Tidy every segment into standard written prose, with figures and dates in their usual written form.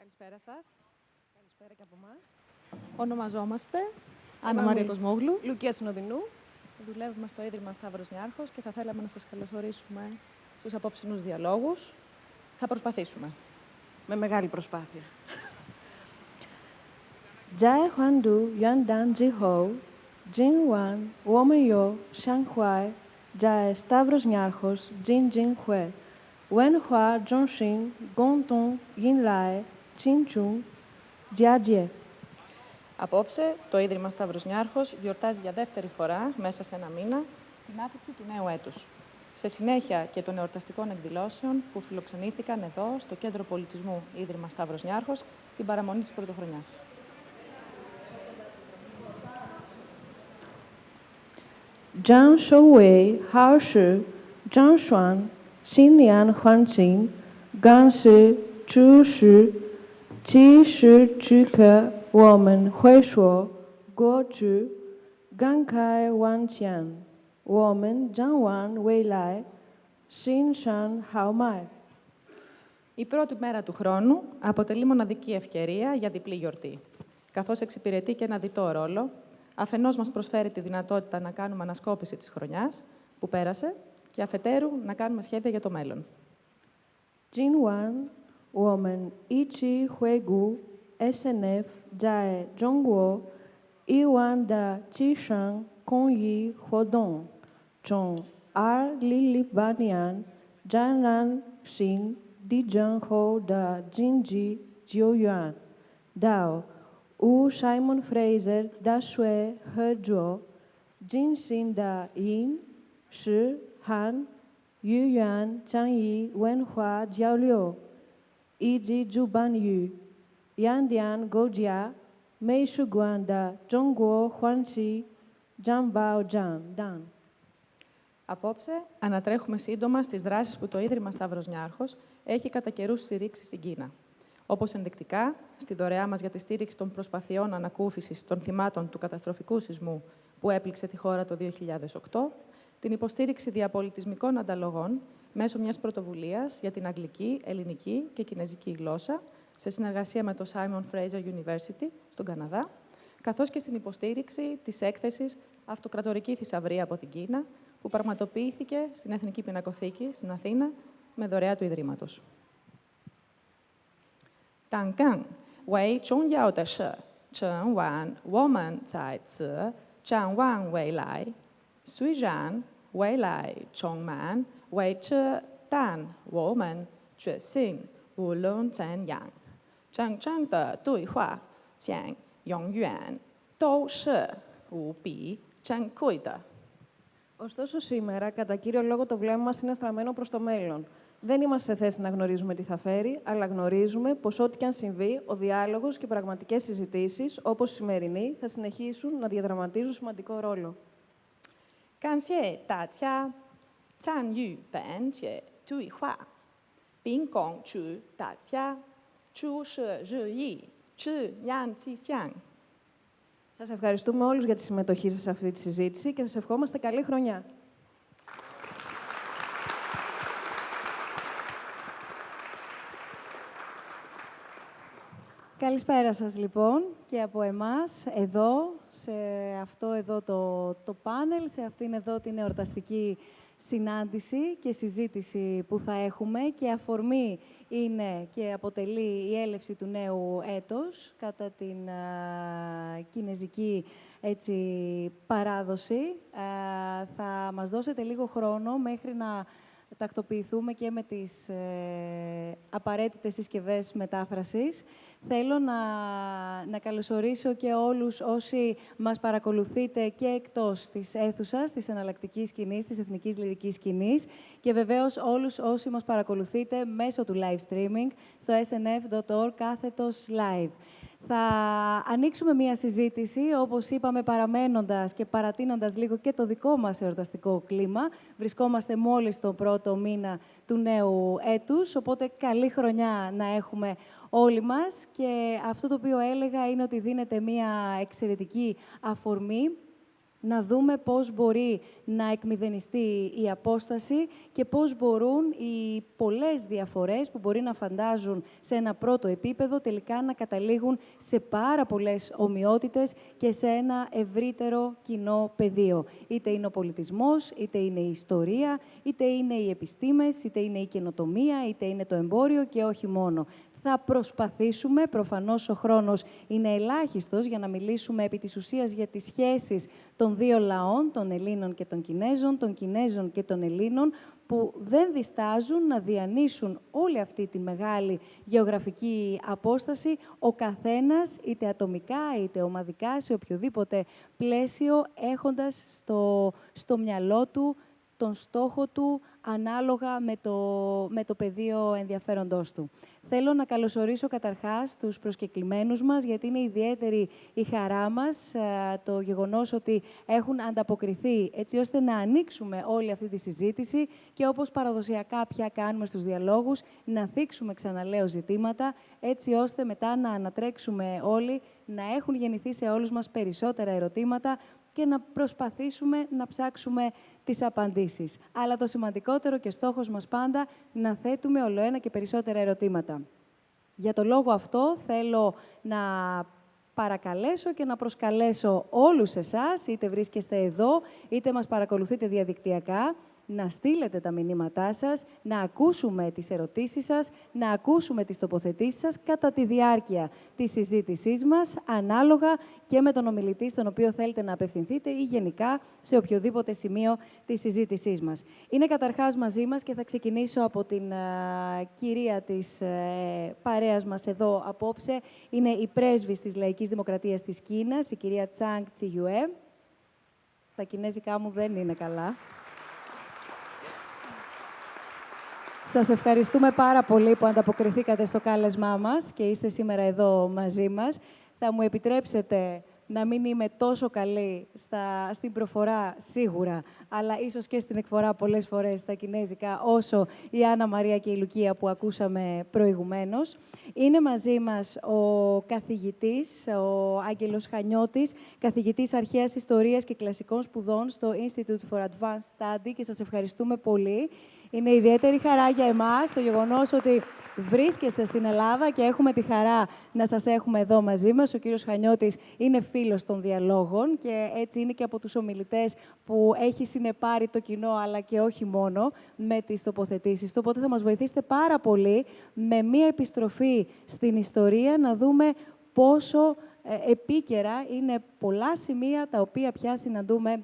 Καλησπέρα σας. Καλησπέρα και από εμάς. Ονομαζόμαστε Άννα Μαρία Κοσμόγλου, Λουκία Συνοδεινού. δουλεύουμε στο Ίδρυμα Σταύρος Νιάρχος και θα θέλαμε να σας καλωσορίσουμε στους απόψινους διαλόγους. Θα προσπαθήσουμε. Με μεγάλη προσπάθεια. Jai Huandu Yuandan Jiho, Jinwan, Womanyo, Shanghai, Jai Stavros Niarchos, Jin Jin Hue, Wenhua Zhongshin, Gongtong, Yinlai, Qinchun, Jiajie. Απόψε, το Ίδρυμα Σταύρος Νιάρχος γιορτάζει για δεύτερη φορά, μέσα σε ένα μήνα, την άφηξη του νέου έτους. Σε συνέχεια και των εορταστικών εκδηλώσεων που φιλοξενήθηκαν εδώ, στο Κέντρο Πολιτισμού Ίδρυμα Σταύρος Νιάρχος, την παραμονή της Πρωτοχρονιάς. Zhang Shouwei, Hao Shi, Zhang Xuan, Xinlian Huanqing, Gan Shi, Zhu Shi, Qi Shi Zhuke, Woman Hui Shuo, Guo Zhu, Gan Kai Wan Qian, Woman Zhang Wan Wei Lai, Xin Shan Hao Mai. Η πρώτη μέρα του χρόνου αποτελεί μοναδική ευκαιρία για διπλή γιορτή, καθώς εξυπηρετεί και ένα διτό ρόλο. Αφενός μας προσφέρει τη δυνατότητα να κάνουμε ανασκόπηση της χρονιάς που πέρασε και αφετέρου να κάνουμε σχέδια για το μέλλον. Jinwan, Woman Ichi Huigu, SNF, Jae Zhongguo, Iwan Da Qishang, Kongyi Huodong, Zhong Er Lili Banian, Jianan Xin, Dijang Ho Da Jinji Jiuyuan, Dao, Wu Simon Fraser, Da Shui He Zhuo, Jin Xin Da Yin, Shi Han, Yu Yuan, Zhang Yi, Wenhua, Jiao Liu, Yiji Zhu Ban Yu, Yan Dian Go Jia, Mei Shu Guan Da, Zhongguo Huanqi, Zhang Bao Zhang Dan. Απόψε, ανατρέχουμε σύντομα στις δράσεις που το Ίδρυμα Σταύρος Νιάρχος έχει κατά καιρούς στηρίξει στην Κίνα. Όπως ενδεικτικά, στη δωρεά μας για τη στήριξη των προσπαθειών ανακούφισης των θυμάτων του καταστροφικού σεισμού που έπληξε τη χώρα το 2008, την υποστήριξη διαπολιτισμικών ανταλλογών μέσω μιας πρωτοβουλίας για την αγγλική, ελληνική και κινεζική γλώσσα, σε συνεργασία με το Simon Fraser University στον Καναδά, καθώς και στην υποστήριξη της έκθεσης «Αυτοκρατορική θησαυρία από την Κίνα», που πραγματοποιήθηκε στην Εθνική Πινακοθήκη στην Αθήνα με δωρεά του Ιδρύματος. 党纲为重要的事，整晚我们在此展望未来。虽然未来充满未知，但我们决心无论怎样，真正的对话将永远都是无比珍贵的。 Ωστόσο, σήμερα, κατά κύριο λόγο, το βλέμμα μας είναι στραμμένο προς το μέλλον. Δεν είμαστε σε θέση να γνωρίζουμε τι θα φέρει, αλλά γνωρίζουμε πως ό,τι και αν συμβεί, ο διάλογος και οι πραγματικές συζητήσεις, όπως η σημερινή, θα συνεχίσουν να διαδραματίζουν σημαντικό ρόλο. 感谢大家参与本届对话，并恭祝大家诸事如意，吉阳吉祥。 Σας ευχαριστούμε όλους για τη συμμετοχή σας σε αυτή τη συζήτηση και σας ευχόμαστε καλή χρονιά. Καλησπέρα σας λοιπόν και από εμάς εδώ, σε αυτό εδώ το πάνελ, σε αυτήν εδώ την εορταστική συνάντηση και συζήτηση που θα έχουμε και αφορμή είναι και αποτελεί η έλευση του νέου έτος κατά την κινεζική παράδοση. Θα μας δώσετε λίγο χρόνο μέχρι να τακτοποιηθούμε και με τις απαραίτητες συσκευές μετάφρασης. Θέλω να καλωσορίσω και όλους όσοι μας παρακολουθείτε και εκτός της αίθουσας, της εναλλακτικής σκηνής, της εθνικής λυρικής σκηνής και βεβαίως όλους όσοι μας παρακολουθείτε μέσω του live streaming στο snf.org/live. Θα ανοίξουμε μία συζήτηση, όπως είπαμε, παραμένοντας και παρατείνοντας λίγο και το δικό μας εορταστικό κλίμα. Βρισκόμαστε μόλις στον πρώτο μήνα του νέου έτους, οπότε καλή χρονιά να έχουμε όλοι μας. Και αυτό το οποίο έλεγα είναι ότι δίνεται μία εξαιρετική αφορμή να δούμε πώς μπορεί να εκμηδενιστεί η απόσταση και πώς μπορούν οι πολλές διαφορές που μπορεί να φαντάζουν σε ένα πρώτο επίπεδο τελικά να καταλήγουν σε πάρα πολλές ομοιότητες και σε ένα ευρύτερο κοινό πεδίο. Είτε είναι ο πολιτισμός, είτε είναι η ιστορία, είτε είναι οι επιστήμες, είτε είναι η καινοτομία, είτε είναι το εμπόριο και όχι μόνο. Θα προσπαθήσουμε, προφανώς ο χρόνος είναι ελάχιστος για να μιλήσουμε επί της ουσίας για τις σχέσεις των δύο λαών, των Ελλήνων και των Κινέζων και των Ελλήνων, που δεν διστάζουν να διανύσουν όλη αυτή τη μεγάλη γεωγραφική απόσταση, ο καθένας, είτε ατομικά είτε ομαδικά, σε οποιοδήποτε πλαίσιο, έχοντας στο μυαλό του τον στόχο του ανάλογα με το πεδίο ενδιαφέροντός του. Θέλω να καλωσορίσω καταρχάς τους προσκεκλημένους μας, γιατί είναι ιδιαίτερη η χαρά μας το γεγονός ότι έχουν ανταποκριθεί έτσι ώστε να ανοίξουμε όλη αυτή τη συζήτηση και όπως παραδοσιακά πια κάνουμε στους διαλόγους, να θίξουμε, ξαναλέω, ζητήματα, έτσι ώστε μετά να ανατρέξουμε όλοι, να έχουν γεννηθεί σε όλους μας περισσότερα ερωτήματα και να προσπαθήσουμε να ψάξουμε τις απαντήσεις. Αλλά το σημαντικότερο και στόχος μας πάντα, να θέτουμε ολοένα και περισσότερα ερωτήματα. Για το λόγο αυτό θέλω να παρακαλέσω και να προσκαλέσω όλους εσάς, είτε βρίσκεστε εδώ, είτε μας παρακολουθείτε διαδικτυακά, να στείλετε τα μηνύματά σας, να ακούσουμε τις ερωτήσεις σας, να ακούσουμε τις τοποθετήσεις σας κατά τη διάρκεια της συζήτησής μας, ανάλογα και με τον ομιλητή στον οποίο θέλετε να απευθυνθείτε ή γενικά σε οποιοδήποτε σημείο της συζήτησής μας. Είναι καταρχάς μαζί μας και θα ξεκινήσω από την κυρία της παρέας μας εδώ απόψε. Είναι η πρέσβης της Λαϊκής Δημοκρατίας της Κίνας, η κυρία Τσάνγκ Τσιγιουέ. Τα κινέζικά μου δεν είναι καλά. Σας ευχαριστούμε πάρα πολύ που ανταποκριθήκατε στο κάλεσμά μας και είστε σήμερα εδώ μαζί μας. Θα μου επιτρέψετε να μην είμαι τόσο καλή στην προφορά σίγουρα, αλλά ίσως και στην εκφορά πολλές φορές στα κινέζικα, όσο η Άννα Μαρία και η Λουκία που ακούσαμε προηγουμένως. Είναι μαζί μας ο καθηγητής, ο Άγγελος Χανιώτης, καθηγητής Αρχαίας Ιστορίας και Κλασικών Σπουδών στο Institute for Advanced Study και σας ευχαριστούμε πολύ. Είναι ιδιαίτερη χαρά για εμάς το γεγονός ότι βρίσκεστε στην Ελλάδα και έχουμε τη χαρά να σας έχουμε εδώ μαζί μας. Ο κύριος Χανιώτης είναι φίλος των διαλόγων και έτσι είναι και από τους ομιλητές που έχει συνεπάρει το κοινό, αλλά και όχι μόνο, με τις τοποθετήσεις του. Οπότε θα μας βοηθήσετε πάρα πολύ με μία επιστροφή στην ιστορία να δούμε πόσο επίκαιρα είναι πολλά σημεία τα οποία πια συναντούμε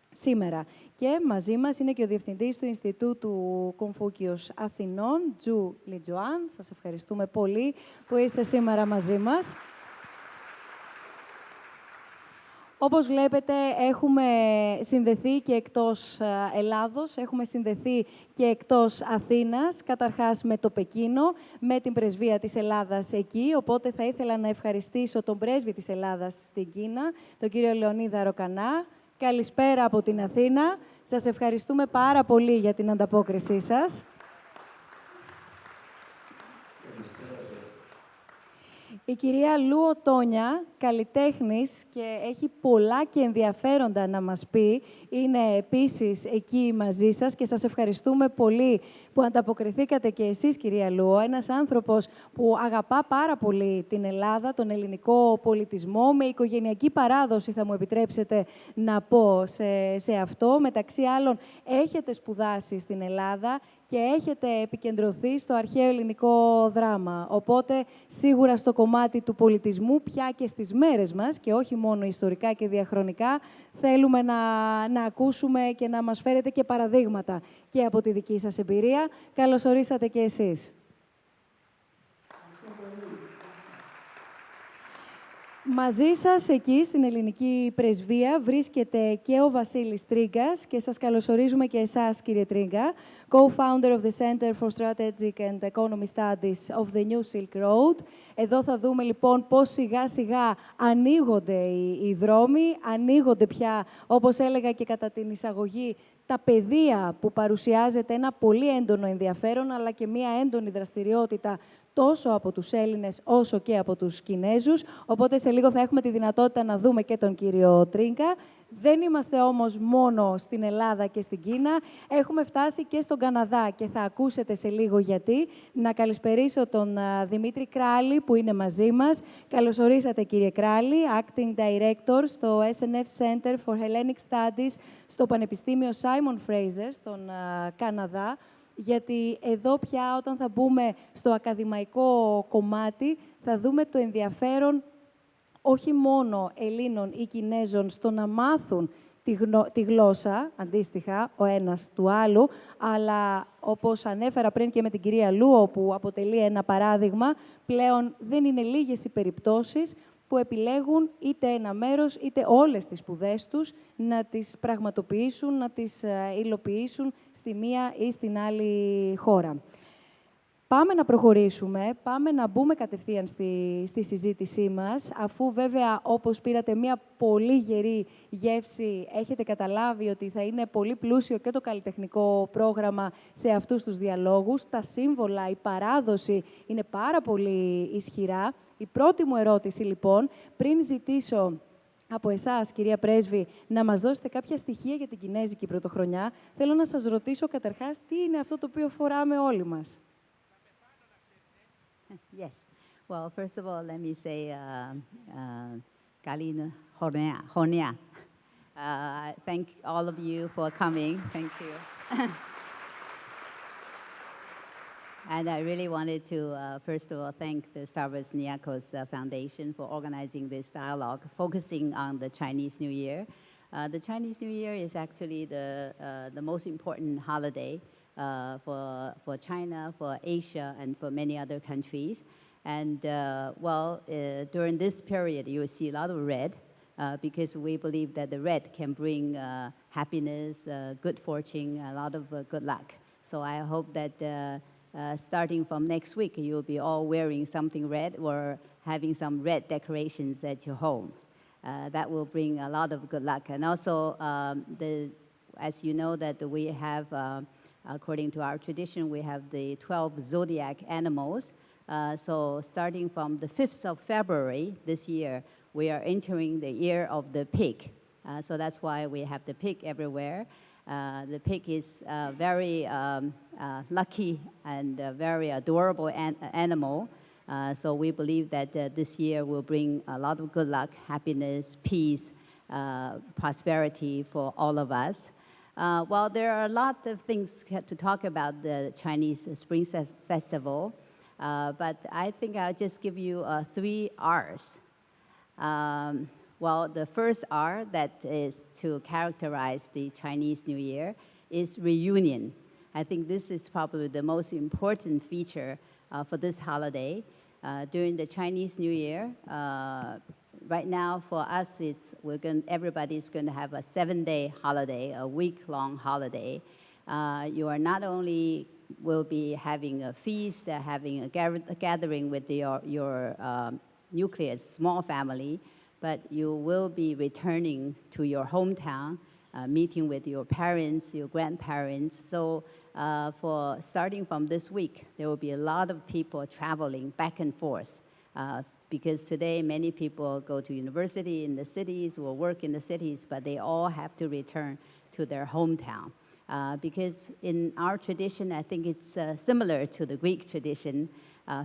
σήμερα. Και μαζί μας είναι και ο Διευθυντής του Ινστιτούτου Κομφούκιος Αθηνών, Τζου Λιτζουάν. Σας ευχαριστούμε πολύ που είστε σήμερα μαζί μας. Όπως βλέπετε, έχουμε συνδεθεί και εκτός Ελλάδος, έχουμε συνδεθεί και εκτός Αθήνας, καταρχάς με το Πεκίνο, με την πρεσβεία της Ελλάδας εκεί, οπότε θα ήθελα να ευχαριστήσω τον πρέσβη της Ελλάδας στην Κίνα, τον κύριο Λεωνίδα Ροκανά. Καλησπέρα από την Αθήνα. Σας ευχαριστούμε πάρα πολύ για την ανταπόκρισή σας. Η κυρία Λου Οτόνια, καλλιτέχνης και έχει πολλά και ενδιαφέροντα να μας πει, είναι επίσης εκεί μαζί σας και σας ευχαριστούμε πολύ που ανταποκριθήκατε και εσείς, κυρία Λου, ένας άνθρωπος που αγαπά πάρα πολύ την Ελλάδα, τον ελληνικό πολιτισμό, με οικογενειακή παράδοση, θα μου επιτρέψετε να πω σε αυτό. Μεταξύ άλλων, έχετε σπουδάσει στην Ελλάδα και έχετε επικεντρωθεί στο αρχαίο ελληνικό δράμα. Οπότε, σίγουρα στο κομμάτι του πολιτισμού, πια και στις μέρες μας, και όχι μόνο ιστορικά και διαχρονικά, θέλουμε να ακούσουμε και να μας φέρετε και παραδείγματα και από τη δική σας εμπειρία. Καλώς ορίσατε και εσείς. Μαζί σας εκεί στην ελληνική πρεσβεία βρίσκεται και ο Βασίλης Τρίγκας και σας καλωσορίζουμε και εσάς, κύριε Τρίγκα, co-founder of the Center for Strategic and Economy Studies of the New Silk Road. Εδώ θα δούμε λοιπόν πώς σιγά-σιγά ανοίγονται οι δρόμοι, ανοίγονται πια, όπως έλεγα και κατά την εισαγωγή, τα πεδία που παρουσιάζεται ένα πολύ έντονο ενδιαφέρον, αλλά και μία έντονη δραστηριότητα τόσο από τους Έλληνες όσο και από τους Κινέζους. Οπότε σε λίγο θα έχουμε τη δυνατότητα να δούμε και τον κύριο Τρίγκα. Δεν είμαστε όμως μόνο στην Ελλάδα και στην Κίνα. Έχουμε φτάσει και στον Καναδά και θα ακούσετε σε λίγο γιατί. Να καλησπερίσω τον Δημήτρη Κράλη που είναι μαζί μας. Καλώς ορίσατε κύριε Κράλη, Acting Director στο SNF Center for Hellenic Studies στο Πανεπιστήμιο Simon Fraser στον Καναδά. Γιατί εδώ πια όταν θα μπούμε στο ακαδημαϊκό κομμάτι θα δούμε το ενδιαφέρον όχι μόνο Ελλήνων ή Κινέζων στο να μάθουν τη γλώσσα, αντίστοιχα, ο ένας του άλλου, αλλά όπως ανέφερα πριν και με την κυρία Λούο, που αποτελεί ένα παράδειγμα, πλέον δεν είναι λίγες οι περιπτώσεις που επιλέγουν είτε ένα μέρος, είτε όλες τις σπουδές τους να τις πραγματοποιήσουν, να τις υλοποιήσουν στη μία ή στην άλλη χώρα. Πάμε να προχωρήσουμε, πάμε να μπούμε κατευθείαν στη συζήτησή μας, αφού βέβαια όπως πήρατε μια πολύ γερή γεύση, έχετε καταλάβει ότι θα είναι πολύ πλούσιο και το καλλιτεχνικό πρόγραμμα σε αυτούς τους διαλόγους. Τα σύμβολα, η παράδοση είναι πάρα πολύ ισχυρά. Η πρώτη μου ερώτηση, λοιπόν, πριν ζητήσω από εσάς, κυρία Πρέσβη, να μας δώσετε κάποια στοιχεία για την Κινέζικη Πρωτοχρονιά, θέλω να σας ρωτήσω καταρχάς τι είναι αυτό το οποίο φοράμε όλοι μας. Yes. Well, first of all, let me say, Galina Honia. Thank all of you for coming. Thank you. And I really wanted to, first of all, thank the Stavros Niarchos Foundation for organizing this dialogue, focusing on the Chinese New Year. The Chinese New Year is actually the most important holiday for China, for Asia, and for many other countries. And during this period, you will see a lot of red because we believe that the red can bring happiness, good fortune, a lot of good luck. So I hope that starting from next week, you'll be all wearing something red or having some red decorations at your home. That will bring a lot of good luck. And also, as you know, that we have according to our tradition, we have the 12 zodiac animals. So starting from the 5th of February this year, we are entering the year of the pig. So that's why we have the pig everywhere. The pig is very lucky and very adorable animal. So we believe that this year will bring a lot of good luck, happiness, peace, prosperity for all of us. Well, there are a lot of things to talk about the Chinese Spring Festival, but I think I'll just give you 3 R's. Well, the first R that is to characterize the Chinese New Year is reunion. I think this is probably the most important feature for this holiday. During the Chinese New Year, right now, for us, everybody's going to have a 7-day holiday, a week-long holiday. You are not only will be having a feast, having a gathering with your nucleus, small family, but you will be returning to your hometown, meeting with your parents, your grandparents. So for starting from this week, there will be a lot of people traveling back and forth. Because today many people go to university in the cities or work in the cities, but they all have to return to their hometown. Because in our tradition, I think it's similar to the Greek tradition,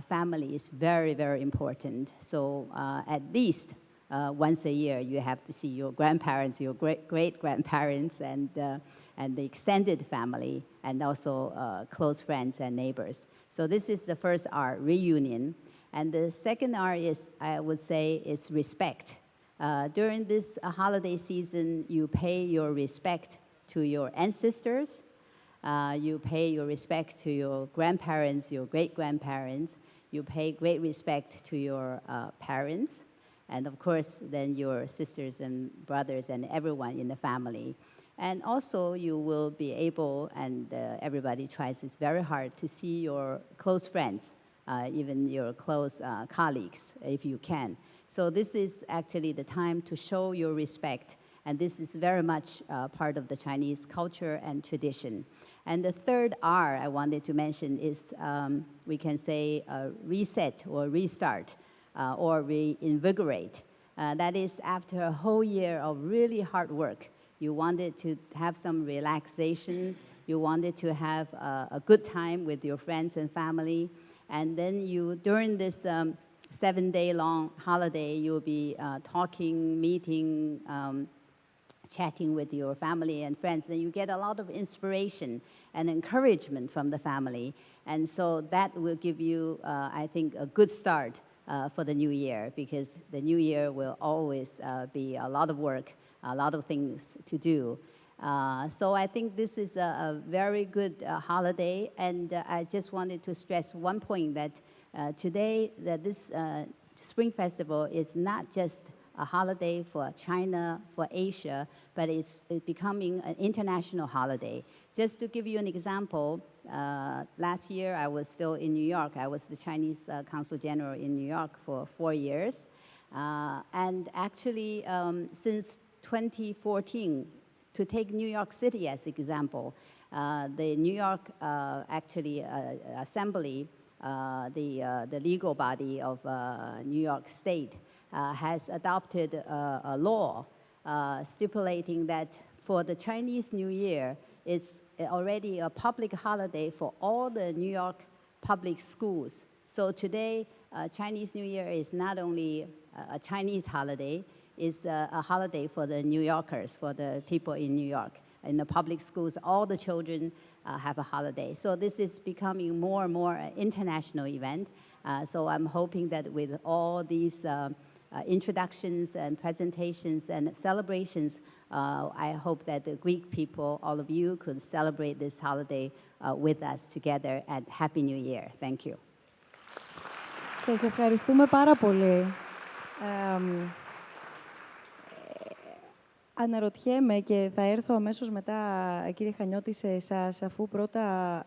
family is very, very important. So at least once a year, you have to see your grandparents, your great-grandparents, and the extended family, and also close friends and neighbors. So this is the first R, reunion. And the second R is, I would say, is respect. During this holiday season, you pay your respect to your ancestors, you pay your respect to your grandparents, your great-grandparents, you pay great respect to your parents, and of course, then your sisters and brothers and everyone in the family. And also, you will be able, and everybody tries this very hard, to see your close friends, even your close colleagues, if you can. So this is actually the time to show your respect, and this is very much part of the Chinese culture and tradition. And the third R I wanted to mention is, we can say, reset or restart or reinvigorate. That is after a whole year of really hard work. You wanted to have some relaxation. You wanted to have a good time with your friends and family. And then you, during this 7-day-long holiday, you'll be talking, meeting, chatting with your family and friends. Then you get a lot of inspiration and encouragement from the family. And so that will give you, I think, a good start for the new year, because the new year will always be a lot of work, a lot of things to do. So I think this is a very good holiday, and I just wanted to stress one point, that today that this Spring Festival is not just a holiday for China, for Asia, but it's becoming an international holiday. Just to give you an example, last year I was still in New York. I was the Chinese Consul General in New York for 4 years. And actually, since 2014, to take New York City as example, the New York Assembly, the legal body of New York State, has adopted a law stipulating that for the Chinese New Year, it's already a public holiday for all the New York public schools. So today, Chinese New Year is not only a Chinese holiday, it's a holiday for the New Yorkers, for the people in New York. In the public schools, all the children have a holiday. So this is becoming more and more an international event. So I'm hoping that with all these introductions and presentations and celebrations, I hope that the Greek people, all of you, could celebrate this holiday with us together, and Happy New Year. Thank you. Σας ευχαριστούμε πάρα πολύ. Αναρωτιέμαι, και θα έρθω αμέσως μετά, κύριε Χανιώτη, σε εσάς, αφού πρώτα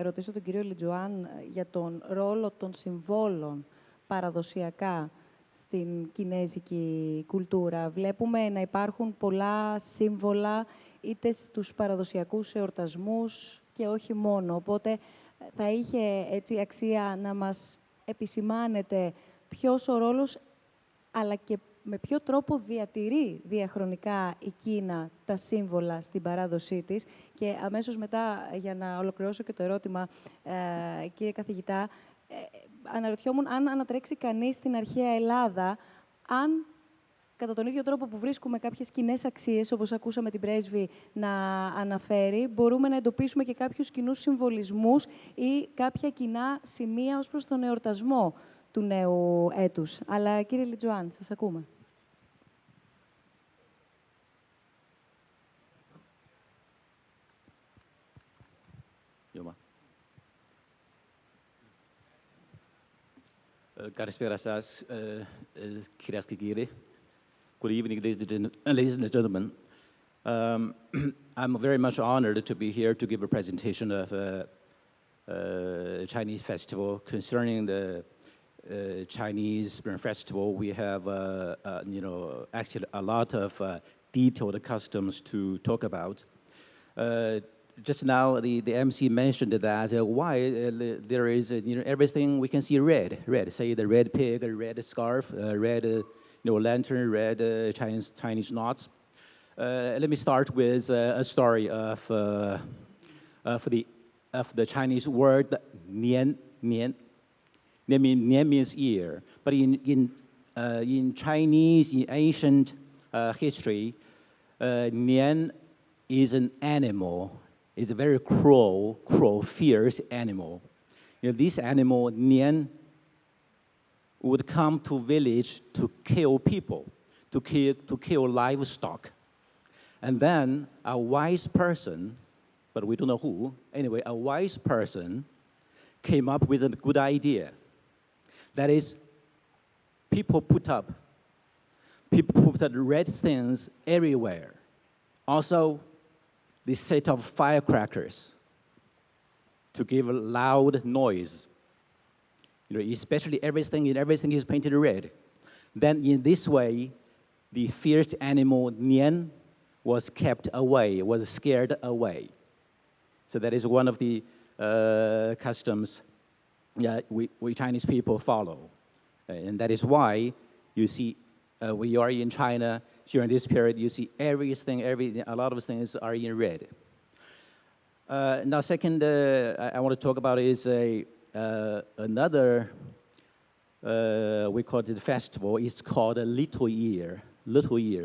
ρωτήσω τον κύριο Λιτζουάν για τον ρόλο των συμβόλων παραδοσιακά στην κινέζικη κουλτούρα. Βλέπουμε να υπάρχουν πολλά σύμβολα, είτε στους παραδοσιακούς εορτασμούς και όχι μόνο. Οπότε θα είχε έτσι αξία να μας επισημάνετε ποιος ο ρόλος, αλλά και με ποιο τρόπο διατηρεί διαχρονικά η Κίνα τα σύμβολα στην παράδοσή της. Και αμέσως μετά, για να ολοκληρώσω και το ερώτημα, κύριε καθηγητά, αναρωτιόμουν αν ανατρέξει κανείς στην αρχαία Ελλάδα, αν κατά τον ίδιο τρόπο που βρίσκουμε κάποιες κοινές αξίες, όπως ακούσαμε την πρέσβη να αναφέρει, μπορούμε να εντοπίσουμε και κάποιους κοινούς συμβολισμούς ή κάποια κοινά σημεία ως προς τον εορτασμό του νέου έτους. Αλλά, κύριε Λιτζουάν, σας ακούμε. Καλησπέρα σας, κυρίες και κύριοι. Good evening, ladies and gentlemen. I'm very much honored to be here to give a presentation of a Chinese festival. Concerning the Chinese Spring Festival, we have, actually a lot of detailed customs to talk about. Just now, the MC mentioned that why there is, everything we can see red, say the red pig, a red scarf, red, lantern, red Chinese knots. Let me start with a story of the Chinese word nian. Nian means year, but in Chinese, in ancient history, nian is an animal. It's a very cruel, fierce animal. This animal, nian, would come to village to kill people, to kill livestock. And then a wise person, but we don't know who, anyway, a wise person came up with a good idea. That is, people put red things everywhere. Also, the set of firecrackers to give a loud noise. Especially everything is painted red. Then in this way, the fierce animal nian was kept away, was scared away. So that is one of the customs we Chinese people follow. And that is why you see when you are in China during this period, you see everything, a lot of things are in red. Now, second, I want to talk about is another, we call it festival. It's called a Little Year,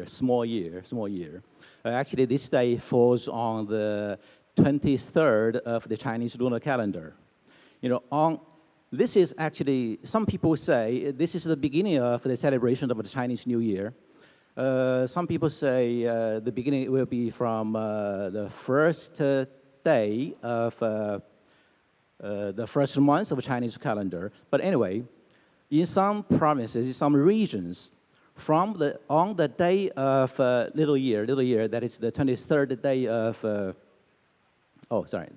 small year, small year. Actually, this day falls on the 23rd of the Chinese lunar calendar. You know, this is actually, some people say this is the beginning of the celebration of the Chinese New Year. Some people say the beginning will be from the first day of the first month of Chinese calendar. But anyway, in some provinces, in some regions, on the day of Little Year, that is the 23rd day of,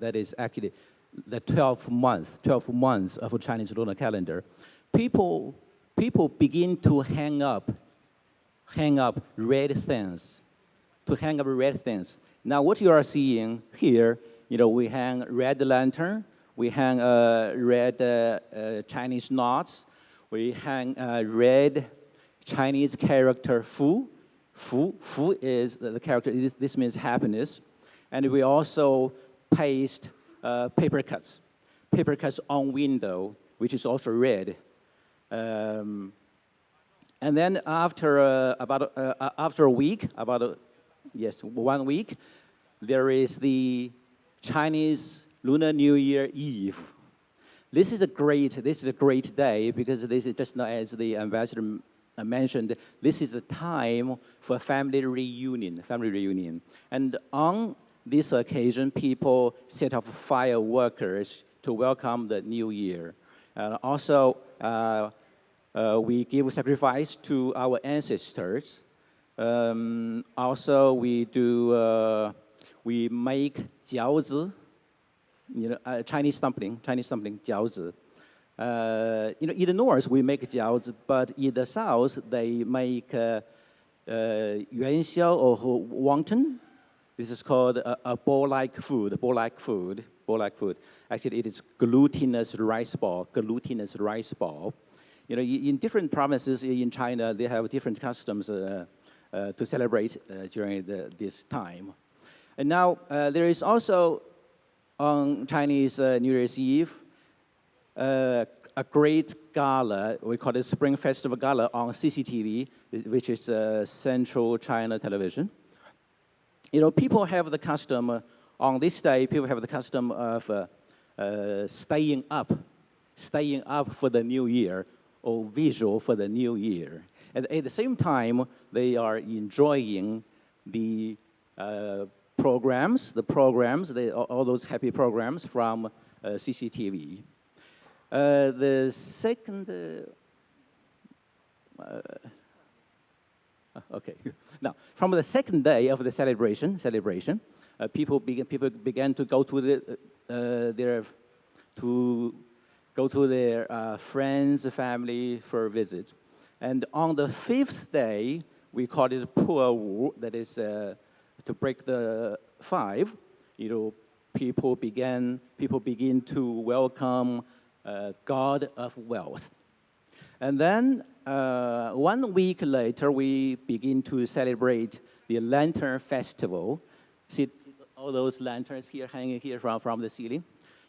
that is actually the 12th month of Chinese lunar calendar, people begin to hang up red things, Now, what you are seeing here, you know, we hang red lantern, we hang red Chinese knots, we hang red Chinese character Fu. Fu is the character, this means happiness. And we also paste paper cuts on window, which is also red. And then after after a week, 1 week, there is the Chinese Lunar New Year Eve. This is a great day because this is just as the ambassador mentioned. This is a time for family reunion. And on this occasion, people set off fireworks to welcome the new year. Also, we give sacrifice to our ancestors. Also, we make jiaozi, you know, Chinese dumpling, jiaozi. You know, in the north we make jiaozi, but in the south they make yuanxiao or wonton. This is called a bowl-like food. Actually, it is glutinous rice ball. You know, in different provinces in China, they have different customs to celebrate during this time. And now there is also on Chinese New Year's Eve a great gala. We call it Spring Festival Gala on CCTV, which is Central China Television. You know, people have the custom on this day. People have the custom of staying up for the new year, or visual for the new year. And at the same time, they are enjoying the programs, all those happy programs from CCTV. The second. Okay. Now, from the second day of the celebration, people began to go to their friends, family for a visit, and on the fifth day, we call it Pu'er Wu. That is to break the five. You know, people begin to welcome God of wealth. And then 1 week later, we begin to celebrate the Lantern Festival. See all those lanterns here hanging here from the ceiling?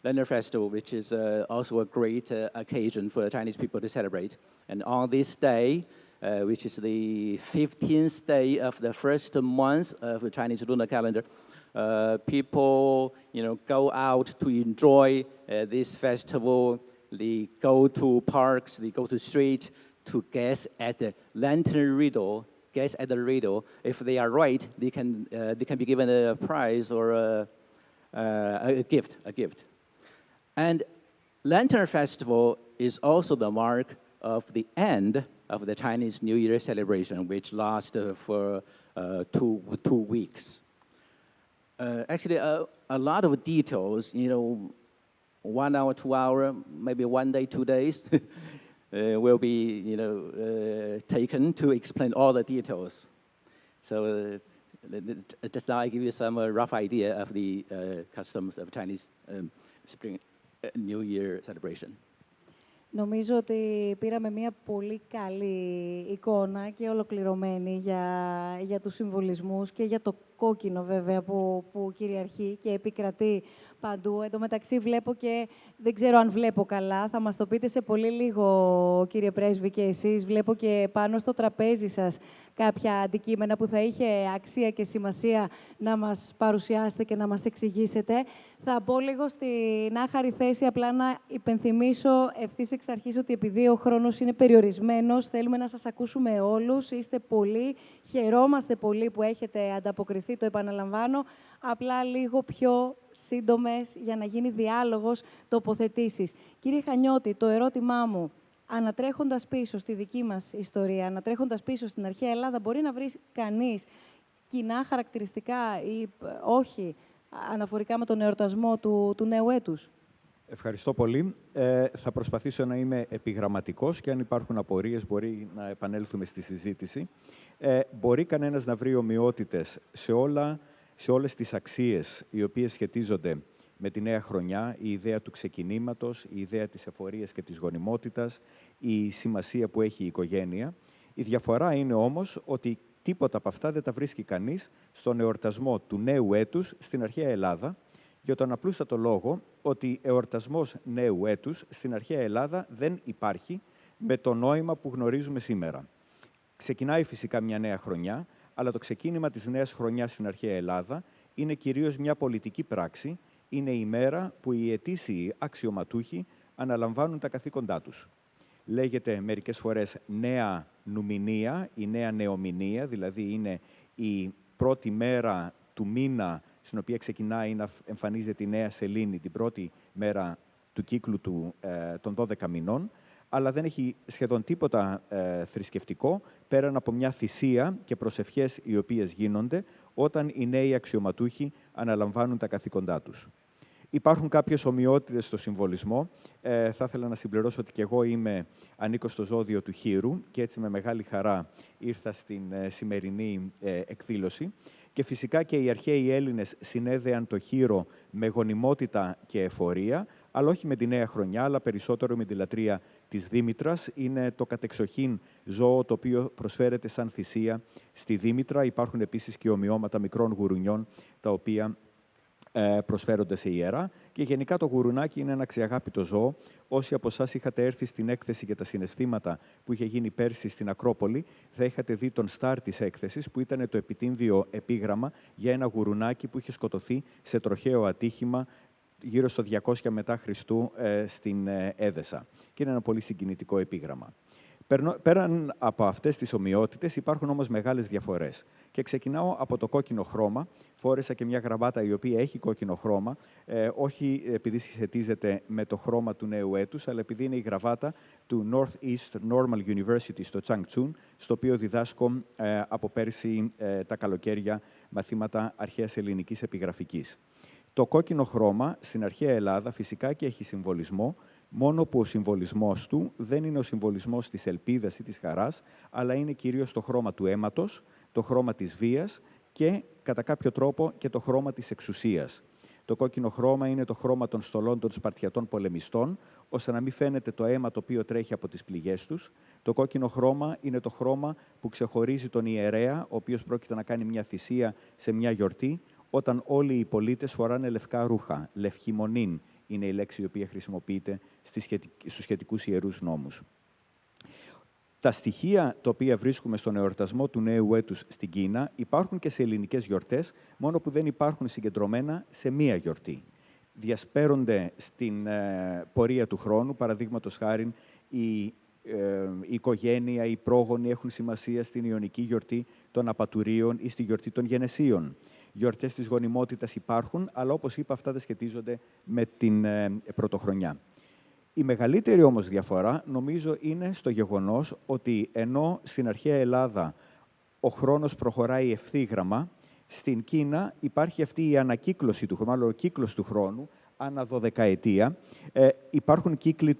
Lantern Festival, which is also a great occasion for Chinese people to celebrate. And on this day, which is the 15th day of the first month of the Chinese lunar calendar, people, you know, go out to enjoy this festival. They go to parks, they go to streets to guess at the lantern riddle. If they are right, they can be given a prize or a gift. And Lantern Festival is also the mark of the end of the Chinese New Year celebration, which lasts for 2 weeks. Actually, a lot of details, you know, 1 hour, 2 hour, maybe 1 day, 2 days, will be, you know, taken to explain all the details. So just now I give you some rough idea of the customs of Chinese Spring New Year celebration. Νομίζω ότι πήραμε μια πολύ καλή εικόνα και ολοκληρωμένη για τους συμβολισμούς και για το κόκκινο βέβαια που κυριαρχεί και επικρατεί παντού. Εν τω μεταξύ βλέπω και, δεν ξέρω αν βλέπω καλά, θα μας το πείτε σε πολύ λίγο κύριε Πρέσβη και εσείς, βλέπω και πάνω στο τραπέζι σας κάποια αντικείμενα που θα είχε αξία και σημασία να μας παρουσιάσετε και να μας εξηγήσετε. Θα μπω λίγο στην άχαρη θέση, απλά να υπενθυμίσω ευθύς εξ αρχής ότι επειδή ο χρόνος είναι περιορισμένος, θέλουμε να σας ακούσουμε όλους. Είστε πολλοί, χαιρόμαστε πολύ που έχετε ανταποκριθεί, το επαναλαμβάνω. Απλά λίγο πιο σύντομες για να γίνει διάλογος, τοποθετήσεις. Κύριε Χανιώτη, το ερώτημά μου, ανατρέχοντας πίσω στη δική μας ιστορία, ανατρέχοντας πίσω στην αρχαία Ελλάδα, μπορεί να βρει κανείς κοινά χαρακτηριστικά ή όχι αναφορικά με τον εορτασμό του νέου έτους? Ευχαριστώ πολύ. Θα προσπαθήσω να είμαι επιγραμματικός και αν υπάρχουν απορίες μπορεί να επανέλθουμε στη συζήτηση. Μπορεί κανένας να βρει ομοιότητες σε όλες τις αξίες οι οποίες σχετίζονται με τη νέα χρονιά, η ιδέα του ξεκινήματος, η ιδέα της εφορίας και της γονιμότητας, η σημασία που έχει η οικογένεια. Η διαφορά είναι όμως ότι τίποτα από αυτά δεν τα βρίσκει κανείς στον εορτασμό του νέου έτους στην αρχαία Ελλάδα, για τον απλούστατο λόγο ότι εορτασμός νέου έτους στην αρχαία Ελλάδα δεν υπάρχει με το νόημα που γνωρίζουμε σήμερα. Ξεκινάει φυσικά μια νέα χρονιά, αλλά το ξεκίνημα της νέας χρονιάς στην αρχαία Ελλάδα είναι κυρίως μια πολιτική πράξη, είναι η μέρα που οι ετήσιοι αξιωματούχοι αναλαμβάνουν τα καθήκοντά τους. Λέγεται μερικές φορές νέα νουμηνία ή νέα νεομηνία, δηλαδή είναι η πρώτη μέρα του μήνα στην οποία ξεκινάει να εμφανίζεται η νέα σελήνη, την πρώτη μέρα του κύκλου των 12 μηνών, αλλά δεν έχει σχεδόν τίποτα θρησκευτικό, πέραν από μια θυσία και προσευχές οι οποίες γίνονται όταν οι νέοι αξιωματούχοι αναλαμβάνουν τα καθήκοντά τους. Υπάρχουν κάποιες ομοιότητες στο συμβολισμό. Θα ήθελα να συμπληρώσω ότι και εγώ ανήκω στο ζώδιο του Χοίρου και έτσι με μεγάλη χαρά ήρθα στην σημερινή εκδήλωση. Και φυσικά και οι αρχαίοι Έλληνες συνέδεαν το Χοίρο με γονιμότητα και εφορία, αλλά όχι με τη νέα χρονιά, αλλά περισσότερο με τη λατρεία της Δήμητρας. Είναι το κατεξοχήν ζώο το οποίο προσφέρεται σαν θυσία στη Δήμητρα. Υπάρχουν επίσης και ομοιώματα μικρών γουρουνιών, τα οποία προσφέρονται σε ιερά. Και γενικά το γουρουνάκι είναι ένα αξιαγάπητο ζώο. Όσοι από εσάς είχατε έρθει στην έκθεση για τα συναισθήματα που είχε γίνει πέρσι στην Ακρόπολη, θα είχατε δει τον στάρ της έκθεσης, που ήταν το επιτύμβιο επίγραμμα για ένα γουρουνάκι που είχε σκοτωθεί σε τροχαίο ατύχημα γύρω στο 200 μετά Χριστού στην Έδεσα. Και είναι ένα πολύ συγκινητικό επίγραμμα. Πέραν από αυτές τις ομοιότητες υπάρχουν όμως μεγάλες διαφορές. Και ξεκινάω από το κόκκινο χρώμα. Φόρεσα και μια γραβάτα η οποία έχει κόκκινο χρώμα, όχι επειδή συσχετίζεται με το χρώμα του νέου έτους, αλλά επειδή είναι η γραβάτα του Northeast Normal University στο Τσανγκτσούν, στο οποίο διδάσκω από πέρσι τα καλοκαίρια μαθήματα αρχαίας ελληνικής επιγραφικής. Το κόκκινο χρώμα στην αρχαία Ελλάδα φυσικά και έχει συμβολισμό, μόνο που ο συμβολισμός του δεν είναι ο συμβολισμός της ελπίδας ή της χαράς, αλλά είναι κυρίως το χρώμα του αίματος, το χρώμα της βίας και, κατά κάποιο τρόπο, και το χρώμα της εξουσίας. Το κόκκινο χρώμα είναι το χρώμα των στολών των Σπαρτιατών πολεμιστών, ώστε να μην φαίνεται το αίμα το οποίο τρέχει από τις πληγές τους. Το κόκκινο χρώμα είναι το χρώμα που ξεχωρίζει τον ιερέα, ο οποίος πρόκειται να κάνει μια θυσία σε μια γιορτή, όταν όλοι οι πολίτες φοράνε λευκά ρούχα. Λευχημονήν είναι η λέξη η οποία χρησιμοποιείται στους σχετικούς ιερούς νόμους. Τα στοιχεία τα οποία βρίσκουμε στον εορτασμό του νέου έτους στην Κίνα υπάρχουν και σε ελληνικές γιορτές, μόνο που δεν υπάρχουν συγκεντρωμένα σε μία γιορτή. Διασπέρονται στην πορεία του χρόνου, παραδείγματος χάριν, η οικογένεια, οι πρόγονοι έχουν σημασία στην Ιωνική γιορτή των Απατουρίων ή στη γιορτή των Γενεσίων. Γιορτές της γονιμότητας υπάρχουν, αλλά όπως είπα αυτά δεν σχετίζονται με την πρωτοχρονιά. Η μεγαλύτερη όμως διαφορά νομίζω είναι στο γεγονός ότι ενώ στην αρχαία Ελλάδα ο χρόνος προχωράει ευθύγραμμα, στην Κίνα υπάρχει αυτή η ανακύκλωση του χρόνου, μάλλον ο κύκλος του χρόνου, ανά 12ετία. Υπάρχουν κύκλοι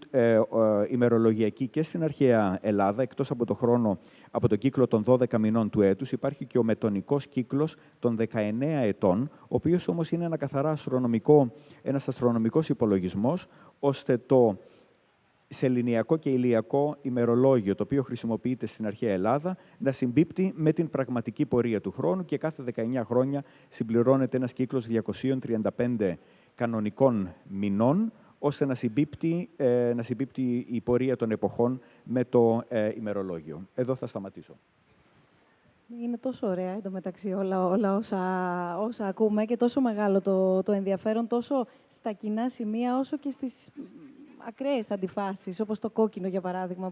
ημερολογιακοί και στην αρχαία Ελλάδα, εκτός από το χρόνο, από τον κύκλο των 12 μηνών του έτους, υπάρχει και ο μετωνικός κύκλος των 19 ετών, ο οποίος όμως είναι ένας αστρονομικός υπολογισμός, ώστε σεληνιακό και ηλιακό ημερολόγιο, το οποίο χρησιμοποιείται στην αρχαία Ελλάδα, να συμπίπτει με την πραγματική πορεία του χρόνου και κάθε 19 χρόνια συμπληρώνεται ένας κύκλος 235 κανονικών μηνών, ώστε να συμπίπτει η πορεία των εποχών με το ημερολόγιο. Εδώ θα σταματήσω. Είναι τόσο ωραία εντωμεταξύ όλα όσα ακούμε και τόσο μεγάλο το ενδιαφέρον, τόσο στα κοινά σημεία όσο και στις ακραίες αντιφάσεις, όπως το κόκκινο, για παράδειγμα,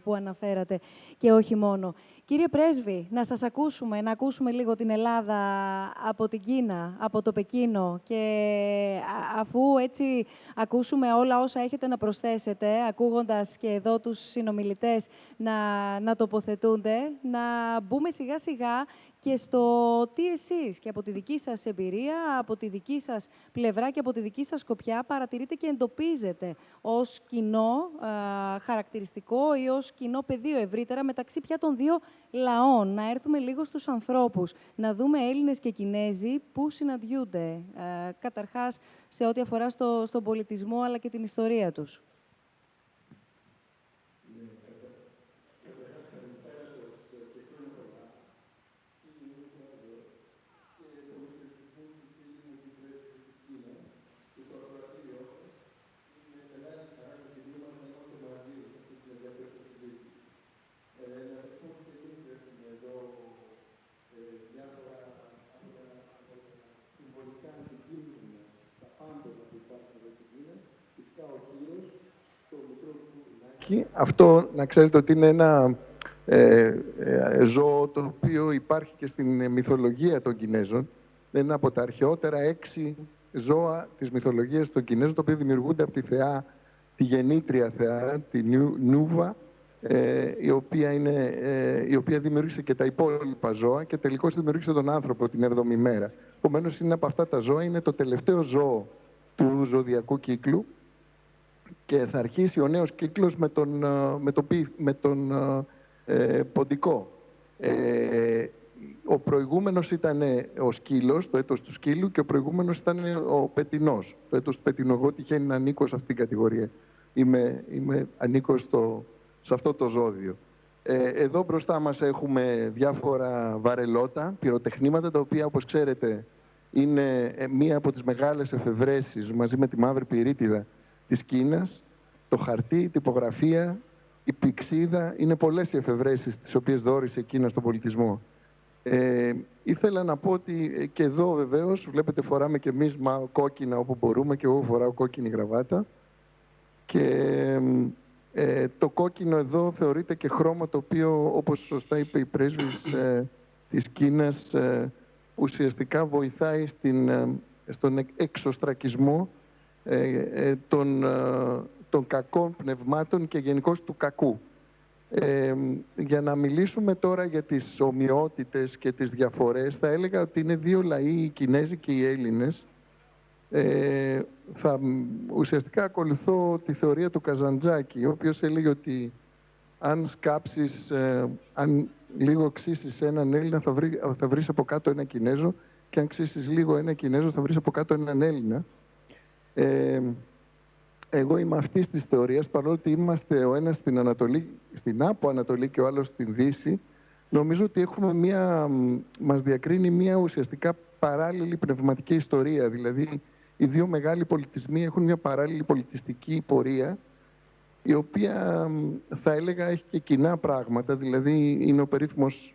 που αναφέρατε και όχι μόνο. Κύριε Πρέσβη, να σας ακούσουμε, να ακούσουμε λίγο την Ελλάδα από την Κίνα, από το Πεκίνο και αφού έτσι ακούσουμε όλα όσα έχετε να προσθέσετε, ακούγοντας και εδώ τους συνομιλητές να τοποθετούνται, να μπούμε σιγά-σιγά και στο τι εσείς και από τη δική σας εμπειρία, από τη δική σας πλευρά και από τη δική σας σκοπιά παρατηρείτε και εντοπίζετε ως κοινό χαρακτηριστικό ή ως κοινό πεδίο ευρύτερα μεταξύ πια των δύο λαών. Να έρθουμε λίγο στους ανθρώπους, να δούμε Έλληνες και Κινέζοι που συναντιούνται, καταρχάς σε ό,τι αφορά στον πολιτισμό αλλά και την ιστορία τους. Αυτό να ξέρετε ότι είναι ένα ζώο το οποίο υπάρχει και στην μυθολογία των Κινέζων. Είναι ένα από τα αρχαιότερα 6 ζώα της μυθολογίας των Κινέζων, το οποίο δημιουργούνται από τη θεά, τη γεννήτρια θεά, τη Νούβα, η οποία δημιούργησε και τα υπόλοιπα ζώα και τελικώς δημιούργησε τον άνθρωπο την 7η μέρα. Επομένως, είναι από αυτά τα ζώα, είναι το τελευταίο ζώο του ζωδιακού κύκλου και θα αρχίσει ο νέος κύκλος με τον ποντικό. Ο προηγούμενος ήταν ο σκύλος, το έτος του σκύλου, και ο προηγούμενος ήταν ο πετινός, το έτος του πετινού. Εγώ τυχαίνει να ανήκω σε αυτήν την κατηγορία. Ανήκω σε αυτό το ζώδιο. Εδώ μπροστά μας έχουμε διάφορα βαρελότα, πυροτεχνήματα, τα οποία, όπως ξέρετε, είναι μία από τις μεγάλες εφευρέσεις μαζί με τη μαύρη πυρίτιδα της Κίνας. Το χαρτί, η τυπογραφία, η πυξίδα, είναι πολλές οι εφευρέσεις τις οποίες δώρισε η Κίνα στον πολιτισμό. Ήθελα να πω ότι και εδώ βεβαίως, βλέπετε, φοράμε και εμείς κόκκινα όπου μπορούμε, και εγώ φοράω κόκκινη γραβάτα. Και το κόκκινο εδώ θεωρείται και χρώμα το οποίο, όπως σωστά είπε η πρέσβης της Κίνας, ουσιαστικά βοηθάει στον εξωστρακισμό των κακών πνευμάτων και γενικώς του κακού. Για να μιλήσουμε τώρα για τις ομοιότητες και τις διαφορές, θα έλεγα ότι είναι δύο λαοί, οι Κινέζοι και οι Έλληνες. Ουσιαστικά ακολουθώ τη θεωρία του Καζαντζάκη, ο οποίος έλεγε ότι αν σκάψεις, αν λίγο ξύσεις έναν Έλληνα, θα βρεις από κάτω ένα Κινέζο, και αν ξύσεις λίγο ένα Κινέζο, θα βρεις από κάτω έναν Έλληνα. Εγώ είμαι αυτής της θεωρίας, παρόλο ότι είμαστε ο ένας στην Ανατολή, στην Άπο Ανατολή και ο άλλος στην Δύση. Νομίζω ότι μας διακρίνει μια ουσιαστικά παράλληλη πνευματική ιστορία. Δηλαδή, οι δύο μεγάλοι πολιτισμοί έχουν μια παράλληλη πολιτιστική πορεία, η οποία θα έλεγα έχει και κοινά πράγματα. Δηλαδή, είναι ο περίφημος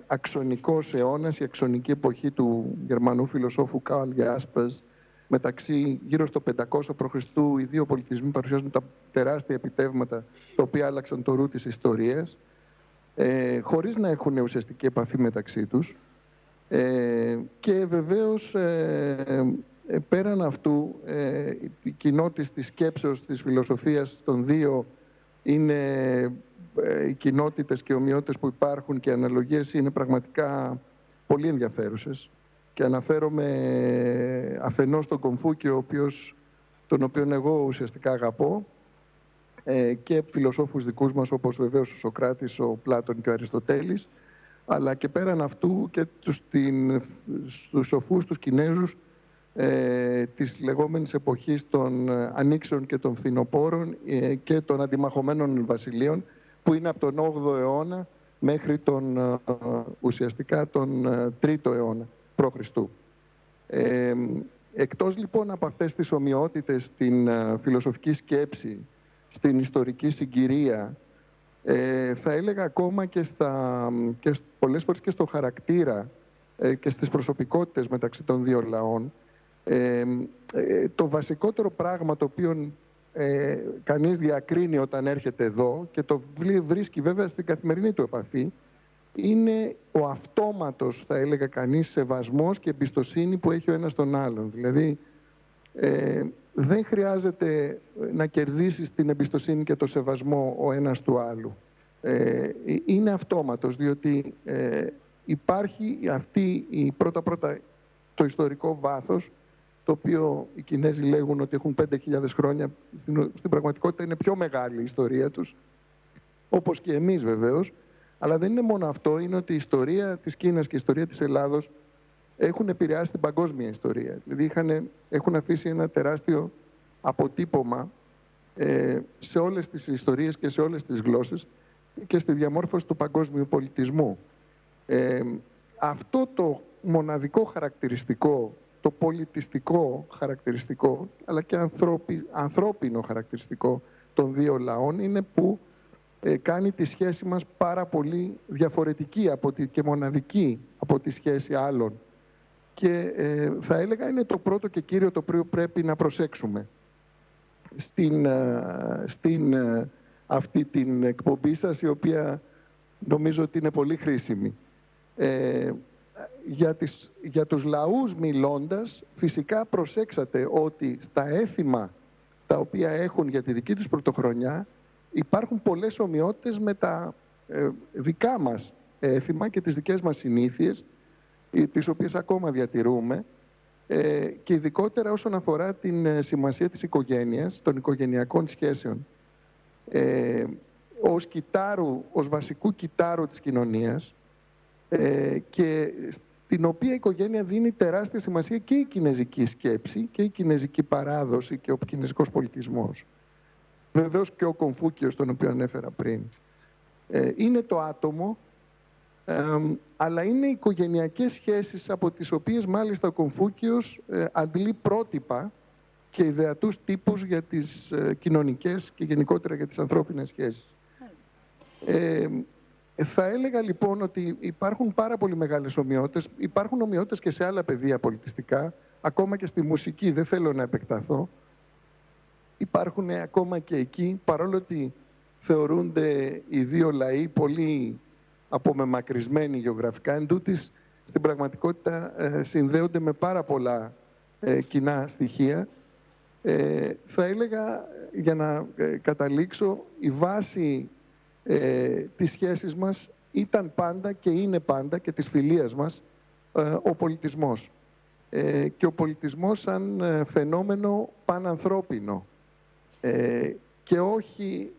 αξονικός αιώνας, η αξονική εποχή του Γερμανού φιλοσόφου Καρλ Γιάσπερς. Μεταξύ γύρω στο 500 π.Χ. οι δύο πολιτισμοί παρουσιάζουν τα τεράστια επιτεύγματα, τα οποία άλλαξαν το ρου της ιστορίας, χωρίς να έχουν ουσιαστική επαφή μεταξύ τους. Και βεβαίως, πέραν αυτού, η κοινότητα της σκέψεως, της φιλοσοφίας των δύο είναι οι κοινότητες και ομοιότητες που υπάρχουν και οι αναλογίες είναι πραγματικά πολύ ενδιαφέρουσες. Και αναφέρομαι αφενός στον Κομφούκιο, τον οποίον εγώ ουσιαστικά αγαπώ, και φιλοσόφους δικούς μας, όπως βεβαίως ο Σωκράτης, ο Πλάτων και ο Αριστοτέλης, αλλά και πέραν αυτού και στους σοφούς τους Κινέζους, της λεγόμενης εποχής των ανοίξεων και των φθινοπόρων και των αντιμαχωμένων βασιλείων, που είναι από τον 8ο αιώνα μέχρι ουσιαστικά τον 3ο αιώνα π.Χ. Εκτός λοιπόν από αυτές τις ομοιότητες στην φιλοσοφική σκέψη, στην ιστορική συγκυρία, θα έλεγα ακόμα και πολλές φορές και στο χαρακτήρα και στις προσωπικότητες μεταξύ των δύο λαών, το βασικότερο πράγμα το οποίο κανείς διακρίνει όταν έρχεται εδώ και το βρίσκει βέβαια στην καθημερινή του επαφή, είναι ο αυτόματος, θα έλεγα κανείς, σεβασμός και εμπιστοσύνη που έχει ο ένας τον άλλον. Δηλαδή, δεν χρειάζεται να κερδίσεις την εμπιστοσύνη και το σεβασμό ο ένας του άλλου. Είναι αυτόματος, διότι υπάρχει πρώτα το ιστορικό βάθος, το οποίο οι Κινέζοι λέγουν ότι έχουν 5.000 χρόνια. Στην πραγματικότητα είναι πιο μεγάλη η ιστορία τους, όπως και εμείς βεβαίως. Αλλά δεν είναι μόνο αυτό, είναι ότι η ιστορία της Κίνας και η ιστορία της Ελλάδος έχουν επηρεάσει την παγκόσμια ιστορία. Δηλαδή έχουν αφήσει ένα τεράστιο αποτύπωμα σε όλες τις ιστορίες και σε όλες τις γλώσσες και στη διαμόρφωση του παγκόσμιου πολιτισμού. Αυτό το μοναδικό χαρακτηριστικό, το πολιτιστικό χαρακτηριστικό, αλλά και ανθρώπινο χαρακτηριστικό των δύο λαών, είναι που κάνει τη σχέση μας πάρα πολύ διαφορετική και μοναδική από τη σχέση άλλων. Και θα έλεγα είναι το πρώτο και κύριο το οποίο πρέπει να προσέξουμε στην αυτή την εκπομπή σας, η οποία νομίζω ότι είναι πολύ χρήσιμη. Για τους λαούς μιλώντας, φυσικά προσέξατε ότι στα έθιμα τα οποία έχουν για τη δική τους πρωτοχρονιά υπάρχουν πολλές ομοιότητες με τα δικά μας έθιμα και τις δικές μας συνήθειες, τις οποίες ακόμα διατηρούμε, και ειδικότερα όσον αφορά την σημασία της οικογένειας, των οικογενειακών σχέσεων. Ως βασικού κυτάρου της κοινωνίας, και στην οποία η οικογένεια δίνει τεράστια σημασία και η κινεζική σκέψη και η κινεζική παράδοση και ο κινεζικός πολιτισμός. Βεβαίως και ο Κομφούκιος, τον οποίο ανέφερα πριν. Είναι το άτομο, αλλά είναι οι οικογενειακές σχέσεις από τις οποίες μάλιστα ο Κομφούκιος αντλεί πρότυπα και ιδεατούς τύπους για τις κοινωνικές και γενικότερα για τις ανθρώπινες σχέσεις. Θα έλεγα λοιπόν ότι υπάρχουν πάρα πολύ μεγάλες ομοιότητες. Υπάρχουν ομοιότητες και σε άλλα πεδία πολιτιστικά, ακόμα και στη μουσική, δεν θέλω να επεκταθώ. Υπάρχουν ακόμα και εκεί, παρόλο ότι θεωρούνται οι δύο λαοί πολύ απομεμακρυσμένοι γεωγραφικά, εν τούτοις, στην πραγματικότητα συνδέονται με πάρα πολλά κοινά στοιχεία. Θα έλεγα, για να καταλήξω, η βάση της σχέσης μας ήταν πάντα και είναι πάντα, και της φιλίας μας, ο πολιτισμός. Και ο πολιτισμός σαν φαινόμενο πανανθρώπινο. Και όχι,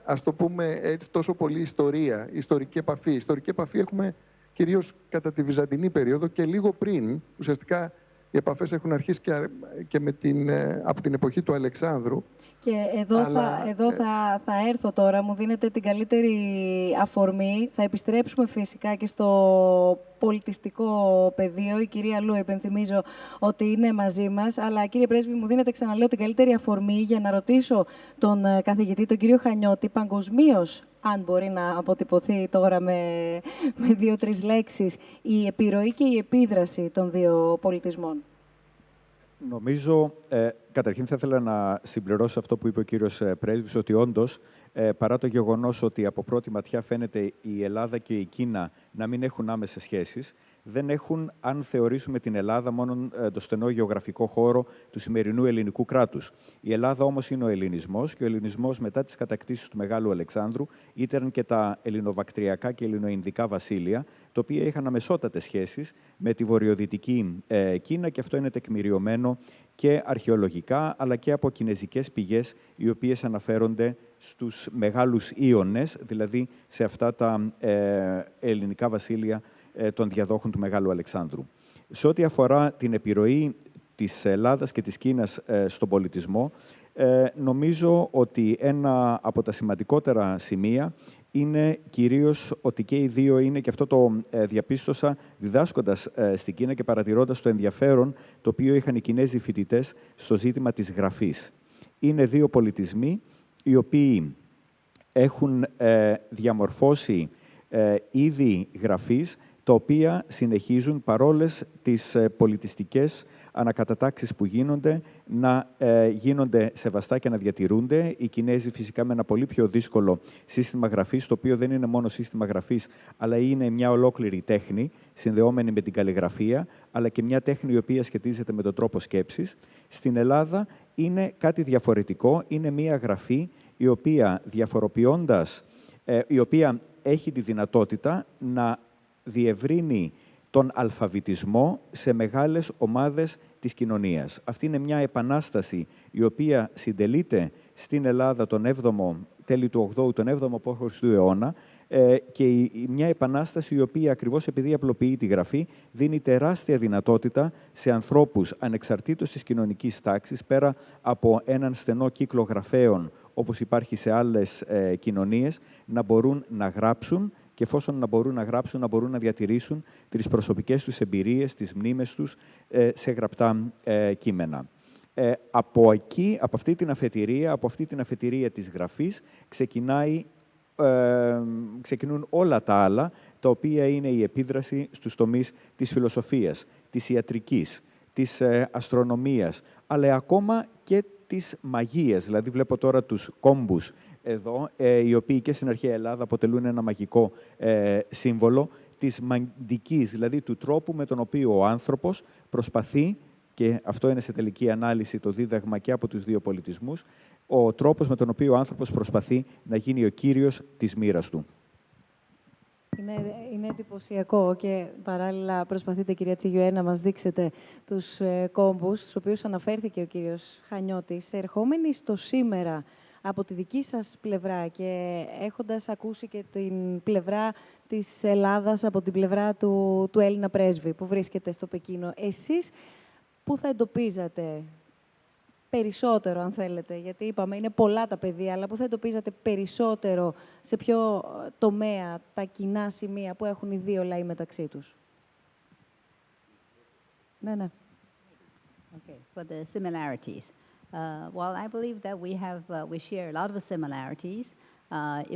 ας το πούμε έτσι, τόσο πολύ ιστορία, ιστορική επαφή. Ιστορική επαφή έχουμε κυρίως κατά τη Βυζαντινή περίοδο και λίγο πριν. Ουσιαστικά οι επαφές έχουν αρχίσει και από την εποχή του Αλεξάνδρου. Και εδώ θα έρθω τώρα, μου δίνετε την καλύτερη αφορμή. Θα επιστρέψουμε φυσικά και στο πολιτιστικό πεδίο. Η κυρία Λου, υπενθυμίζω ότι είναι μαζί μας. Αλλά κύριε Πρέσβη, μου δίνετε, ξαναλέω, την καλύτερη αφορμή για να ρωτήσω τον καθηγητή, τον κύριο Χανιώτη, παγκοσμίως, αν μπορεί να αποτυπωθεί τώρα με 2-3 λέξεις, η επιρροή και η επίδραση των δύο πολιτισμών. Νομίζω, καταρχήν θα ήθελα να συμπληρώσω αυτό που είπε ο κύριος Πρέσβης, ότι όντως, παρά το γεγονός ότι από πρώτη ματιά φαίνεται η Ελλάδα και η Κίνα να μην έχουν άμεσες σχέσεις, δεν έχουν, αν θεωρήσουμε την Ελλάδα, μόνο το στενό γεωγραφικό χώρο του σημερινού ελληνικού κράτους. Η Ελλάδα όμως είναι ο ελληνισμός, και ο ελληνισμός μετά τις κατακτήσεις του Μεγάλου Αλεξάνδρου ήταν και τα ελληνοβακτριακά και ελληνοϊνδικά βασίλεια, τα οποία είχαν αμεσότατες σχέσεις με τη βορειοδυτική Κίνα, και αυτό είναι τεκμηριωμένο και αρχαιολογικά, αλλά και από κινεζικές πηγές, οι οποίες αναφέρονται στους μεγάλους Ίωνες, δηλαδή σε αυτά τα ελληνικά βασίλεια των διαδόχων του Μεγάλου Αλεξάνδρου. Σε ό,τι αφορά την επιρροή της Ελλάδας και της Κίνας στον πολιτισμό, νομίζω ότι ένα από τα σημαντικότερα σημεία είναι κυρίως ότι και οι δύο είναι, και αυτό το διαπίστωσα διδάσκοντας στην Κίνα και παρατηρώντας το ενδιαφέρον το οποίο είχαν οι Κινέζοι φοιτητές στο ζήτημα της γραφής. Είναι δύο πολιτισμοί οι οποίοι έχουν διαμορφώσει είδη γραφής, τα οποία συνεχίζουν παρόλες τις πολιτιστικές ανακατατάξεις που γίνονται, να γίνονται σεβαστά και να διατηρούνται. Οι Κινέζοι φυσικά με ένα πολύ πιο δύσκολο σύστημα γραφής, το οποίο δεν είναι μόνο σύστημα γραφής, αλλά είναι μια ολόκληρη τέχνη, συνδεόμενη με την καλλιγραφία, αλλά και μια τέχνη η οποία σχετίζεται με τον τρόπο σκέψης. Στην Ελλάδα είναι κάτι διαφορετικό, είναι μια γραφή η οποία διαφοροποιώντας, η οποία έχει τη δυνατότητα να διευρύνει τον αλφαβητισμό σε μεγάλες ομάδες της κοινωνίας. Αυτή είναι μια επανάσταση η οποία συντελείται στην Ελλάδα τον 7ο, τέλη του 8ου, τον 7ο π.Χ. αιώνα, και μια επανάσταση η οποία, ακριβώς επειδή απλοποιεί τη γραφή, δίνει τεράστια δυνατότητα σε ανθρώπους ανεξαρτήτως της κοινωνικής τάξης, πέρα από έναν στενό κύκλο γραφέων, όπως υπάρχει σε άλλες κοινωνίες, να μπορούν να γράψουν, και εφόσον να μπορούν να γράψουν, να μπορούν να διατηρήσουν τις προσωπικές τους εμπειρίες, τις μνήμες τους σε γραπτά κείμενα. Από εκεί, από αυτή την αφετηρία της γραφής, ξεκινούν όλα τα άλλα, τα οποία είναι η επίδραση στους τομείς της φιλοσοφίας, της ιατρικής, της αστρονομίας, αλλά ακόμα και της μαγείας. Δηλαδή, βλέπω τώρα τους κόμπους εδώ, οι οποίοι και στην αρχαία Ελλάδα αποτελούν ένα μαγικό σύμβολο της μαντικής, δηλαδή του τρόπου με τον οποίο ο άνθρωπος προσπαθεί, και αυτό είναι σε τελική ανάλυση το δίδαγμα και από τους δύο πολιτισμούς, ο τρόπος με τον οποίο ο άνθρωπος προσπαθεί να γίνει ο κύριος της μοίρας του. Είναι εντυπωσιακό και παράλληλα προσπαθείτε, κυρία Τσιγιουέ, να μας δείξετε τους κόμπους, στους οποίους αναφέρθηκε ο κύριος Χανιώτης. Ερχόμενοι στο σήμερα, από τη δική σας πλευρά και έχοντας ακούσει και την πλευρά της Ελλάδας από την πλευρά του Έλληνα πρέσβη που βρίσκεται στο Πεκίνο, εσείς πού θα εντοπίζατε περισσότερο, αν θέλετε, γιατί είπαμε είναι πολλά τα πεδία, αλλά πού θα εντοπίζατε περισσότερο, σε ποιο τομέα, τα κοινά σημεία που έχουν οι δύο λαοί μεταξύ τους? Ναι. Okay, for the similarities. Well, I believe that we share a lot of similarities.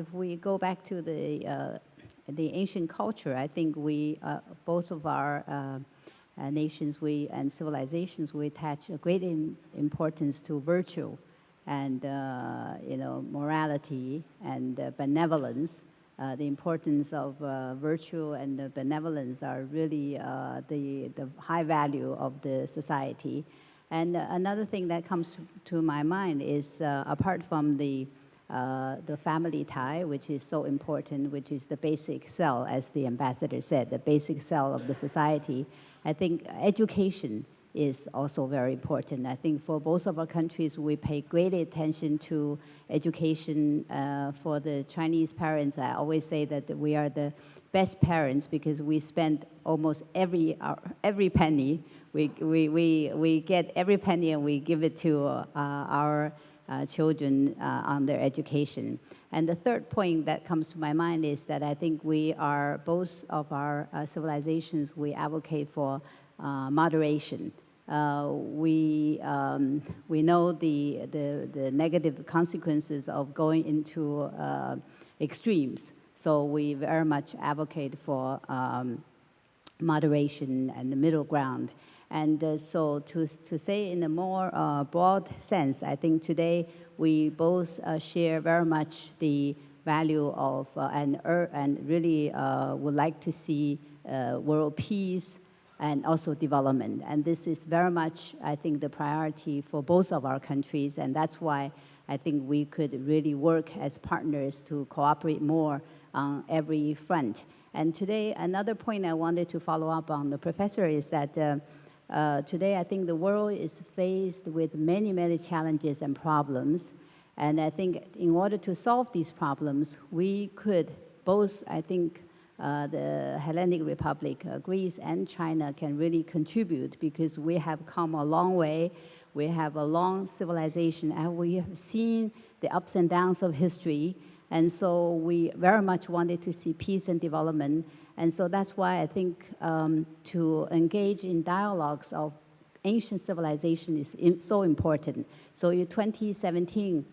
If we go back to the ancient culture, I think both of our nations and civilizations, we attach a great importance to virtue and morality and benevolence. The importance of virtue and benevolence are really the high value of the society. And another thing that comes to my mind is, apart from the family tie, which is so important, which is the basic cell, as the ambassador said, the basic cell of the society, I think education is also very important. I think for both of our countries, we pay great attention to education. For the Chinese parents, I always say that we are the best parents because we spend almost every penny. We get every penny and we give it to our children on their education. And the third point that comes to my mind is that I think both of our civilizations, we advocate for moderation. We know the negative consequences of going into extremes. So we very much advocate for moderation and the middle ground. And so to say in a more broad sense, I think today we both share very much the value of and really would like to see world peace and also development. And this is very much, I think, the priority for both of our countries. And that's why I think we could really work as partners to cooperate more on every front. And today, another point I wanted to follow up on the professor is that today, I think the world is faced with many, many challenges and problems. And I think in order to solve these problems, we could both, I think, the Hellenic Republic, Greece and China can really contribute because we have come a long way. We have a long civilization and we have seen the ups and downs of history. And so we very much wanted to see peace and development. And so that's why I think to engage in dialogues of ancient civilization is so important. So in 2017,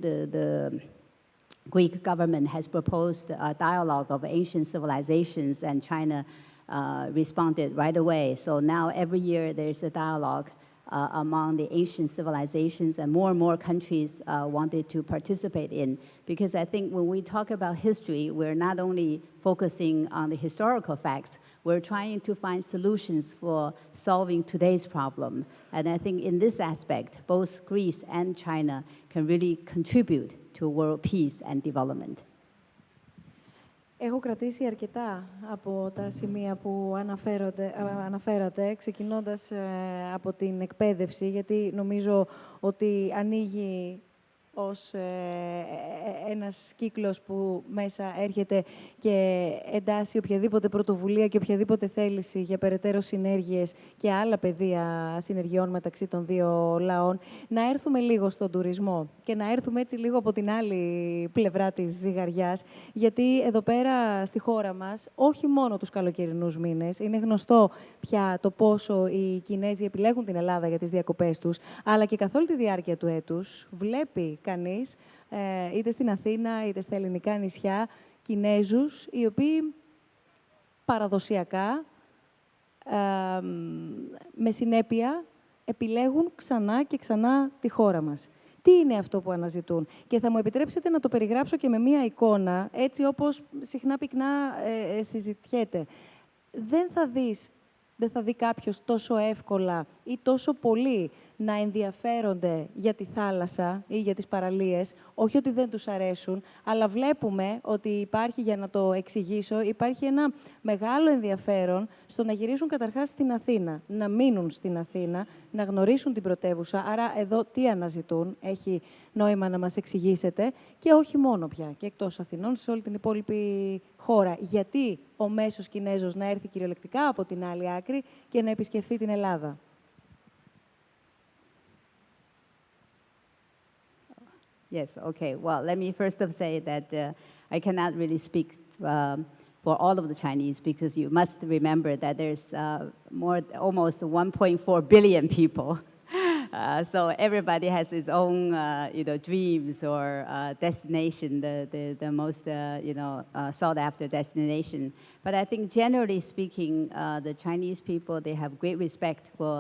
the Greek government has proposed a dialogue of ancient civilizations, and China responded right away. So now every year there's a dialogue among the ancient civilizations, and more countries wanted to participate in. Because I think when we talk about history, we're not only focusing on the historical facts, we're trying to find solutions for solving today's problem. And I think in this aspect, both Greece and China can really contribute to world peace and development. Έχω κρατήσει αρκετά από τα σημεία που αναφέρατε, ξεκινώντας από την εκπαίδευση, γιατί νομίζω ότι ανοίγει ως ένας κύκλος που μέσα έρχεται και εντάσσει οποιαδήποτε πρωτοβουλία και οποιαδήποτε θέληση για περαιτέρω συνέργειες και άλλα πεδία συνεργειών μεταξύ των δύο λαών. Να έρθουμε λίγο στον τουρισμό και να έρθουμε έτσι λίγο από την άλλη πλευρά της ζυγαριάς, γιατί εδώ πέρα στη χώρα μας, όχι μόνο τους καλοκαιρινούς μήνες, είναι γνωστό πια το πόσο οι Κινέζοι επιλέγουν την Ελλάδα για τις διακοπές τους, αλλά και καθ' όλη τη διάρκεια του έτους βλέπει κανείς, είτε στην Αθήνα είτε στα ελληνικά νησιά, Κινέζους οι οποίοι παραδοσιακά, με συνέπεια, επιλέγουν ξανά και ξανά τη χώρα μας. Τι είναι αυτό που αναζητούν? Και θα μου επιτρέψετε να το περιγράψω και με μία εικόνα, έτσι όπως συχνά πυκνά συζητιέται. Δεν θα δει κάποιος τόσο εύκολα ή τόσο πολύ να ενδιαφέρονται για τη θάλασσα ή για τις παραλίες, όχι ότι δεν τους αρέσουν, αλλά βλέπουμε ότι υπάρχει, για να το εξηγήσω, υπάρχει ένα μεγάλο ενδιαφέρον στο να γυρίσουν καταρχάς στην Αθήνα, να μείνουν στην Αθήνα, να γνωρίσουν την πρωτεύουσα. Άρα εδώ τι αναζητούν, έχει νόημα να μας εξηγήσετε, και όχι μόνο πια, και εκτός Αθηνών, σε όλη την υπόλοιπη χώρα. Γιατί ο μέσος Κινέζος να έρθει κυριολεκτικά από την άλλη άκρη και να επισκεφθεί την Ελλάδα? Yes, okay. Well, let me first say that I cannot really speak for all of the Chinese, because you must remember that there's almost 1.4 billion people. So everybody has his own, dreams or destination, the most, sought after destination. But I think generally speaking, the Chinese people, they have great respect for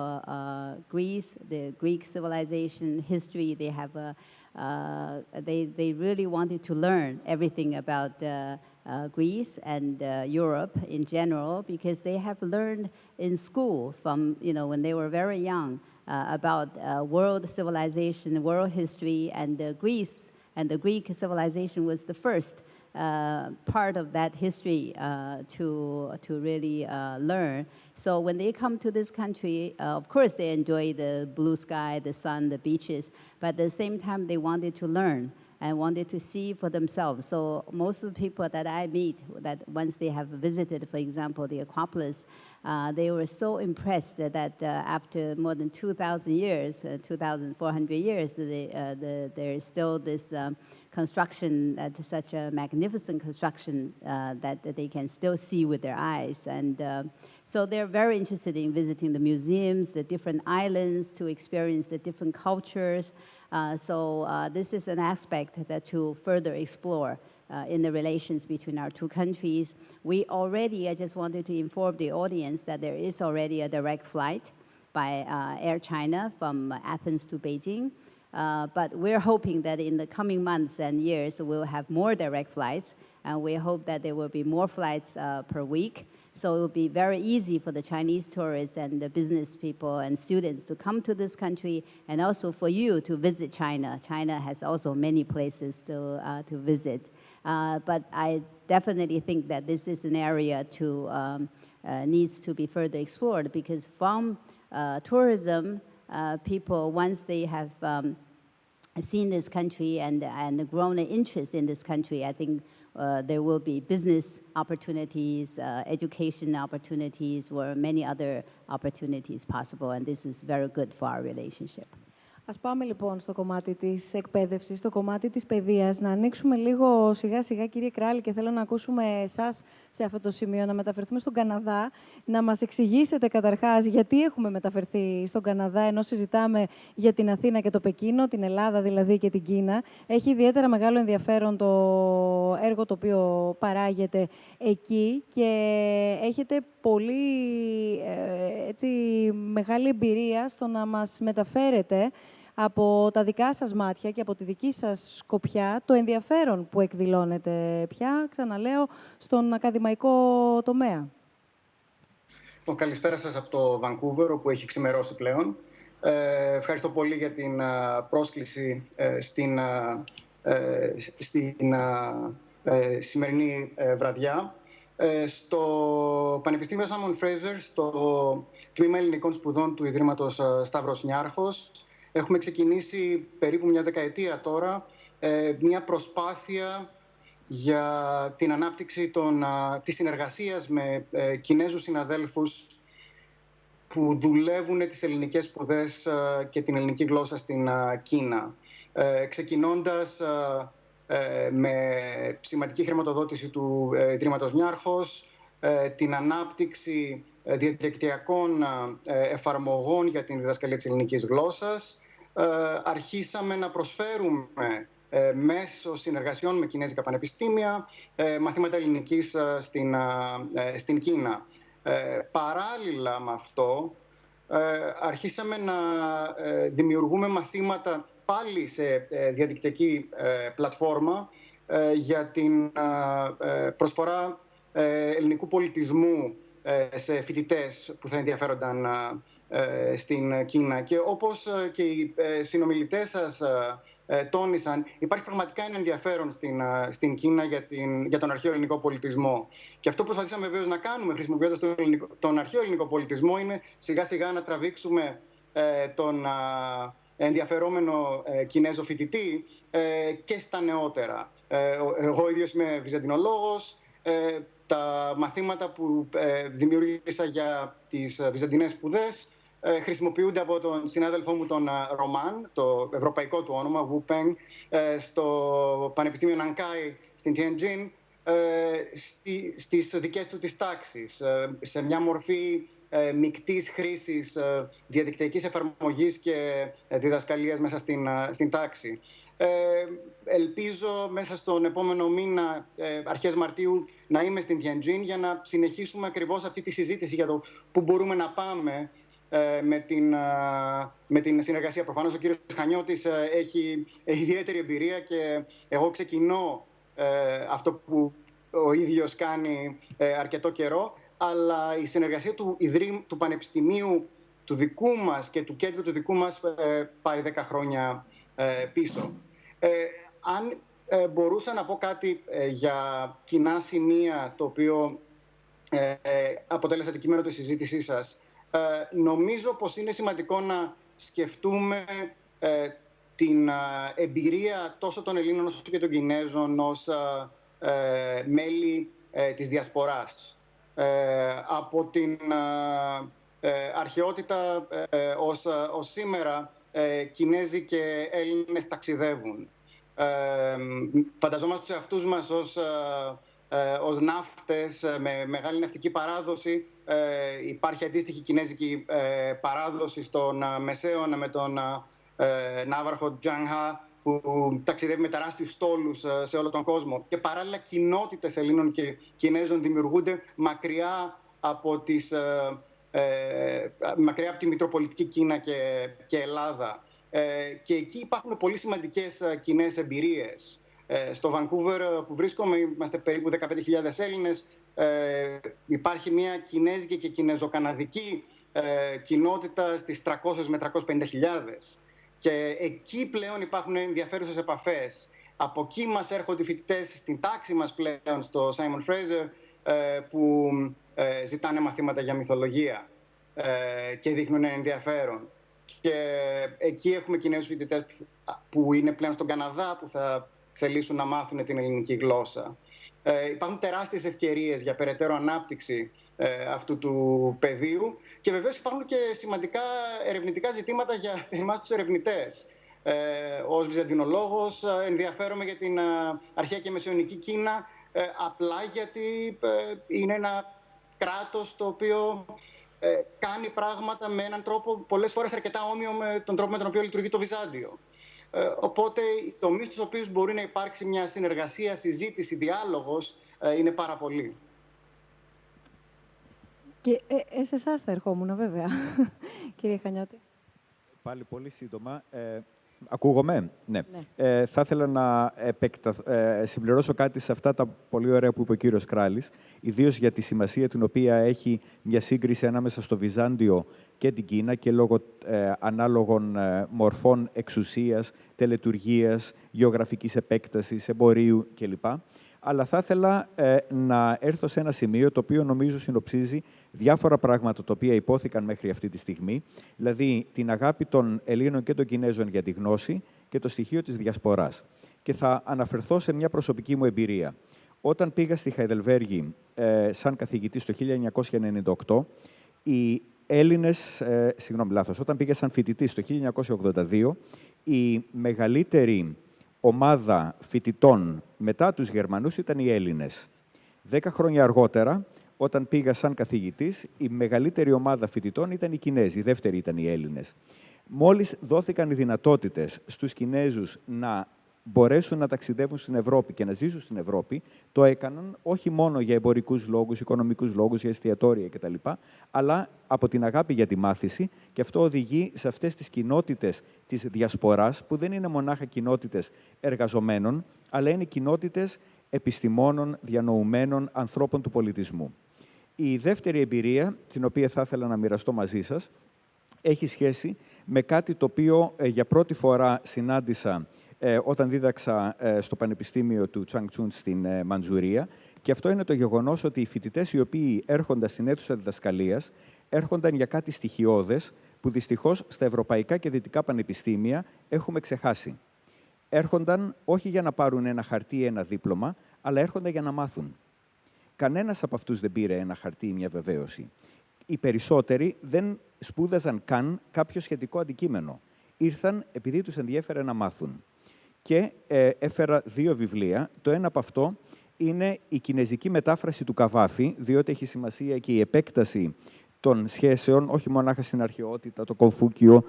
Greece, the Greek civilization, history. They have they really wanted to learn everything about Greece and Europe in general, because they have learned in school from, when they were very young, about world civilization, world history, and Greece and the Greek civilization was the first part of that history to really learn. So when they come to this country, of course they enjoy the blue sky, the sun, the beaches, but at the same time they wanted to learn and wanted to see for themselves. So most of the people that I meet, that once they have visited, for example, the Acropolis, they were so impressed that after more than 2,000 years, 2,400 years, there is still this construction, such a magnificent construction that they can still see with their eyes. And so they're very interested in visiting the museums, the different islands, to experience the different cultures. So this is an aspect that to further explore in the relations between our two countries. I just wanted to inform the audience that there is already a direct flight by Air China from Athens to Beijing. But we're hoping that in the coming months and years, we'll have more direct flights, and we hope that there will be more flights per week. So it will be very easy for the Chinese tourists and the business people and students to come to this country, and also for you to visit China. China has also many places to visit. But I definitely think that this is an area needs to be further explored, because from tourism, people, once they have seen this country and grown an interest in this country, I think there will be business opportunities, education opportunities, or many other opportunities possible, and this is very good for our relationship. Ας πάμε λοιπόν στο κομμάτι της εκπαίδευσης, στο κομμάτι της παιδείας. Να ανοίξουμε λίγο σιγά-σιγά, κύριε Κράλη, και θέλω να ακούσουμε εσάς σε αυτό το σημείο, να μεταφερθούμε στον Καναδά, να μας εξηγήσετε καταρχάς γιατί έχουμε μεταφερθεί στον Καναδά, ενώ συζητάμε για την Αθήνα και το Πεκίνο, την Ελλάδα δηλαδή και την Κίνα. Έχει ιδιαίτερα μεγάλο ενδιαφέρον το έργο το οποίο παράγεται εκεί και έχετε πολύ μεγάλη εμπειρία στο να μας μεταφέρετε από τα δικά σας μάτια και από τη δική σας σκοπιά το ενδιαφέρον που εκδηλώνεται πια, ξαναλέω, στον ακαδημαϊκό τομέα. Καλησπέρα σας από το Βανκούβερ, όπου έχει ξημερώσει πλέον. Ευχαριστώ πολύ για την πρόσκληση στην σημερινή βραδιά. Στο Πανεπιστήμιο Σάιμον Φρέιζερ, στο Τμήμα Ελληνικών Σπουδών του Ιδρύματος Σταύρος Νιάρχος, έχουμε ξεκινήσει περίπου μια δεκαετία τώρα μια προσπάθεια για την ανάπτυξη της συνεργασίας με Κινέζους συναδέλφους που δουλεύουν τις ελληνικές σπουδές και την ελληνική γλώσσα στην Κίνα. Ξεκινώντας με σημαντική χρηματοδότηση του Ιδρύματος Νιάρχος, την ανάπτυξη διαδικτυακών εφαρμογών για την διδασκαλία της ελληνικής γλώσσας, αρχίσαμε να προσφέρουμε μέσω συνεργασιών με κινέζικα πανεπιστήμια μαθήματα ελληνικής στην Κίνα. Παράλληλα με αυτό, αρχίσαμε να δημιουργούμε μαθήματα πάλι σε διαδικτυακή πλατφόρμα για την προσφορά ελληνικού πολιτισμού σε φοιτητές που θα ενδιαφέρονταν στην Κίνα. Και όπως και οι συνομιλητές σας τόνισαν, υπάρχει πραγματικά ένα ενδιαφέρον στην Κίνα για τον αρχαίο ελληνικό πολιτισμό. Και αυτό που προσπαθήσαμε βεβαίως να κάνουμε χρησιμοποιώντας τον αρχαίο ελληνικό πολιτισμό είναι σιγά σιγά να τραβήξουμε τον ενδιαφερόμενο Κινέζο φοιτητή και στα νεότερα. Εγώ ίδιος είμαι βυζαντινολόγος. Τα μαθήματα που δημιούργησα για τις βυζαντινές σπουδές χρησιμοποιούνται από τον συνάδελφό μου τον Ρωμάν, το ευρωπαϊκό του όνομα, Wu Peng, στο Πανεπιστήμιο Νανκάι στην Tianjin, στις δικές του τις τάξεις, σε μια μορφή μικτής χρήσης διαδικτυακής εφαρμογής και διδασκαλίας μέσα στην τάξη. Ελπίζω μέσα στον επόμενο μήνα, αρχές Μαρτίου, να είμαι στην Tianjin για να συνεχίσουμε ακριβώς αυτή τη συζήτηση για το πού μπορούμε να πάμε με την συνεργασία. Προφανώς ο κύριος Χανιώτης έχει ιδιαίτερη εμπειρία και εγώ ξεκινώ αυτό που ο ίδιος κάνει αρκετό καιρό, αλλά η συνεργασία του Πανεπιστημίου του δικού μας και του κέντρου του δικού μας πάει 10 χρόνια πίσω. Αν μπορούσα να πω κάτι για κοινά σημεία, το οποίο αποτέλεσε αντικείμενο της συζήτησής σας, νομίζω πως είναι σημαντικό να σκεφτούμε την εμπειρία τόσο των Ελλήνων όσο και των Κινέζων ως μέλη της διασποράς. Από την αρχαιότητα ως σήμερα, Κινέζοι και Έλληνες ταξιδεύουν. Φανταζόμαστε τους εαυτούς μας ως ναύτες με μεγάλη ναυτική παράδοση. Υπάρχει αντίστοιχη κινέζικη παράδοση στον Μεσαίωνα με τον ναύαρχο Τζανχά, που ταξιδεύει με τεράστιους στόλους σε όλο τον κόσμο. Και παράλληλα κοινότητες Ελλήνων και Κινέζων δημιουργούνται μακριά από τη Μητροπολιτική Κίνα και Ελλάδα. Και εκεί υπάρχουν πολύ σημαντικές κοινές εμπειρίες. Στο Βανκούβερ που βρίσκομαι είμαστε περίπου 15.000 Έλληνες. Υπάρχει μια κινέζικη και κινεζοκαναδική κοινότητα στις 300 με 350.000. Και εκεί πλέον υπάρχουν ενδιαφέρουσες επαφές. Από εκεί μας έρχονται οι φοιτητές στην τάξη μας πλέον στο Σάιμον Φρέιζερ που ζητάνε μαθήματα για μυθολογία και δείχνουν ενδιαφέρον. Και εκεί έχουμε Κινέζους φοιτητές που είναι πλέον στον Καναδά, που θα θελήσουν να μάθουν την ελληνική γλώσσα. Υπάρχουν τεράστιες ευκαιρίες για περαιτέρω ανάπτυξη αυτού του πεδίου και βεβαίως υπάρχουν και σημαντικά ερευνητικά ζητήματα για εμάς τους ερευνητές. Ως βυζαντινολόγος ενδιαφέρομαι για την αρχαία και μεσαιωνική Κίνα απλά γιατί είναι ένα κράτος το οποίο κάνει πράγματα με έναν τρόπο πολλές φορές αρκετά όμοιο με τον τρόπο με τον οποίο λειτουργεί το Βυζάντιο. Οπότε οι τομείς στους οποίους μπορεί να υπάρξει μια συνεργασία, συζήτηση, διάλογος είναι πάρα πολλοί. Και σε εσάς θα ερχόμουν βέβαια, κύριε Χανιώτη. Πάλι πολύ σύντομα. Ακούγομαι? Ναι. Θα ήθελα να συμπληρώσω κάτι σε αυτά τα πολύ ωραία που είπε ο κύριος Κράλης, ιδίως για τη σημασία την οποία έχει μια σύγκριση ανάμεσα στο Βυζάντιο και την Κίνα και λόγω ανάλογων μορφών εξουσίας, τελετουργίας, γεωγραφικής επέκτασης, εμπορίου κλπ. Αλλά θα ήθελα να έρθω σε ένα σημείο το οποίο νομίζω συνοψίζει διάφορα πράγματα τα οποία υπόθηκαν μέχρι αυτή τη στιγμή, δηλαδή την αγάπη των Ελλήνων και των Κινέζων για τη γνώση και το στοιχείο της διασποράς. Και θα αναφερθώ σε μια προσωπική μου εμπειρία. Όταν πήγα στη Χαϊδελβέργη σαν καθηγητής το 1998, οι Έλληνες, όταν πήγα σαν φοιτητής το 1982, η μεγαλύτερη ομάδα φοιτητών μετά τους Γερμανούς ήταν οι Έλληνες. 10 χρόνια αργότερα, όταν πήγα σαν καθηγητής, η μεγαλύτερη ομάδα φοιτητών ήταν οι Κινέζοι, η δεύτερη ήταν οι Έλληνες. Μόλις δόθηκαν οι δυνατότητες στους Κινέζους να μπορέσουν να ταξιδεύουν στην Ευρώπη και να ζήσουν στην Ευρώπη, το έκαναν όχι μόνο για εμπορικούς λόγους, οικονομικούς λόγους, για εστιατόρια κτλ., αλλά από την αγάπη για τη μάθηση, και αυτό οδηγεί σε αυτές τις κοινότητες της διασποράς, που δεν είναι μονάχα κοινότητες εργαζομένων, αλλά είναι κοινότητες επιστημόνων, διανοουμένων, ανθρώπων του πολιτισμού. Η δεύτερη εμπειρία, την οποία θα ήθελα να μοιραστώ μαζί σας, έχει σχέση με κάτι το οποίο για πρώτη φορά συνάντησα όταν δίδαξα στο Πανεπιστήμιο του Τσανγκτσούν στην Μαντζουρία, και αυτό είναι το γεγονός ότι οι φοιτητές οι οποίοι έρχονταν στην αίθουσα διδασκαλίας έρχονταν για κάτι στοιχειώδες που δυστυχώς στα ευρωπαϊκά και δυτικά πανεπιστήμια έχουμε ξεχάσει. Έρχονταν όχι για να πάρουν ένα χαρτί ή ένα δίπλωμα, αλλά έρχονταν για να μάθουν. Κανένας από αυτούς δεν πήρε ένα χαρτί ή μια βεβαίωση. Οι περισσότεροι δεν σπούδαζαν καν κάποιο σχετικό αντικείμενο. Ήρθαν επειδή τους ενδιέφερε να μάθουν. Και έφερα 2 βιβλία. Το ένα από αυτό είναι η κινεζική μετάφραση του Καβάφη, διότι έχει σημασία και η επέκταση των σχέσεων, όχι μονάχα στην αρχαιότητα, το Κομφούκιο,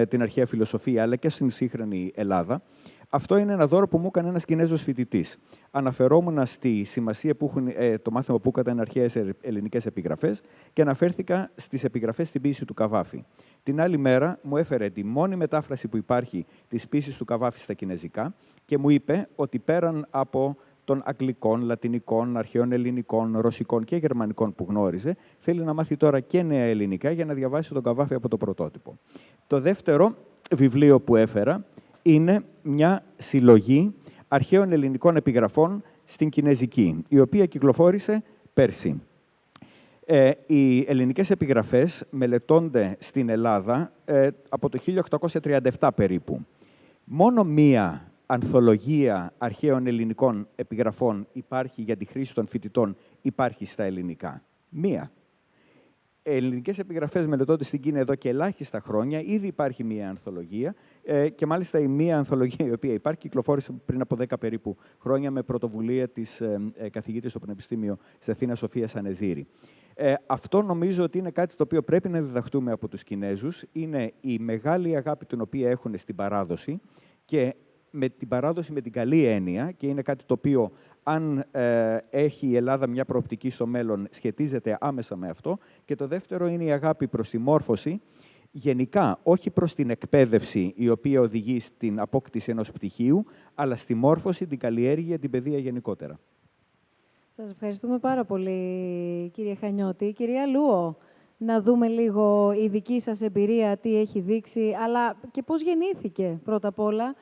την αρχαία φιλοσοφία, αλλά και στην σύγχρονη Ελλάδα. Αυτό είναι ένα δώρο που μου έκανε ένας Κινέζος φοιτητής. Αναφερόμουν στη σημασία που έχουν το μάθημα που έκανε αρχαίες ελληνικές επιγραφές και αναφέρθηκα στις επιγραφές στην ποίηση του Καβάφη. Την άλλη μέρα μου έφερε τη μόνη μετάφραση που υπάρχει της ποίησης του Καβάφη στα κινεζικά και μου είπε ότι πέραν από των αγγλικών, λατινικών, αρχαίων ελληνικών, ρωσικών και γερμανικών που γνώριζε, θέλει να μάθει τώρα και νέα ελληνικά για να διαβάσει τον Καβάφη από το πρωτότυπο. Το δεύτερο βιβλίο που έφερα είναι μια συλλογή αρχαίων ελληνικών επιγραφών στην Κινεζική, η οποία κυκλοφόρησε πέρσι. Οι ελληνικές επιγραφές μελετώνται στην Ελλάδα από το 1837 περίπου. Μόνο μία ανθολογία αρχαίων ελληνικών επιγραφών υπάρχει για τη χρήση των φοιτητών, υπάρχει στα ελληνικά. Μία. Ελληνικές επιγραφές μελετώνται στην Κίνα εδώ και ελάχιστα χρόνια. Ήδη υπάρχει μία ανθολογία και μάλιστα η μία ανθολογία η οποία υπάρχει κυκλοφόρησε πριν από 10 περίπου χρόνια με πρωτοβουλία της καθηγήτης στο Πανεπιστήμιο της Αθήνας Σοφίας Ανεζήρη. Αυτό νομίζω ότι είναι κάτι το οποίο πρέπει να διδαχτούμε από τους Κινέζους. Είναι η μεγάλη αγάπη την οποία έχουν στην παράδοση και με την παράδοση με την καλή έννοια, και είναι κάτι το οποίο αν έχει η Ελλάδα μια προοπτική στο μέλλον σχετίζεται άμεσα με αυτό. Και το δεύτερο είναι η αγάπη προς τη μόρφωση, γενικά όχι προς την εκπαίδευση η οποία οδηγεί στην απόκτηση ενός πτυχίου, αλλά στη μόρφωση, την καλλιέργεια, την παιδεία γενικότερα. Σας ευχαριστούμε πάρα πολύ, κύριε Χανιώτη. Κυρία Λούο, να δούμε λίγο η δική σας εμπειρία, τι έχει δείξει, αλλά και πώς γεννήθηκε πρώτα απ' όλα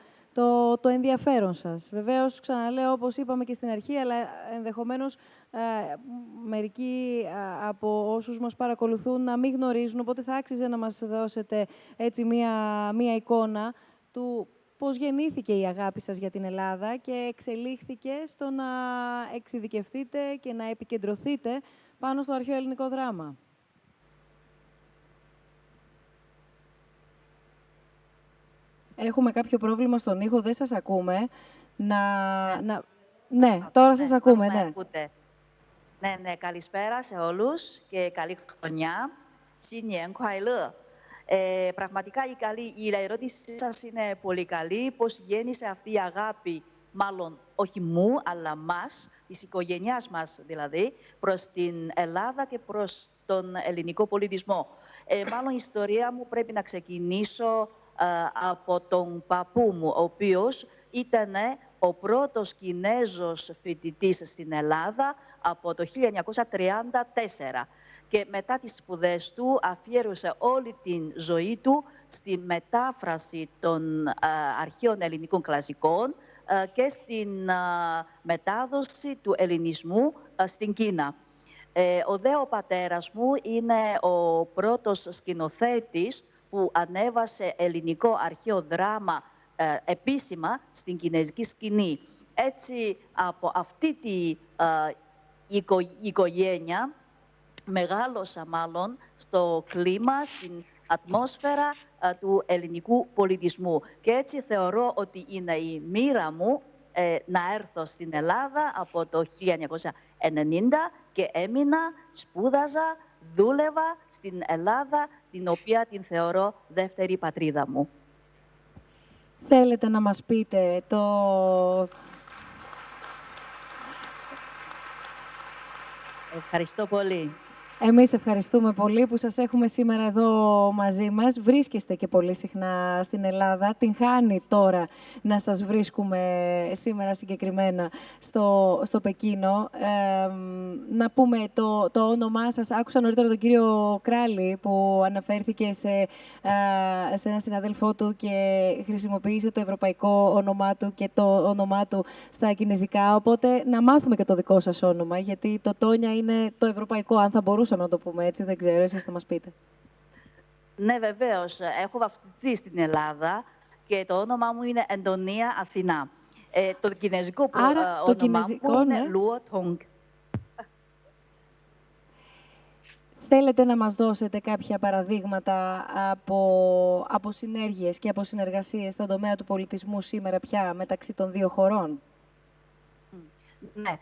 το ενδιαφέρον σας. Βεβαίως, ξαναλέω, όπως είπαμε και στην αρχή, αλλά ενδεχομένως μερικοί από όσους μας παρακολουθούν να μην γνωρίζουν, οπότε θα άξιζε να μας δώσετε έτσι μία εικόνα του πώς γεννήθηκε η αγάπη σας για την Ελλάδα και εξελίχθηκε στο να εξειδικευτείτε και να επικεντρωθείτε πάνω στο αρχαίο ελληνικό δράμα. Έχουμε κάποιο πρόβλημα στον ήχο, δεν σας ακούμε. Ναι, τώρα σας ακούμε, ναι. Ναι, καλησπέρα σε όλους και καλή χρονιά.新年快乐. Πραγματικά η ερώτησή σας είναι πολύ καλή. Πώς γέννησε αυτή η αγάπη, μάλλον όχι μου, αλλά μας, της οικογένειάς μας δηλαδή, προς την Ελλάδα και προς τον ελληνικό πολιτισμό. Μάλλον η ιστορία μου πρέπει να ξεκινήσω από τον παππού μου, ο οποίος ήταν ο πρώτος Κινέζος φοιτητής στην Ελλάδα από το 1934. Και μετά τις σπουδές του αφιέρωσε όλη την ζωή του στη μετάφραση των αρχαίων ελληνικών κλασικών και στην μετάδοση του ελληνισμού στην Κίνα. Ο δε ο πατέρας μου είναι ο πρώτος σκηνοθέτης που ανέβασε ελληνικό αρχαίο δράμα επίσημα στην κινέζικη σκηνή. Έτσι, από αυτή τη οικογένεια μεγάλωσα μάλλον στο κλίμα, στην ατμόσφαιρα του ελληνικού πολιτισμού. Και έτσι θεωρώ ότι είναι η μοίρα μου να έρθω στην Ελλάδα από το 1990 και έμεινα, σπούδαζα, δούλευα στην Ελλάδα, την οποία την θεωρώ δεύτερη πατρίδα μου. Θέλετε να μας πείτε το... Ευχαριστώ πολύ. Εμείς ευχαριστούμε πολύ που σας έχουμε σήμερα εδώ μαζί μας. Βρίσκεστε και πολύ συχνά στην Ελλάδα. Την χάνει τώρα να σας βρίσκουμε σήμερα συγκεκριμένα στο Πεκίνο. Να πούμε το όνομά σας. Άκουσα νωρίτερα τον κύριο Κράλη που αναφέρθηκε σε ένα συναδέλφό του και χρησιμοποίησε το ευρωπαϊκό όνομά του και το όνομά του στα κινεζικά. Οπότε να μάθουμε και το δικό σας όνομα, γιατί το Τόνια είναι το ευρωπαϊκό, αν θα μπορούσαμε να το πούμε έτσι, δεν ξέρω, εσείς θα μας πείτε. Ναι, βεβαίως. Έχω βαφτιστεί στην Ελλάδα και το όνομά μου είναι Εντονία Αθηνά. Το κινέζικο όνομά μου είναι Λουο Τόγκ. Θέλετε να μας δώσετε κάποια παραδείγματα από συνέργειες και από συνεργασίες στον τομέα του πολιτισμού σήμερα πια μεταξύ των δύο χωρών? Ναι,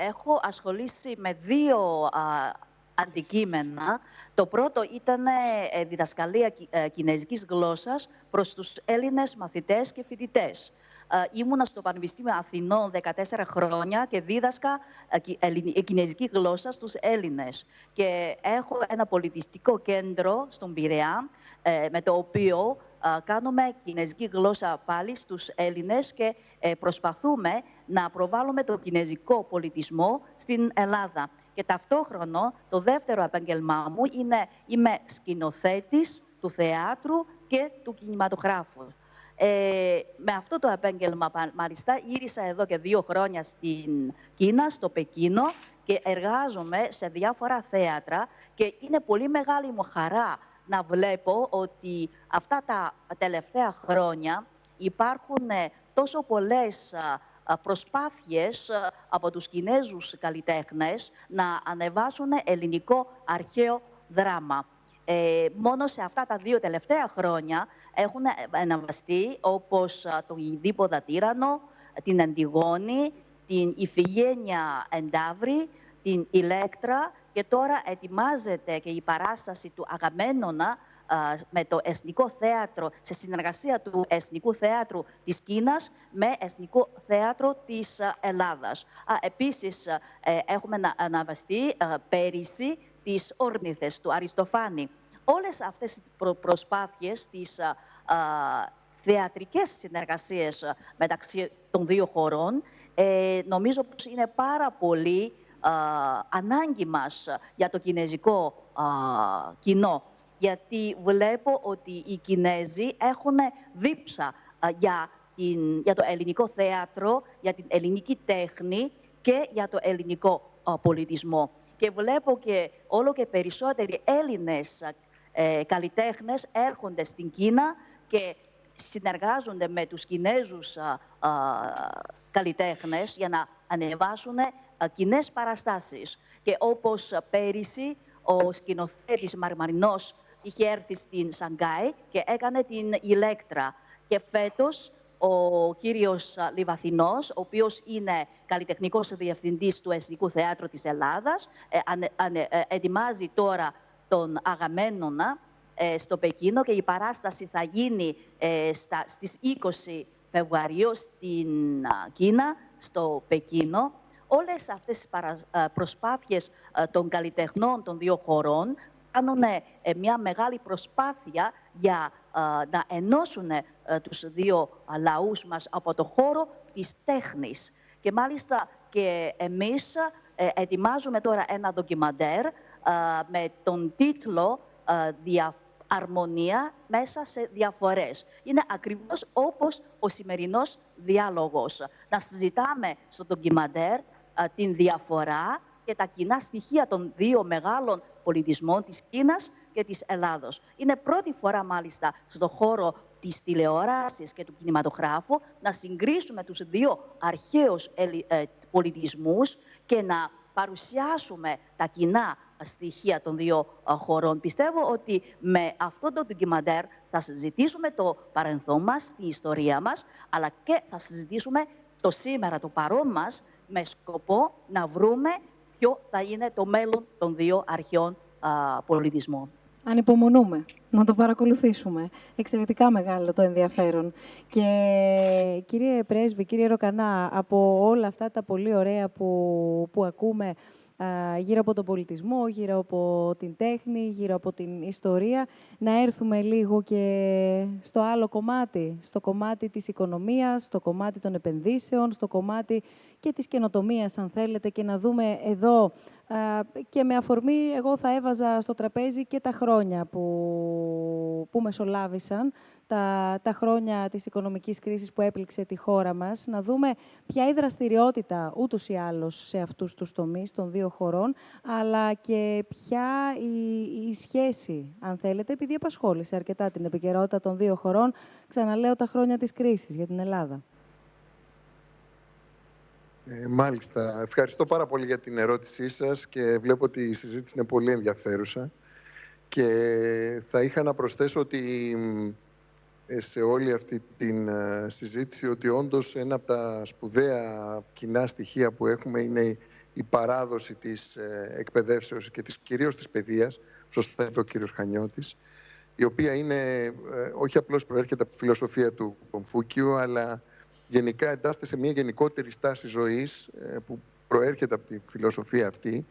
έχω ασχολήσει με δύο αντικείμενα. Το πρώτο ήταν διδασκαλία κινέζικης γλώσσας προς τους Έλληνες μαθητές και φοιτητές. Ήμουνα στο Πανεπιστήμιο Αθηνών 14 χρόνια και δίδασκα κινέζικη γλώσσα στους Έλληνες. Και έχω ένα πολιτιστικό κέντρο στον Πειραιά, με το οποίο κάνουμε κινέζικη γλώσσα πάλι στους Έλληνες και προσπαθούμε να προβάλλουμε το κινέζικο πολιτισμό στην Ελλάδα. Και ταυτόχρονα το δεύτερο επάγγελμά μου είναι είμαι σκηνοθέτης του θεάτρου και του κινηματογράφου. Με αυτό το επάγγελμα, μάλιστα, γύρισα εδώ και 2 χρόνια στην Κίνα, στο Πεκίνο, και εργάζομαι σε διάφορα θέατρα και είναι πολύ μεγάλη μου χαρά να βλέπω ότι αυτά τα τελευταία χρόνια υπάρχουν τόσο πολλές προσπάθειες από τους Κινέζους καλλιτέχνες να ανεβάσουν ελληνικό αρχαίο δράμα. Μόνο σε αυτά τα 2 τελευταία χρόνια έχουν αναβαστεί όπως τον Ιδίπποδα Τύραννο, την Αντιγόνη, την Ιφηγένεια Ενταύρη, την Ηλέκτρα και τώρα ετοιμάζεται και η παράσταση του Αγαμέμνονα με το Εθνικό Θέατρο, σε συνεργασία του Εθνικού Θέατρου της Κίνας με Εθνικό Θέατρο της Ελλάδας. Επίσης, έχουμε αναβαστεί πέρυσι τις Όρνηθες του Αριστοφάνη. Όλες αυτές τις προσπάθειες, τις θεατρικές συνεργασίες μεταξύ των δύο χωρών, νομίζω πως είναι πάρα πολύ ανάγκη μας για το κινέζικο κοινό. Γιατί βλέπω ότι οι Κινέζοι έχουν δίψα για το ελληνικό θέατρο, για την ελληνική τέχνη και για το ελληνικό πολιτισμό. Και βλέπω και όλο και περισσότεροι Έλληνες καλλιτέχνες έρχονται στην Κίνα και συνεργάζονται με τους Κινέζους καλλιτέχνες για να ανεβάσουν κοινές παραστάσεις. Και όπως πέρυσι, ο σκηνοθέτης Μαρμαρινός είχε έρθει στην Σανγκάη και έκανε την Ηλέκτρα. Και φέτος ο κύριος Λιβαθινός, ο οποίος είναι καλλιτεχνικός διευθυντής του Εθνικού Θεάτρου της Ελλάδας, ετοιμάζει τώρα τον Αγαμέμνονα στο Πεκίνο και η παράσταση θα γίνει στις 20 Φεβρουαρίου στην Κίνα, στο Πεκίνο. Όλες αυτές οι προσπάθειες των καλλιτεχνών των δύο χωρών κάνουν μια μεγάλη προσπάθεια για να ενώσουν τους δύο λαούς μας από το χώρο της τέχνης. Και μάλιστα και εμείς ετοιμάζουμε τώρα ένα ντοκιμαντέρ με τον τίτλο «Αρμονία μέσα σε διαφορές». Είναι ακριβώς όπως ο σημερινός διάλογος. Να συζητάμε στο ντοκιμαντέρ την διαφορά και τα κοινά στοιχεία των δύο μεγάλων πολιτισμών της Κίνας και της Ελλάδος. Είναι πρώτη φορά μάλιστα στον χώρο της τηλεόρασης και του κινηματογράφου να συγκρίσουμε τους δύο αρχαίους πολιτισμούς και να παρουσιάσουμε τα κοινά στοιχεία των δύο χωρών. Πιστεύω ότι με αυτό το ντοκιμαντέρ θα συζητήσουμε το παρελθόν μας, την ιστορία μας, αλλά και θα συζητήσουμε το σήμερα, το παρόν μας, με σκοπό να βρούμε ποιο θα είναι το μέλλον των δύο αρχαίων πολιτισμών. Ανυπομονούμε να το παρακολουθήσουμε. Εξαιρετικά μεγάλο το ενδιαφέρον. Και κύριε Πρέσβη, κύριε Ροκανά, από όλα αυτά τα πολύ ωραία που ακούμε γύρω από τον πολιτισμό, γύρω από την τέχνη, γύρω από την ιστορία, να έρθουμε λίγο και στο άλλο κομμάτι, στο κομμάτι της οικονομίας, στο κομμάτι των επενδύσεων, στο κομμάτι και της καινοτομίας, αν θέλετε, και να δούμε εδώ και με αφορμή, εγώ θα έβαζα στο τραπέζι και τα χρόνια που μεσολάβησαν, τα χρόνια της οικονομικής κρίσης που έπληξε τη χώρα μας, να δούμε ποια η δραστηριότητα ούτως ή άλλως σε αυτούς τους τομείς των δύο χωρών, αλλά και ποια η σχέση, αν θέλετε, επειδή απασχόλησε αρκετά την επικαιρότητα των δύο χωρών, ξαναλέω, τα χρόνια της κρίσης για την Ελλάδα. Μάλιστα. Ευχαριστώ πάρα πολύ για την ερώτησή σας και βλέπω ότι η συζήτηση είναι πολύ ενδιαφέρουσα. Και θα είχα να προσθέσω ότι σε όλη αυτή την συζήτηση ότι όντως ένα από τα σπουδαία κοινά στοιχεία που έχουμε είναι η παράδοση της εκπαιδεύσεως και κυρίως της παιδείας, σωστά είπε ο κύριος Χανιώτης, η οποία είναι, όχι απλώς προέρχεται από τη φιλοσοφία του Κομφούκιου, αλλά γενικά εντάσσεται σε μια γενικότερη στάση ζωής που προέρχεται από τη φιλοσοφία αυτή,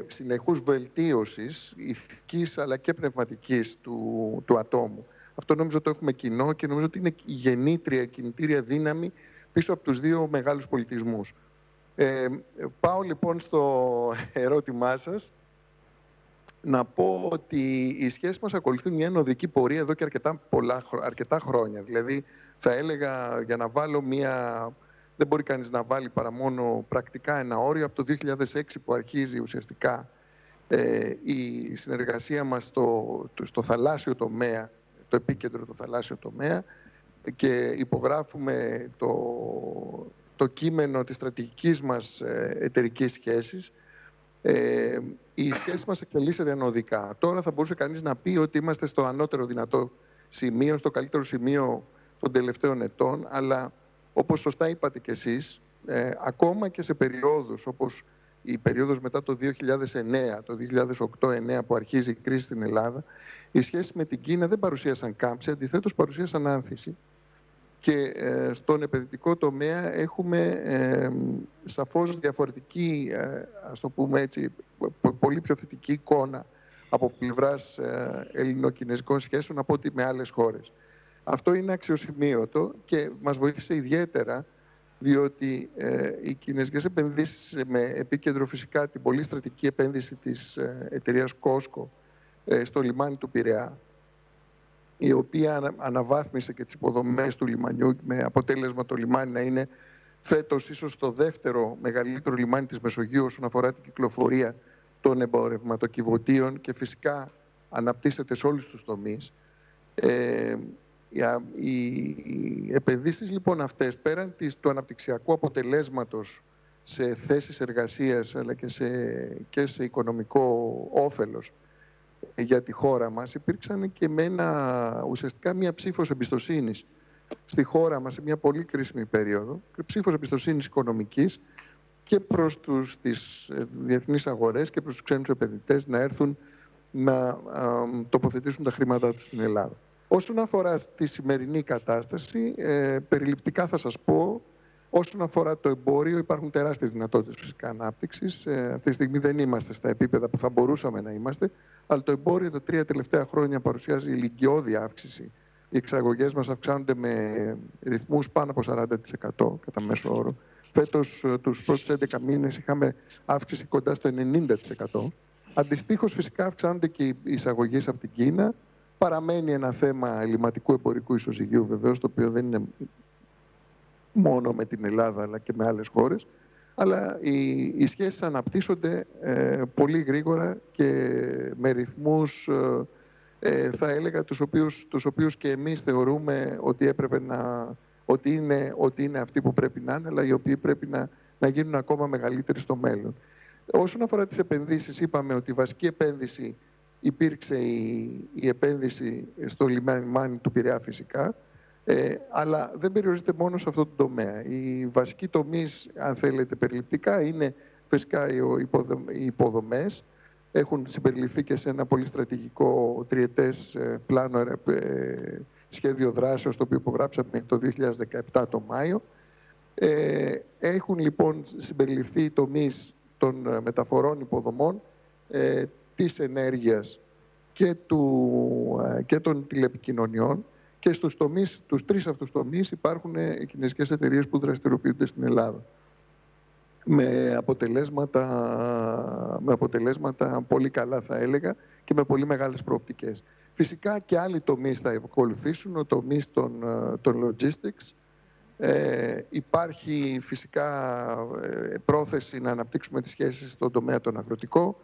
συνεχούς βελτίωσης ηθικής αλλά και πνευματικής του ατόμου. Αυτό νομίζω το έχουμε κοινό και νομίζω ότι είναι η γεννήτρια, κινητήρια δύναμη πίσω από τους δύο μεγάλους πολιτισμούς. Πάω λοιπόν στο ερώτημά σας. Να πω ότι οι σχέσεις μας ακολουθούν μια ενωδική πορεία εδώ και αρκετά χρόνια. Δηλαδή, θα έλεγα, για να βάλω δεν μπορεί κανείς να βάλει παρά μόνο πρακτικά ένα όριο. Από το 2006 που αρχίζει ουσιαστικά η συνεργασία μας στο θαλάσσιο τομέα, το επίκεντρο του θαλάσσιο τομέα, και υπογράφουμε το κείμενο της στρατηγικής μας εταιρικής σχέσης. Η σχέση μας εξελίσσεται ανωδικά. Τώρα θα μπορούσε κανείς να πει ότι είμαστε στο ανώτερο δυνατό σημείο, στο καλύτερο σημείο των τελευταίων ετών, αλλά όπως σωστά είπατε κι εσείς, ακόμα και σε περιόδους όπως η περίοδος μετά το 2009, το 2008-2009 που αρχίζει η κρίση στην Ελλάδα, οι σχέσεις με την Κίνα δεν παρουσίασαν κάμψη, αντιθέτως παρουσίασαν άνθηση. Και στον επενδυτικό τομέα έχουμε σαφώς διαφορετική, ας το πούμε έτσι, πολύ πιο θετική εικόνα από πλευράς ελληνοκινέζικων σχέσεων από ό,τι με άλλες χώρες. Αυτό είναι αξιοσημείωτο και μας βοήθησε ιδιαίτερα, διότι οι κινέζικες επενδύσεις, με επίκεντρο φυσικά την πολύ στρατηγική επένδυση της εταιρείας Κόσκο στο λιμάνι του Πειραιά, η οποία αναβάθμισε και τις υποδομές του λιμανιού, με αποτέλεσμα το λιμάνι να είναι φέτος ίσως το δεύτερο μεγαλύτερο λιμάνι της Μεσογείου όσον αφορά την κυκλοφορία των εμπορευματοκιβωτίων και φυσικά αναπτύσσεται σε όλους τους τομείς. Οι επενδύσεις λοιπόν αυτές, πέραν του αναπτυξιακού αποτελέσματος σε θέσεις εργασίας αλλά και σε οικονομικό όφελος για τη χώρα μας, υπήρξαν και με ουσιαστικά μία ψήφος εμπιστοσύνης στη χώρα μας σε μια πολύ κρίσιμη περίοδο, ψήφος εμπιστοσύνης οικονομικής και προς τις διεθνείς αγορές και προς τους ξένους επενδυτές να έρθουν να τοποθετήσουν τα χρήματά τους στην Ελλάδα. Όσον αφορά τη σημερινή κατάσταση, περιληπτικά θα σας πω, όσον αφορά το εμπόριο, υπάρχουν τεράστιες δυνατότητες φυσικά ανάπτυξης. Αυτή τη στιγμή δεν είμαστε στα επίπεδα που θα μπορούσαμε να είμαστε, αλλά το εμπόριο τα 3 τελευταία χρόνια παρουσιάζει ηλικιώδη αύξηση. Οι εξαγωγές μας αυξάνονται με ρυθμούς πάνω από 40% κατά μέσο όρο. Φέτος, τους πρώτους 11 μήνες, είχαμε αύξηση κοντά στο 90%. Αντιστοίχως, φυσικά, αυξάνονται και οι εισαγωγές από την Κίνα. Παραμένει ένα θέμα ελλειμματικού εμπορικού ισοζυγίου, βεβαίως, το οποίο δεν είναι μόνο με την Ελλάδα, αλλά και με άλλες χώρες. Αλλά οι σχέσεις αναπτύσσονται πολύ γρήγορα και με ρυθμούς, θα έλεγα, τους οποίους και εμείς θεωρούμε ότι έπρεπε ότι είναι αυτοί που πρέπει να είναι, αλλά οι οποίοι πρέπει να γίνουν ακόμα μεγαλύτεροι στο μέλλον. Όσον αφορά τις επενδύσεις, είπαμε ότι η βασική επένδυση υπήρξε η επένδυση στο λιμάνι του Πειραιά φυσικά, αλλά δεν περιορίζεται μόνο σε αυτό το τομέα. Οι βασικοί τομείς, αν θέλετε περιληπτικά, είναι φυσικά οι υποδομές. Έχουν συμπεριληφθεί και σε ένα πολύ στρατηγικό τριετές πλάνο σχέδιο δράσεως, το οποίο υπογράψαμε το 2017 το Μάιο. Έχουν λοιπόν συμπεριληφθεί οι τομείς των μεταφορών υποδομών, της ενέργειας και των τηλεπικοινωνιών, και στους τρεις αυτούς τομείς υπάρχουν κινέζικες εταιρείες που δραστηριοποιούνται στην Ελλάδα. Με αποτελέσματα πολύ καλά, θα έλεγα, και με πολύ μεγάλες προοπτικές. Φυσικά και άλλοι τομείς θα ακολουθήσουν, ο τομείς των logistics. Υπάρχει φυσικά πρόθεση να αναπτύξουμε τις σχέσεις στον τομέα των αγροτικών.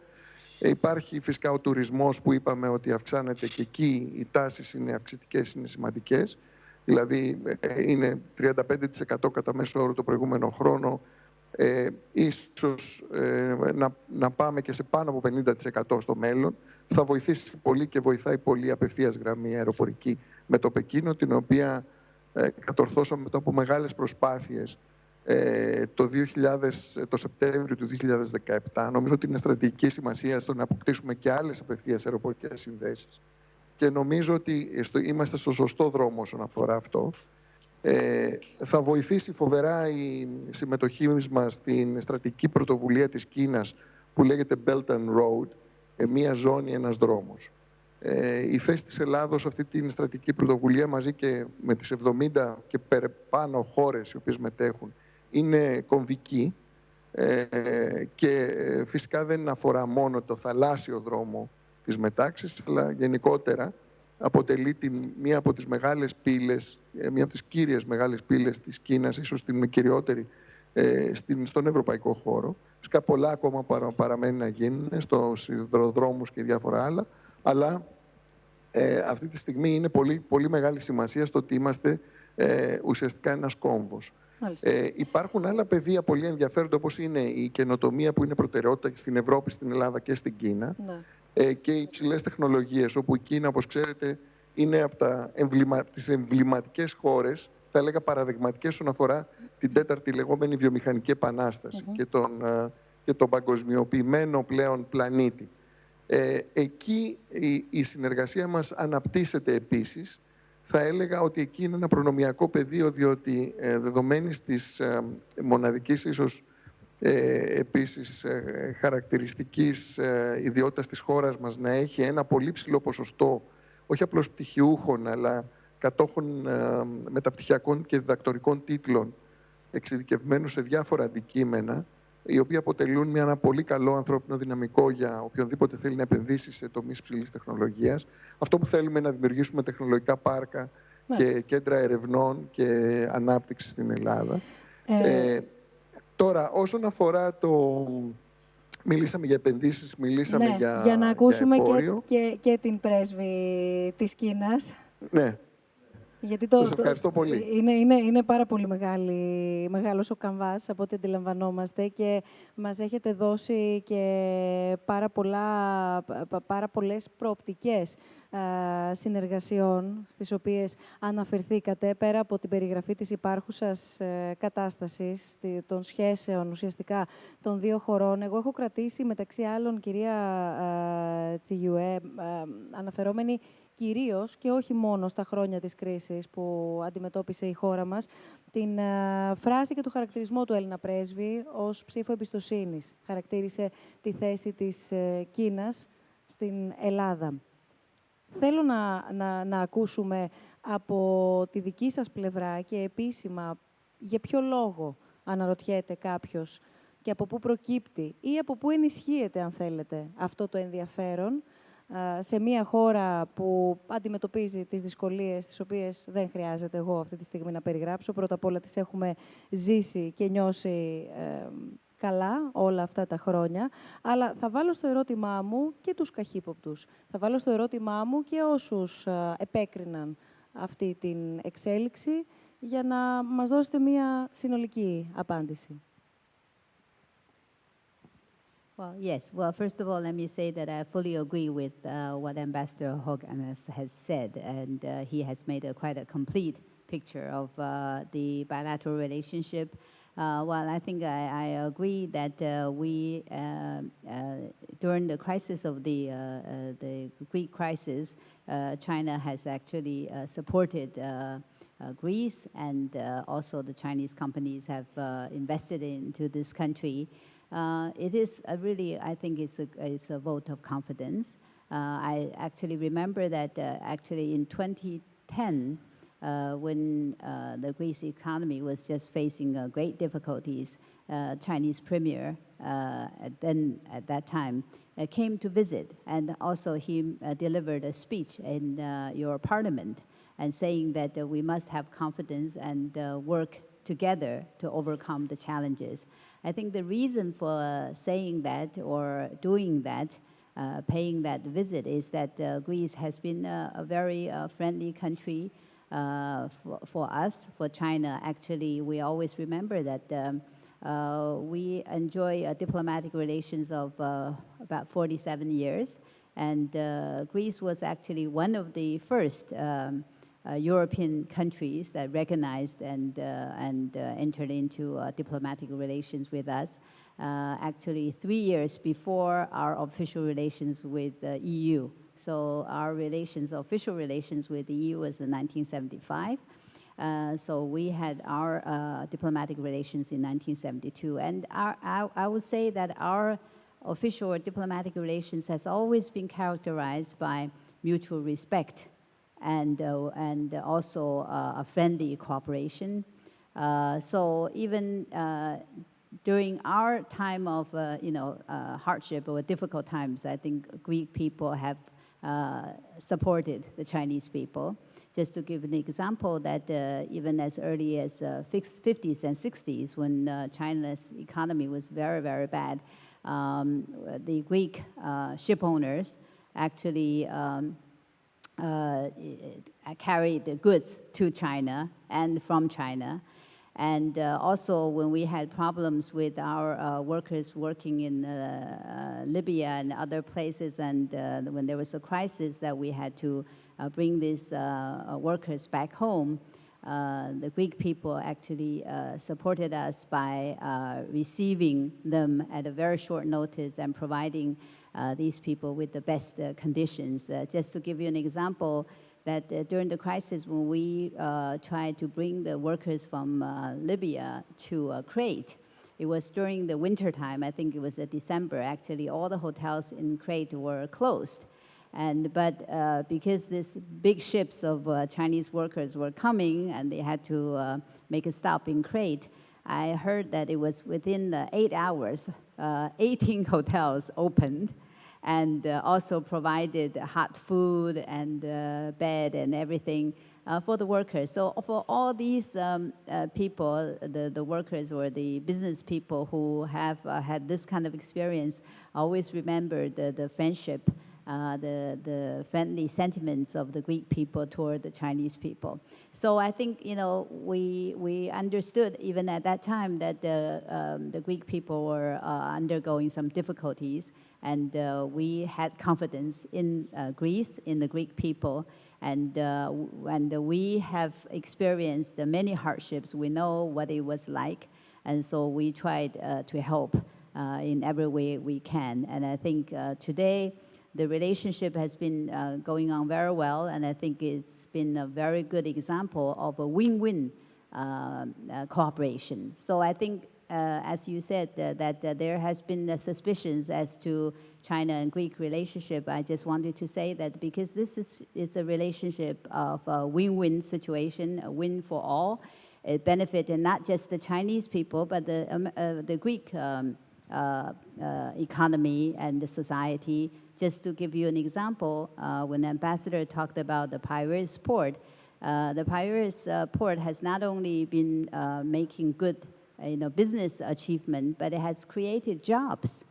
Υπάρχει φυσικά ο τουρισμός, που είπαμε ότι αυξάνεται και εκεί οι τάσεις είναι αυξητικές, είναι σημαντικές. Δηλαδή είναι 35% κατά μέσο όρο το προηγούμενο χρόνο. Ίσως να πάμε και σε πάνω από 50% στο μέλλον. Θα βοηθήσει πολύ και βοηθάει πολύ απευθείας γραμμή αεροπορική με το Πεκίνο, την οποία κατορθώσαμε μετά από μεγάλες προσπάθειες το Σεπτέμβριο του 2017. Νομίζω ότι είναι στρατηγική σημασία στο να αποκτήσουμε και άλλες απευθείας αεροπορικές συνδέσεις. Και νομίζω ότι είμαστε στο σωστό δρόμο όσον αφορά αυτό. Θα βοηθήσει φοβερά η συμμετοχή μας στην στρατηγική πρωτοβουλία της Κίνας που λέγεται Belt and Road, μία ζώνη, ένας δρόμος. Η θέση της Ελλάδος σε αυτή την στρατηγική πρωτοβουλία, μαζί και με τις 70 και παραπάνω χώρες οι οποίες μετέχουν, είναι κομβική και φυσικά δεν αφορά μόνο το θαλάσσιο δρόμο της μετάξης, αλλά γενικότερα αποτελεί μία από τις μεγάλες πύλες, μία από τις κύριες μεγάλες πύλες της Κίνας, ίσως την κυριότερη στον ευρωπαϊκό χώρο. Φυσικά πολλά ακόμα παραμένει να γίνουν στους σιδηροδρόμους και διάφορα άλλα, αλλά αυτή τη στιγμή είναι πολύ, πολύ μεγάλη σημασία στο ότι είμαστε ουσιαστικά ένας κόμβος. Υπάρχουν άλλα πεδία πολύ ενδιαφέροντα, όπως είναι η καινοτομία, που είναι προτεραιότητα στην Ευρώπη, στην Ελλάδα και στην Κίνα. Ναι. Και οι υψηλές τεχνολογίες, όπου η Κίνα, όπως ξέρετε, είναι από τις εμβληματικές χώρες, θα έλεγα παραδειγματικές όσον αφορά την τέταρτη λεγόμενη βιομηχανική επανάσταση και τον παγκοσμιοποιημένο πλέον πλανήτη. Εκεί η συνεργασία μας αναπτύσσεται επίσης. Θα έλεγα ότι εκεί είναι ένα προνομιακό πεδίο, διότι δεδομένης της μοναδικής ίσως επίσης χαρακτηριστικής ιδιότητας της χώρας μας να έχει ένα πολύ ψηλό ποσοστό, όχι απλώς πτυχιούχων, αλλά κατόχων μεταπτυχιακών και διδακτορικών τίτλων εξειδικευμένους σε διάφορα αντικείμενα, οι οποίοι αποτελούν ένα πολύ καλό ανθρώπινο δυναμικό για οποιονδήποτε θέλει να επενδύσει σε τομείς ψηλής τεχνολογίας. Αυτό που θέλουμε είναι να δημιουργήσουμε τεχνολογικά πάρκα και κέντρα ερευνών και ανάπτυξης στην Ελλάδα. Τώρα, όσον αφορά μιλήσαμε για επενδύσεις, μιλήσαμε για να ακούσουμε και την πρέσβη της Κίνας. Ναι. Γιατί Σας ευχαριστώ πολύ. Είναι πάρα πολύ μεγάλος ο καμβάς, από ό,τι αντιλαμβανόμαστε, και μας έχετε δώσει και πάρα πολλές προοπτικές συνεργασιών, στις οποίες αναφερθήκατε, πέρα από την περιγραφή της υπάρχουσας κατάστασης, των σχέσεων ουσιαστικά των δύο χωρών. Εγώ έχω κρατήσει, μεταξύ άλλων, κυρία Τσιγιουέ, αναφερόμενη κυρίως και όχι μόνο στα χρόνια της κρίσης που αντιμετώπισε η χώρα μας, την φράση και το χαρακτηρισμό του Έλληνα πρέσβη ως ψήφο εμπιστοσύνης. Χαρακτήρισε τη θέση της Κίνας στην Ελλάδα. Θέλω να ακούσουμε από τη δική σας πλευρά και επίσημα για ποιο λόγο, αναρωτιέται κάποιος, και από πού προκύπτει ή από πού ενισχύεται, αν θέλετε, αυτό το ενδιαφέρον σε μια χώρα που αντιμετωπίζει τις δυσκολίες τις οποίες δεν χρειάζεται εγώ αυτή τη στιγμή να περιγράψω. Πρώτα απ' όλα τις έχουμε ζήσει και νιώσει καλά όλα αυτά τα χρόνια, αλλά θα βάλω στο ερώτημά μου και τους καχύποπτους. Θα βάλω στο ερώτημά μου και όσους επέκριναν αυτή την εξέλιξη, για να μας δώσετε μια συνολική απάντηση. Well, yes. Well, first of all, let me say that I fully agree with what Ambassador Hogan has said, and he has made quite a complete picture of the bilateral relationship. Well, I think I agree that during the crisis of the Greek crisis, China has actually supported Greece, and also the Chinese companies have invested into this country. It is really, I think it's a vote of confidence. I actually remember that actually in 2010, when the Greece economy was just facing great difficulties, Chinese premier at that time came to visit, and also he delivered a speech in your parliament, and saying that we must have confidence and work together to overcome the challenges. I think the reason for saying that or doing that, paying that visit, is that Greece has been a very friendly country for us, for China. Actually, we always remember that we enjoy diplomatic relations of about 47 years, and Greece was actually one of the first European countries that recognized and entered into diplomatic relations with us. Actually, 3 years before our official relations with the EU. So our official relations with the EU was in 1975. So we had our diplomatic relations in 1972. And I would say that our official diplomatic relations has always been characterized by mutual respect, and also a friendly cooperation. So even during our time of hardship or difficult times, I think Greek people have supported the Chinese people. Just to give an example, that even as early as 50s and 60s, when China's economy was very, very bad, the Greek ship owners actually carried the goods to China and from China. And also, when we had problems with our workers working in Libya and other places, and when there was a crisis that we had to bring these workers back home, the Greek people actually supported us by receiving them at a very short notice and providing these people with the best conditions. Just to give you an example, that during the crisis, when we tried to bring the workers from Libya to Crete, it was during the winter time. I think it was December. Actually, all the hotels in Crete were closed. But because these big ships of Chinese workers were coming and they had to make a stop in Crete, I heard that it was within 8 hours, 18 hotels opened, and also provided hot food and bed and everything for the workers. So for all these people, the workers or the business people who have had this kind of experience, always remember the friendship the friendly sentiments of the Greek people toward the Chinese people. So I think, you know, we understood even at that time that the Greek people were undergoing some difficulties, and we had confidence in Greece, in the Greek people, and we have experienced many hardships. We know what it was like, and so we tried to help in every way we can. And I think today, the relationship has been going on very well, and I think it's been a very good example of a win-win cooperation. So I think, as you said, that there has been suspicions as to China and Greek relationship. I just wanted to say that because this is a relationship of a win-win situation, a win for all. It benefited not just the Chinese people, but the Greek economy and the society. Just to give you an example, when the ambassador talked about the Piraeus port, the Piraeus port has not only been making good business achievement, but it has created jobs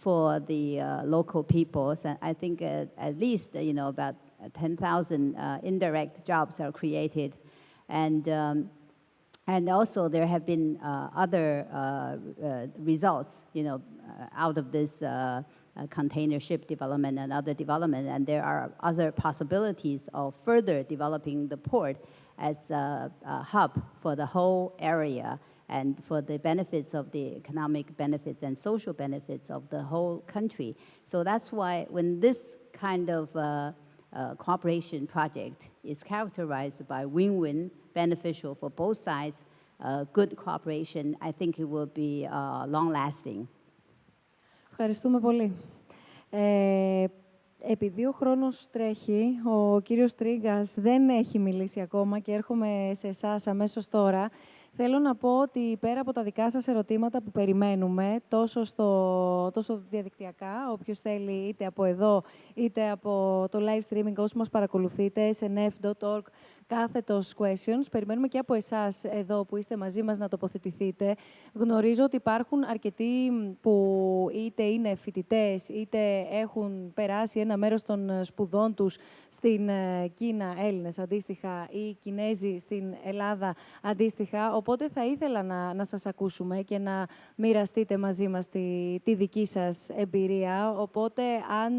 for the local people. So I think at least about 10,000 indirect jobs are created, and also there have been other results out of this container ship development and other development, and there are other possibilities of further developing the port as a hub for the whole area and for the benefits of the economic benefits and social benefits of the whole country. So that's why when this kind of cooperation project is characterized by win-win, beneficial for both sides, good cooperation, I think it will be long-lasting. Ευχαριστούμε πολύ. Επειδή ο χρόνος τρέχει, ο κύριος Τρίγκας δεν έχει μιλήσει ακόμα και έρχομαι σε εσάς αμέσως τώρα. Θέλω να πω ότι πέρα από τα δικά σας ερωτήματα που περιμένουμε, τόσο διαδικτυακά, όποιος θέλει είτε από εδώ, είτε από το live streaming, όσοι μας παρακολουθείτε, snf.org, κάθετος questions. Περιμένουμε και από εσάς εδώ που είστε μαζί μας να τοποθετηθείτε. Γνωρίζω ότι υπάρχουν αρκετοί που είτε είναι φοιτητές, είτε έχουν περάσει ένα μέρος των σπουδών τους στην Κίνα, Έλληνες αντίστοιχα, ή Κινέζοι στην Ελλάδα αντίστοιχα. Οπότε θα ήθελα να σας ακούσουμε και να μοιραστείτε μαζί μας τη δική σας εμπειρία. Οπότε, αν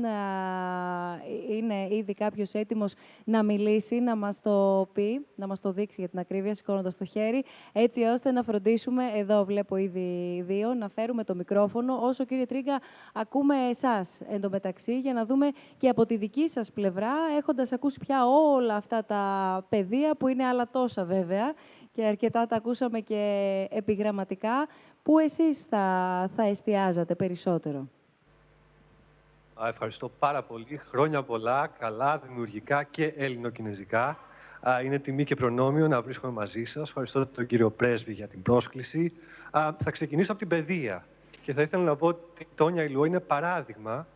είναι ήδη κάποιος έτοιμος να μιλήσει, να μας το πει, να μας το δείξει για την ακρίβεια, σηκώνοντας το χέρι, έτσι ώστε να φροντίσουμε, εδώ βλέπω ήδη δύο, να φέρουμε το μικρόφωνο, όσο κύριε Τρίγκα ακούμε εσάς εντωμεταξύ, για να δούμε και από τη δική σας πλευρά, έχοντας ακούσει πια όλα αυτά τα πεδία, που είναι άλλα τόσα βέβαια, και αρκετά τα ακούσαμε και επιγραμματικά, πού εσείς θα εστιάζατε περισσότερο. Ευχαριστώ πάρα πολύ. Χρόνια πολλά, καλά, δημιουργικά και ελληνοκινεζικά. Είναι τιμή και προνόμιο να βρίσκομαι μαζί σας. Ευχαριστώ τον κύριο Πρέσβη για την πρόσκληση. Θα ξεκινήσω από την παιδεία. Και θα ήθελα να πω ότι η Τόνια Ιλουό είναι παράδειγμα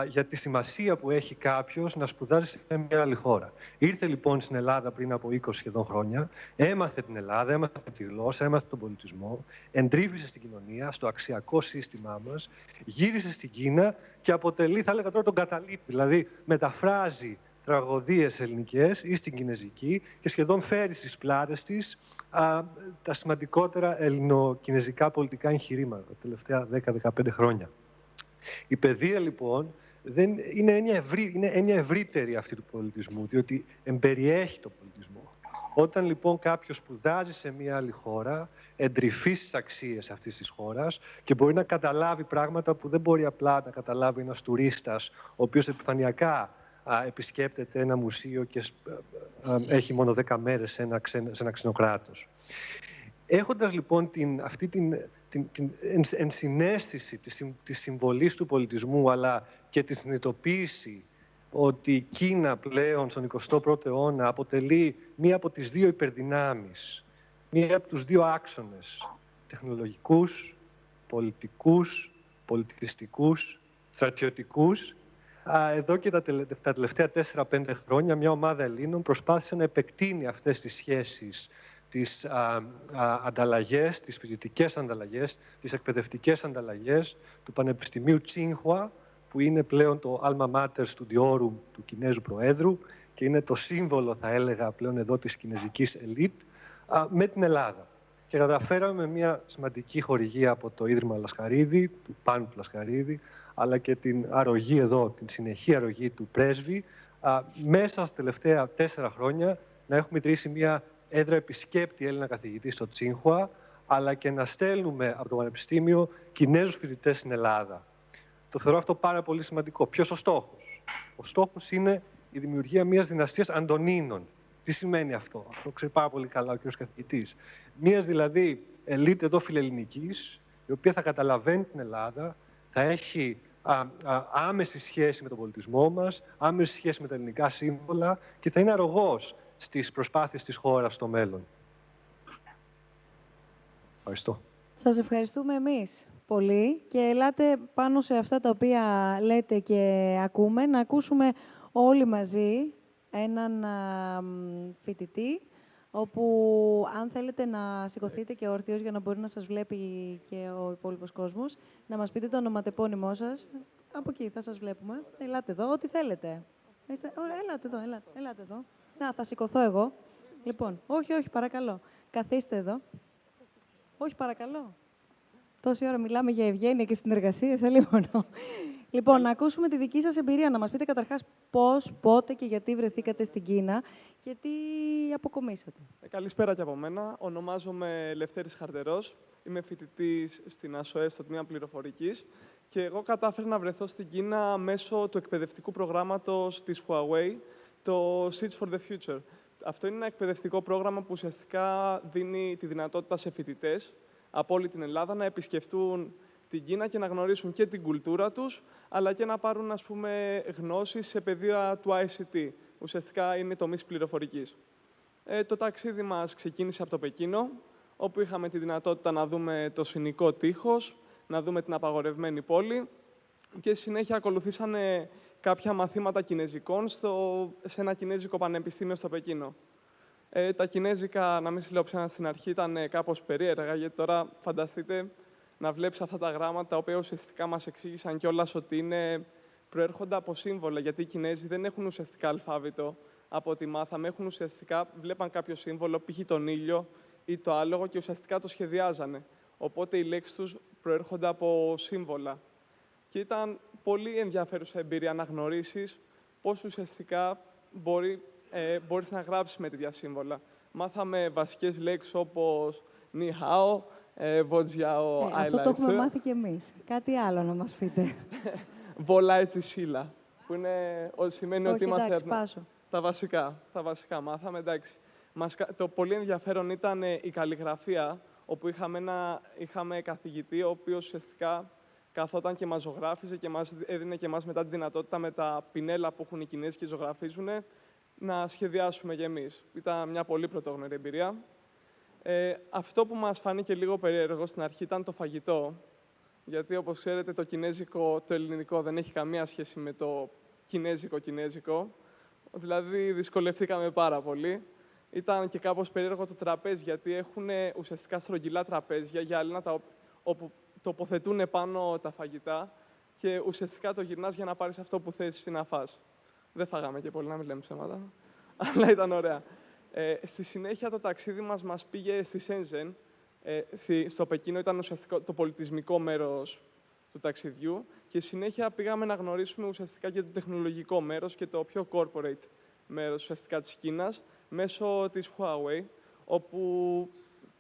για τη σημασία που έχει κάποιος να σπουδάζει σε μια άλλη χώρα. Ήρθε λοιπόν στην Ελλάδα πριν από 20 σχεδόν χρόνια, έμαθε την Ελλάδα, έμαθε τη γλώσσα, έμαθε τον πολιτισμό, εντρίβησε στην κοινωνία, στο αξιακό σύστημά μας, γύρισε στην Κίνα και αποτελεί, θα έλεγα τώρα, τον καταλήτη. Δηλαδή μεταφράζει τραγωδίες ελληνικές ή στην κινεζική και σχεδόν φέρει στις πλάτες της τα σημαντικότερα ελληνοκινεζικά πολιτικά εγχειρήματα τα τελευταία 10-15 χρόνια. Η παιδεία, λοιπόν, είναι έννοια ευρύτερη αυτή του πολιτισμού, διότι εμπεριέχει τον πολιτισμό. Όταν, λοιπόν, κάποιος σπουδάζει σε μια άλλη χώρα, εντρυφεί στις αξίες αυτής της χώρας και μπορεί να καταλάβει πράγματα που δεν μπορεί απλά να καταλάβει ένας τουρίστας, ο οποίος επιφανειακά επισκέπτεται ένα μουσείο και έχει μόνο 10 μέρες σε ένα ξενοκράτος. Έχοντας, λοιπόν, αυτή την ενσυναίσθηση της συμβολής του πολιτισμού, αλλά και τη συνειδητοποίηση ότι η Κίνα πλέον στον 21ο αιώνα αποτελεί μία από τις δύο υπερδυνάμεις, μία από τους δύο άξονες, τεχνολογικούς, πολιτικούς, πολιτιστικούς, στρατιωτικούς. Εδώ και τα τελευταία 4-5 χρόνια μια ομάδα Ελλήνων προσπάθησε να επεκτείνει αυτές τις σχέσεις, τις ανταλλαγές, τις φοιτητικές ανταλλαγές, τις εκπαιδευτικές ανταλλαγές του Πανεπιστημίου Τσίνχουα, που είναι πλέον το alma mater studiorum του Κινέζου Προέδρου και είναι το σύμβολο, θα έλεγα, πλέον εδώ της κινέζικης ελίτ, με την Ελλάδα. Και καταφέραμε μια σημαντική χορηγία από το Ίδρυμα Λασχαρίδη, του Πάνου του Λασχαρίδη, αλλά και την αρρωγή εδώ, την συνεχή αρρωγή του πρέσβη, μέσα στα τελευταία 4 χρόνια να έχουμε ιδρύσει μια έδρα επισκέπτη Έλληνα καθηγητή στο Τσίνχουα, αλλά και να στέλνουμε από το Πανεπιστήμιο Κινέζους φοιτητές στην Ελλάδα. Το θεωρώ αυτό πάρα πολύ σημαντικό. Ποιος ο στόχος? Ο στόχος είναι η δημιουργία μιας δυναστείας Αντωνίνων. Τι σημαίνει αυτό? Αυτό ξέρει πάρα πολύ καλά ο κ. καθηγητής. Μιας δηλαδή ελίτ εδώ φιλελληνικής, η οποία θα καταλαβαίνει την Ελλάδα, θα έχει άμεση σχέση με τον πολιτισμό μας, άμεση σχέση με τα ελληνικά σύμβολα και θα είναι αρρωγός στις προσπάθειες της χώρας στο μέλλον. Ευχαριστώ. Σας ευχαριστούμε εμείς πολύ και ελάτε πάνω σε αυτά τα οποία λέτε και ακούμε, να ακούσουμε όλοι μαζί έναν φοιτητή, όπου αν θέλετε να σηκωθείτε και όρθιος για να μπορεί να σας βλέπει και ο υπόλοιπος κόσμος, να μας πείτε το ονοματεπώνυμό σας. Από εκεί θα σας βλέπουμε. Ελάτε εδώ, ό,τι θέλετε. Ωραία, ελάτε εδώ. Να, θα σηκωθώ εγώ. Λοιπόν, όχι, παρακαλώ. Καθίστε εδώ. Όχι, παρακαλώ. Τόση ώρα μιλάμε για ευγένεια και συνεργασία, σε λίγο. Λοιπόν, να ακούσουμε τη δική σας εμπειρία. Να μας πείτε καταρχάς πώς, πότε και γιατί βρεθήκατε στην Κίνα και τι αποκομίσατε. Καλησπέρα και από μένα. Ονομάζομαι Λευτέρης Χαρτερός. Είμαι φοιτητής στην ΑΣΟΕ στο τμήμα πληροφορικής και εγώ κατάφερα να βρεθώ στην Κίνα μέσω του εκπαιδευτικού προγράμματος της Huawei, το Seeds for the Future. Αυτό είναι ένα εκπαιδευτικό πρόγραμμα που ουσιαστικά δίνει τη δυνατότητα σε φοιτητές από όλη την Ελλάδα να επισκεφτούν την Κίνα και να γνωρίσουν και την κουλτούρα τους, αλλά και να πάρουν, ας πούμε, γνώσεις σε πεδία του ICT. Ουσιαστικά είναι τομείς πληροφορικής. Το ταξίδι μας ξεκίνησε από το Πεκίνο, όπου είχαμε τη δυνατότητα να δούμε το Σινικό τείχος, να δούμε την απαγορευμένη πόλη και συνέχεια ακολουθήσανε κάποια μαθήματα κινέζικων σε ένα κινέζικο πανεπιστήμιο στο Πεκίνο. Τα κινέζικα, να μην σας λέω ψέματα στην αρχή, ήταν κάπως περίεργα, γιατί τώρα φανταστείτε να βλέπεις αυτά τα γράμματα, τα οποία ουσιαστικά μας εξήγησαν κιόλας ότι προέρχονται από σύμβολα, γιατί οι Κινέζοι δεν έχουν ουσιαστικά αλφάβητο, από ό,τι μάθαμε. Έχουν ουσιαστικά, βλέπαν κάποιο σύμβολο, π.χ. τον ήλιο ή το άλογο, και ουσιαστικά το σχεδιάζανε. Οπότε οι λέξεις τους προέρχονται από σύμβολα. Και ήταν πολύ ενδιαφέρουσα εμπειρία να γνωρίσεις πώς ουσιαστικά μπορείς να γράψεις με τέτοια σύμβολα. Μάθαμε βασικές λέξεις όπως Ni Hao, Βοζιάο, αυτό το έχουμε μάθει κι εμείς. Κάτι άλλο να μας πείτε. Βολάει τη Σίλα, που σημαίνει ότι είμαστε... Εντάξει, πάσω. Τα βασικά μάθαμε, εντάξει. Το πολύ ενδιαφέρον ήταν η καλλιγραφία, όπου είχαμε καθηγητή, ο οποίος ουσιαστικά καθόταν και μας ζωγράφιζε και μας έδινε και εμάς μετά τη δυνατότητα με τα πινέλα που έχουν οι Κινέζοι και ζωγραφίζουν να σχεδιάσουμε κι εμείς. Ήταν μια πολύ πρωτόγνωρη εμπειρία. Αυτό που μας φάνηκε λίγο περίεργο στην αρχή ήταν το φαγητό, γιατί όπως ξέρετε το ελληνικό δεν έχει καμία σχέση με το κινέζικο. Δηλαδή δυσκολευτήκαμε πάρα πολύ. Ήταν και κάπως περίεργο το τραπέζι, γιατί έχουν ουσιαστικά στρογγυλά τραπέζια γυάλινα, όπου τοποθετούν πάνω τα φαγητά και ουσιαστικά το γυρνάς για να πάρεις αυτό που θες να φας. Δεν φάγαμε και πολύ, να μην λέμε ψέματα, αλλά ήταν ωραία. Στη συνέχεια το ταξίδι μας πήγε στη Σένζεν. Στο Πεκίνο ήταν ουσιαστικά το πολιτισμικό μέρος του ταξιδιού και συνέχεια πήγαμε να γνωρίσουμε ουσιαστικά και το τεχνολογικό μέρος και το πιο corporate μέρος ουσιαστικά της Κίνας μέσω της Huawei, όπου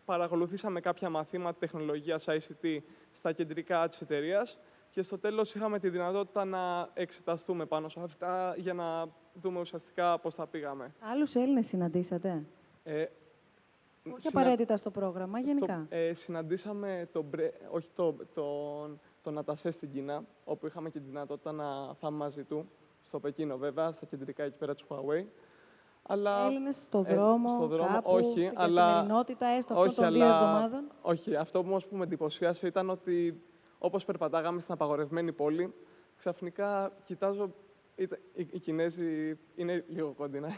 παρακολουθήσαμε κάποια μαθήματα τεχνολογίας ICT στα κεντρικά της εταιρείας και στο τέλος είχαμε τη δυνατότητα να εξεταστούμε πάνω σε αυτά για να δούμε ουσιαστικά πώς θα πήγαμε. Άλλους Έλληνες συναντήσατε? Όχι απαραίτητα στο πρόγραμμα, γενικά. Συναντήσαμε τον Ατασέ στην Κίνα, όπου είχαμε και τη δυνατότητα να φάμε μαζί του, στο Πεκίνο βέβαια, στα κεντρικά εκεί πέρα της Huawei. Αλλά, Έλληνες στο δρόμο, κάπου, όχι, στην αλλά, καθημερινότητα, έστω αυτών των 2 εβδομάδων. Όχι, αυτό που με εντυπωσίασε ήταν ότι όπως περπατάγαμε στην απαγορευμένη πόλη, ξαφνικά κοιτάζω, οι Κινέζοι είναι λίγο κοντινά,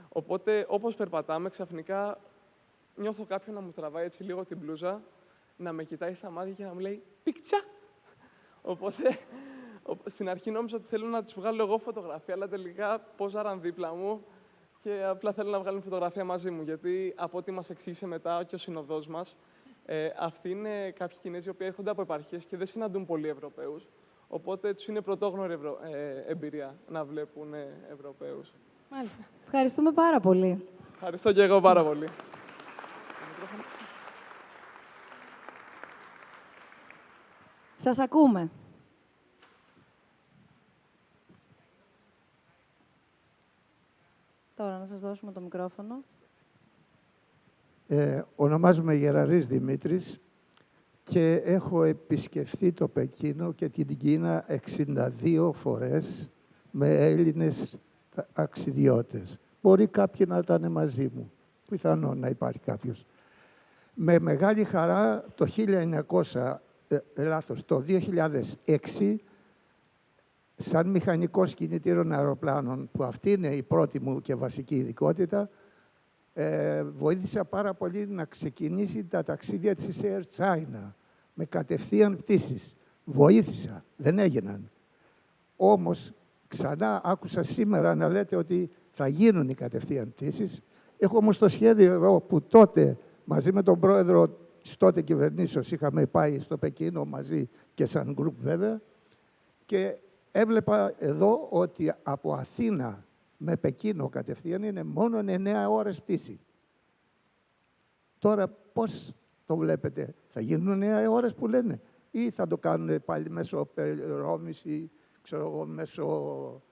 οπότε όπως περπατάμε, ξαφνικά νιώθω κάποιον να μου τραβάει έτσι λίγο την μπλούζα, να με κοιτάει στα μάτια και να μου λέει «Πίκτσα!» Στην αρχή νόμιζα ότι θέλω να τους βγάλω εγώ φωτογραφία, αλλά τελικά πόζαραν δίπλα μου και απλά θέλω να βγάλουν φωτογραφία μαζί μου. Γιατί από ό,τι μας εξήγησε μετά και ο συνοδός μας, αυτοί είναι κάποιοι Κινέζοι που έρχονται από επαρχίες και δεν συναντούν πολλοί Ευρωπαίους. Οπότε τους είναι πρωτόγνωρη εμπειρία να βλέπουν Ευρωπαίους. Μάλιστα. Ευχαριστούμε πάρα πολύ. Ευχαριστώ και εγώ πάρα πολύ. Σας ακούμε. Τώρα να σας δώσουμε το μικρόφωνο. Ονομάζομαι Γεραρής Δημήτρης και έχω επισκεφθεί το Πεκίνο και την Κίνα 62 φορές με Έλληνες αξιδιώτες. Μπορεί κάποιοι να ήταν μαζί μου. Πιθανόν να υπάρχει κάποιος. Με μεγάλη χαρά το 2006, σαν μηχανικός κινητήρων αεροπλάνων, που αυτή είναι η πρώτη μου και βασική ειδικότητα, βοήθησα πάρα πολύ να ξεκινήσει τα ταξίδια της Air China με κατευθείαν πτήσεις. Βοήθησα, δεν έγιναν. Όμως, ξανά άκουσα σήμερα να λέτε ότι θα γίνουν οι κατευθείαν πτήσεις. Έχω όμως το σχέδιο εδώ που τότε, μαζί με τον πρόεδρο της τότε κυβερνήσεως, είχαμε πάει στο Πεκίνο μαζί και σαν γκρουπ βέβαια, και έβλεπα εδώ ότι από Αθήνα με Πεκίνο κατευθείαν είναι μόνο 9 ώρες πτήση. Τώρα πώς το βλέπετε, θα γίνουν 9 ώρες που λένε, ή θα το κάνουν πάλι μέσω Ρώμης ή ξέρω εγώ, μέσω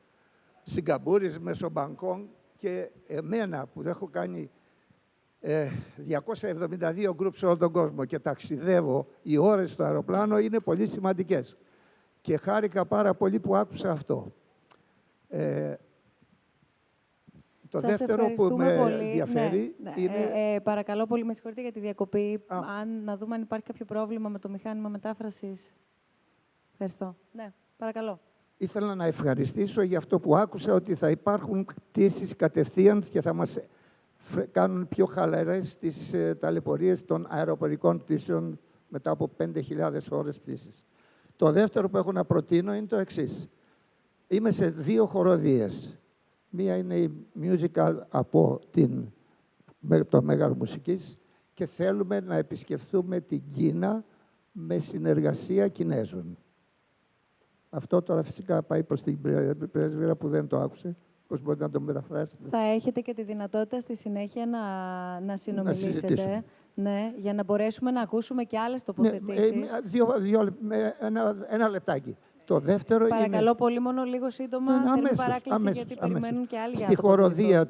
Σιγκαπούρης, μέσω Μπαγκόγκ? Και εμένα που έχω κάνει 272 γκρουπ σε όλο τον κόσμο και ταξιδεύω, οι ώρες στο αεροπλάνο είναι πολύ σημαντικές. Και χάρηκα πάρα πολύ που άκουσα αυτό. Το Σας δεύτερο που με πολύ. ενδιαφέρει είναι... παρακαλώ πολύ, με συγχωρείτε για τη διακοπή. Να δούμε αν υπάρχει κάποιο πρόβλημα με το μηχάνημα μετάφρασης. Ευχαριστώ. Ναι, παρακαλώ. Ήθελα να ευχαριστήσω για αυτό που άκουσα, ότι θα υπάρχουν πτήσεις κατευθείαν και θα μας κάνουν πιο χαλαρές τις ταλαιπωρίες των αεροπορικών πτήσεων μετά από 5.000 ώρες πτήσης. Το δεύτερο που έχω να προτείνω είναι το εξής. Είμαι σε 2 χοροδίες. Μία είναι η musical από το Μέγαρο Μουσικής και θέλουμε να επισκεφθούμε την Κίνα με συνεργασία Κινέζων. Αυτό τώρα φυσικά πάει προς την πρέσβυρα που δεν το άκουσε. Πώς μπορείτε να το μεταφράσετε? Θα έχετε και τη δυνατότητα στη συνέχεια να συνομιλήσετε. Ναι, για να μπορέσουμε να ακούσουμε και άλλες τοποθετήσεις. Ένα λεπτάκι. Το δεύτερο παρακαλώ πολύ, μόνο λίγο σύντομα. Θέλουμε παράκληση γιατί περιμένουν και άλλοι. Στη χοροδία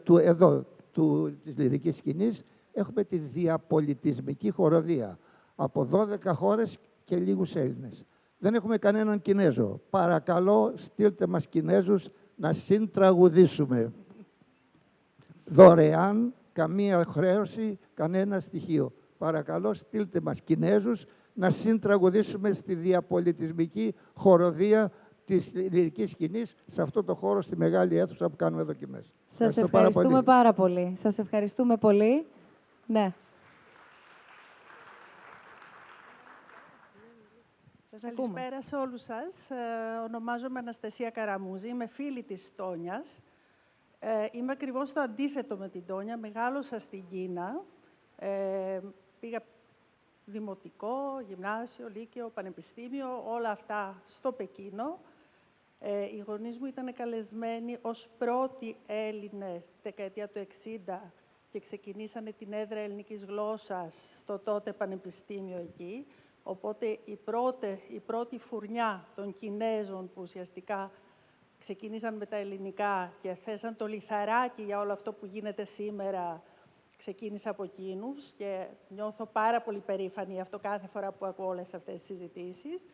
της λυρικής σκηνής έχουμε τη διαπολιτισμική χοροδία από 12 χώρες και λίγους Έλληνες. Δεν έχουμε κανέναν Κινέζο. Παρακαλώ, στείλτε μας Κινέζους να συντραγουδήσουμε. Δωρεάν, καμία χρέωση, κανένα στοιχείο. Παρακαλώ, στείλτε μας Κινέζους να συντραγουδήσουμε στη διαπολιτισμική χοροδία της λυρικής σκηνής, σε αυτό το χώρο, στη μεγάλη αίθουσα που κάνουμε δοκιμές. Σας ευχαριστούμε πάρα πολύ. Σας ευχαριστούμε πολύ. Ναι. Καλησπέρα σε όλους σας. Ονομάζομαι Αναστασία Καραμούζη. Είμαι φίλη της Τόνιας. Είμαι ακριβώς το αντίθετο με την Τόνια. Μεγάλωσα στην Κίνα. Πήγα δημοτικό, γυμνάσιο, λύκειο, πανεπιστήμιο, όλα αυτά στο Πεκίνο. Οι γονείς μου ήταν καλεσμένοι ως πρώτοι Έλληνες τη δεκαετία του 60 και ξεκινήσανε την έδρα ελληνικής γλώσσας στο τότε πανεπιστήμιο εκεί. Οπότε η πρώτη φουρνιά των Κινέζων που ουσιαστικά ξεκίνησαν με τα ελληνικά και θέσαν το λιθαράκι για όλο αυτό που γίνεται σήμερα, ξεκίνησα από εκείνους και νιώθω πάρα πολύ περήφανη αυτό κάθε φορά που ακούω όλες αυτές τις συζητήσεις.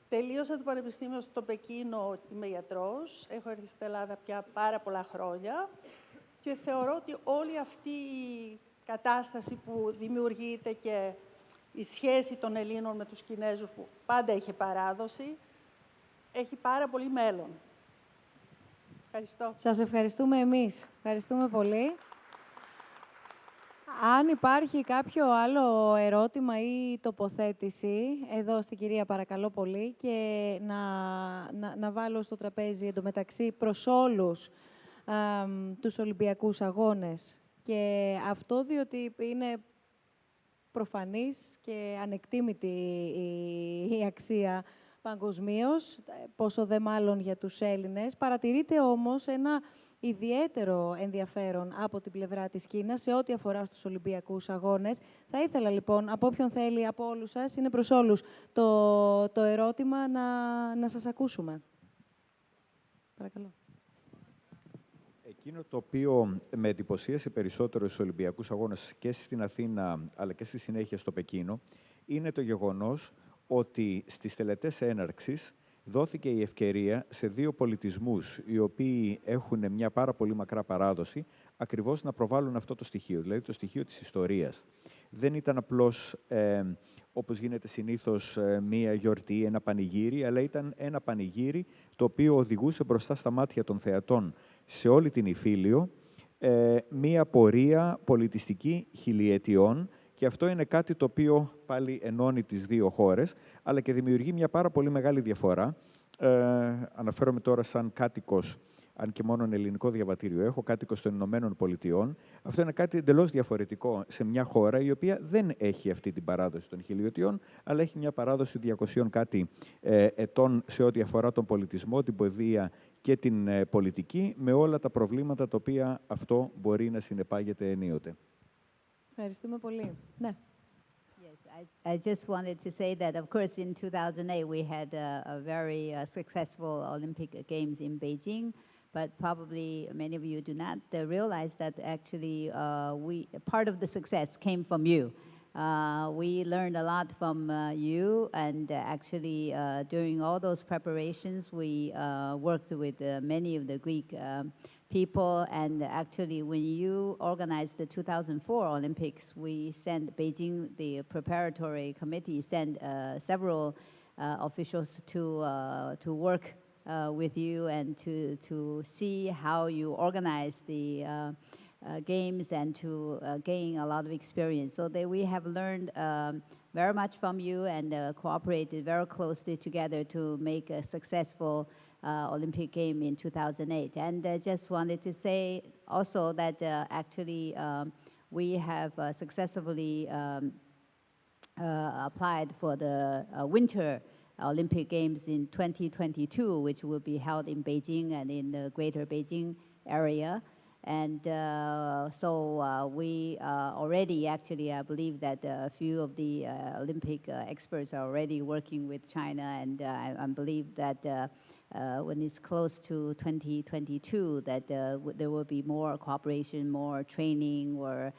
Τελείωσα το Πανεπιστήμιο στο Πεκίνο, είμαι ιατρός, έχω έρθει στην Ελλάδα πια πάρα πολλά χρόνια και θεωρώ ότι όλη αυτή η κατάσταση που δημιουργείται και η σχέση των Ελλήνων με τους Κινέζους, που πάντα είχε παράδοση, έχει πάρα πολύ μέλλον. Ευχαριστώ. Σας ευχαριστούμε εμείς. Ευχαριστούμε πολύ. Αν υπάρχει κάποιο άλλο ερώτημα ή τοποθέτηση, εδώ στην κυρία παρακαλώ πολύ, και να βάλω στο τραπέζι εντωμεταξύ προς όλους τους Ολυμπιακούς Αγώνες. Και αυτό διότι είναι προφανής και ανεκτήμητη η αξία παγκοσμίως, πόσο δε μάλλον για τους Έλληνες. Παρατηρείται όμως ένα ιδιαίτερο ενδιαφέρον από την πλευρά της Κίνας σε ό,τι αφορά στους Ολυμπιακούς Αγώνες. Θα ήθελα λοιπόν, από όποιον θέλει, από όλους σας, είναι προς όλους το ερώτημα να σας ακούσουμε. Παρακαλώ. Εκείνο το οποίο με εντυπωσίασε περισσότερο στους Ολυμπιακούς Αγώνες και στην Αθήνα, αλλά και στη συνέχεια στο Πεκίνο, είναι το γεγονός ότι στις τελετές έναρξης δόθηκε η ευκαιρία σε δύο πολιτισμούς, οι οποίοι έχουν μια πάρα πολύ μακρά παράδοση, ακριβώς να προβάλλουν αυτό το στοιχείο, δηλαδή το στοιχείο της ιστορίας. Δεν ήταν απλώς, όπως γίνεται συνήθως, μία γιορτή, ένα πανηγύρι, αλλά ήταν ένα πανηγύρι το οποίο οδηγούσε μπροστά στα μάτια των θεατών σε όλη την Ιφίλιο μία πορεία πολιτιστική χιλιετιών, και αυτό είναι κάτι το οποίο πάλι ενώνει τις δύο χώρες, αλλά και δημιουργεί μια πάρα πολύ μεγάλη διαφορά. Αναφέρομαι τώρα σαν κάτοικος, αν και μόνο ελληνικό διαβατήριο έχω, κάτοικος των Ηνωμένων Πολιτειών. Αυτό είναι κάτι εντελώς διαφορετικό σε μια χώρα η οποία δεν έχει αυτή την παράδοση των χιλιετιών, αλλά έχει μια παράδοση 200 κάτι ετών σε ό,τι αφορά τον πολιτισμό, την παιδεία και την πολιτική, με όλα τα προβλήματα τα οποία αυτό μπορεί να συνεπάγεται ενίοτε. Ευχαριστούμε πολύ. Ναι. Yes, I just wanted to say that, of course, in 2008 we had a very successful Olympic Games in Beijing, but probably many of you do not realize that actually part of the success came from you. We learned a lot from you, and actually during all those preparations we worked with many of the Greek people, and actually when you organized the 2004 Olympics, we sent Beijing, the preparatory committee sent several officials to work with you and to see how you organize the games and to gain a lot of experience. So we have learned very much from you and cooperated very closely together to make a successful Olympic game in 2008. And I just wanted to say also that actually we have successfully applied for the Winter Olympic Games in 2022, which will be held in Beijing and in the Greater Beijing area. And so we already, actually, I believe that a few of the Olympic experts are already working with China, and I believe that when it's close to 2022, that there will be more cooperation, more training, or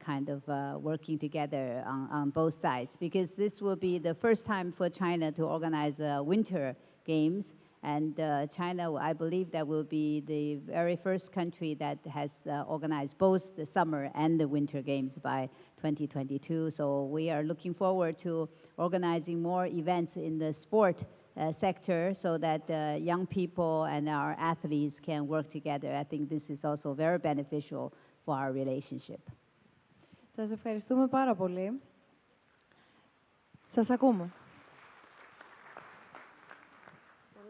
kind of working together on both sides. Because this will be the first time for China to organize Winter Games. And China, I believe, that will be the very first country that has organized both the summer and the winter games by 2022. So we are looking forward to organizing more events in the sport sector so that young people and our athletes can work together. I think this is also very beneficial for our relationship. Σας ευχαριστούμε πάρα πολύ. Σας ακούμε.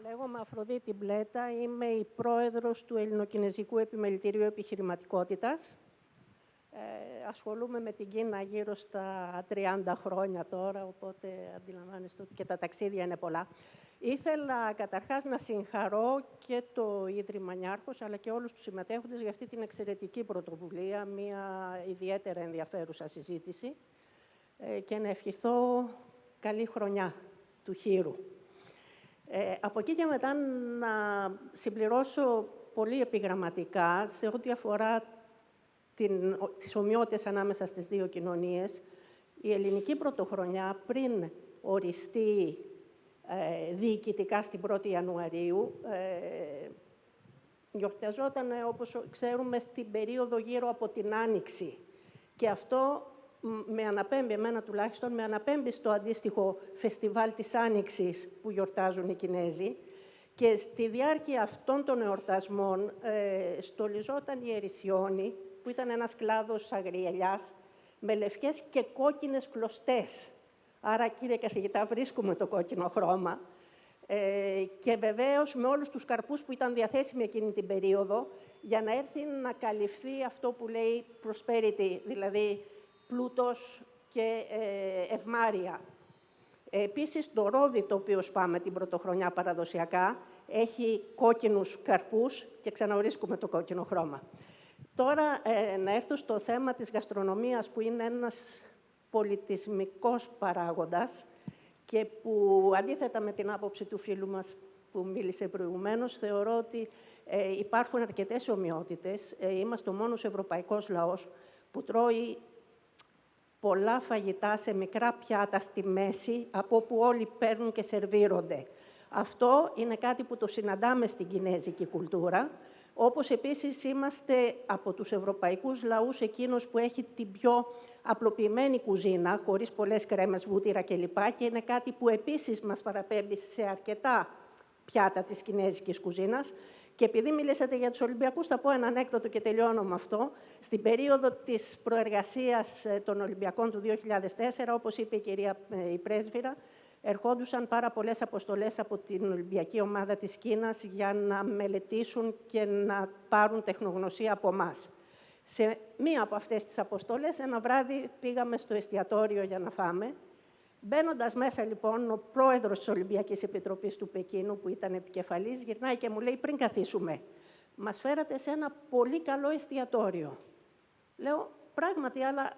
Λέγομαι Αφροδίτη Μπλέτα, είμαι η πρόεδρος του Ελληνοκινεζικού Επιμελητηρίου Επιχειρηματικότητας. Ασχολούμαι με την Κίνα γύρω στα 30 χρόνια τώρα, οπότε αντιλαμβάνεστε ότι και τα ταξίδια είναι πολλά. Ήθελα καταρχάς να συγχαρώ και το Ίδρυμα Νιάρχος, αλλά και όλους τους συμμετέχοντες για αυτή την εξαιρετική πρωτοβουλία, μια ιδιαίτερα ενδιαφέρουσα συζήτηση και να ευχηθώ καλή χρονιά του χείρου. Από εκεί και μετά να συμπληρώσω πολύ επιγραμματικά σε ό,τι αφορά τις ομοιότητες ανάμεσα στις δύο κοινωνίες. Η ελληνική πρωτοχρονιά, πριν οριστεί διοικητικά στην 1η Ιανουαρίου, γιορταζόταν, όπως ξέρουμε, στην περίοδο γύρω από την Άνοιξη. Και αυτό με αναπέμπει, εμένα τουλάχιστον, με αναπέμπει στο αντίστοιχο φεστιβάλ της Άνοιξης που γιορτάζουν οι Κινέζοι. Και στη διάρκεια αυτών των εορτασμών στολιζόταν η Ερησιόνη, που ήταν ένας κλάδος αγριελιάς με λευκές και κόκκινες κλωστές. Άρα, κύριε καθηγητά, βρίσκουμε το κόκκινο χρώμα. Και βεβαίως με όλους τους καρπούς που ήταν διαθέσιμοι εκείνη την περίοδο, για να έρθει να καλυφθεί αυτό που λέει prosperity, δηλαδή πλούτος και ευμάρεια. Επίσης, το ρόδι το οποίο σπάμε την πρωτοχρονιά παραδοσιακά έχει κόκκινους καρπούς και ξαναβρίσκουμε το κόκκινο χρώμα. Τώρα, να έρθω στο θέμα της γαστρονομίας, που είναι ένας πολιτισμικός παράγοντας και που, αντίθετα με την άποψη του φίλου μας που μίλησε προηγουμένως, θεωρώ ότι υπάρχουν αρκετές ομοιότητες. Είμαστε ο μόνος ευρωπαϊκός λαός που τρώει πολλά φαγητά σε μικρά πιάτα στη μέση, από όπου όλοι παίρνουν και σερβίρονται. Αυτό είναι κάτι που το συναντάμε στην κινέζικη κουλτούρα, όπως επίσης είμαστε από τους ευρωπαϊκούς λαούς εκείνος που έχει την πιο απλοποιημένη κουζίνα, χωρίς πολλές κρέμες, βούτυρα κλπ. Και είναι κάτι που επίσης μας παραπέμπει σε αρκετά πιάτα της κινέζικης κουζίνας. Και επειδή μιλήσατε για τους Ολυμπιακούς, θα πω ένα ανέκδοτο και τελειώνω με αυτό. Στην περίοδο της προεργασίας των Ολυμπιακών του 2004, όπως είπε η κυρία η πρέσβυρα, ερχόντουσαν πάρα πολλές αποστολές από την Ολυμπιακή Ομάδα της Κίνας για να μελετήσουν και να πάρουν τεχνογνωσία από εμάς. Σε μία από αυτές τις αποστολές, ένα βράδυ πήγαμε στο εστιατόριο για να φάμε. Μπαίνοντας μέσα, λοιπόν, ο πρόεδρος της Ολυμπιακής Επιτροπής του Πεκίνου, που ήταν επικεφαλής, γυρνάει και μου λέει: πριν καθίσουμε, μας φέρατε σε ένα πολύ καλό εστιατόριο. Λέω: πράγματι, αλλά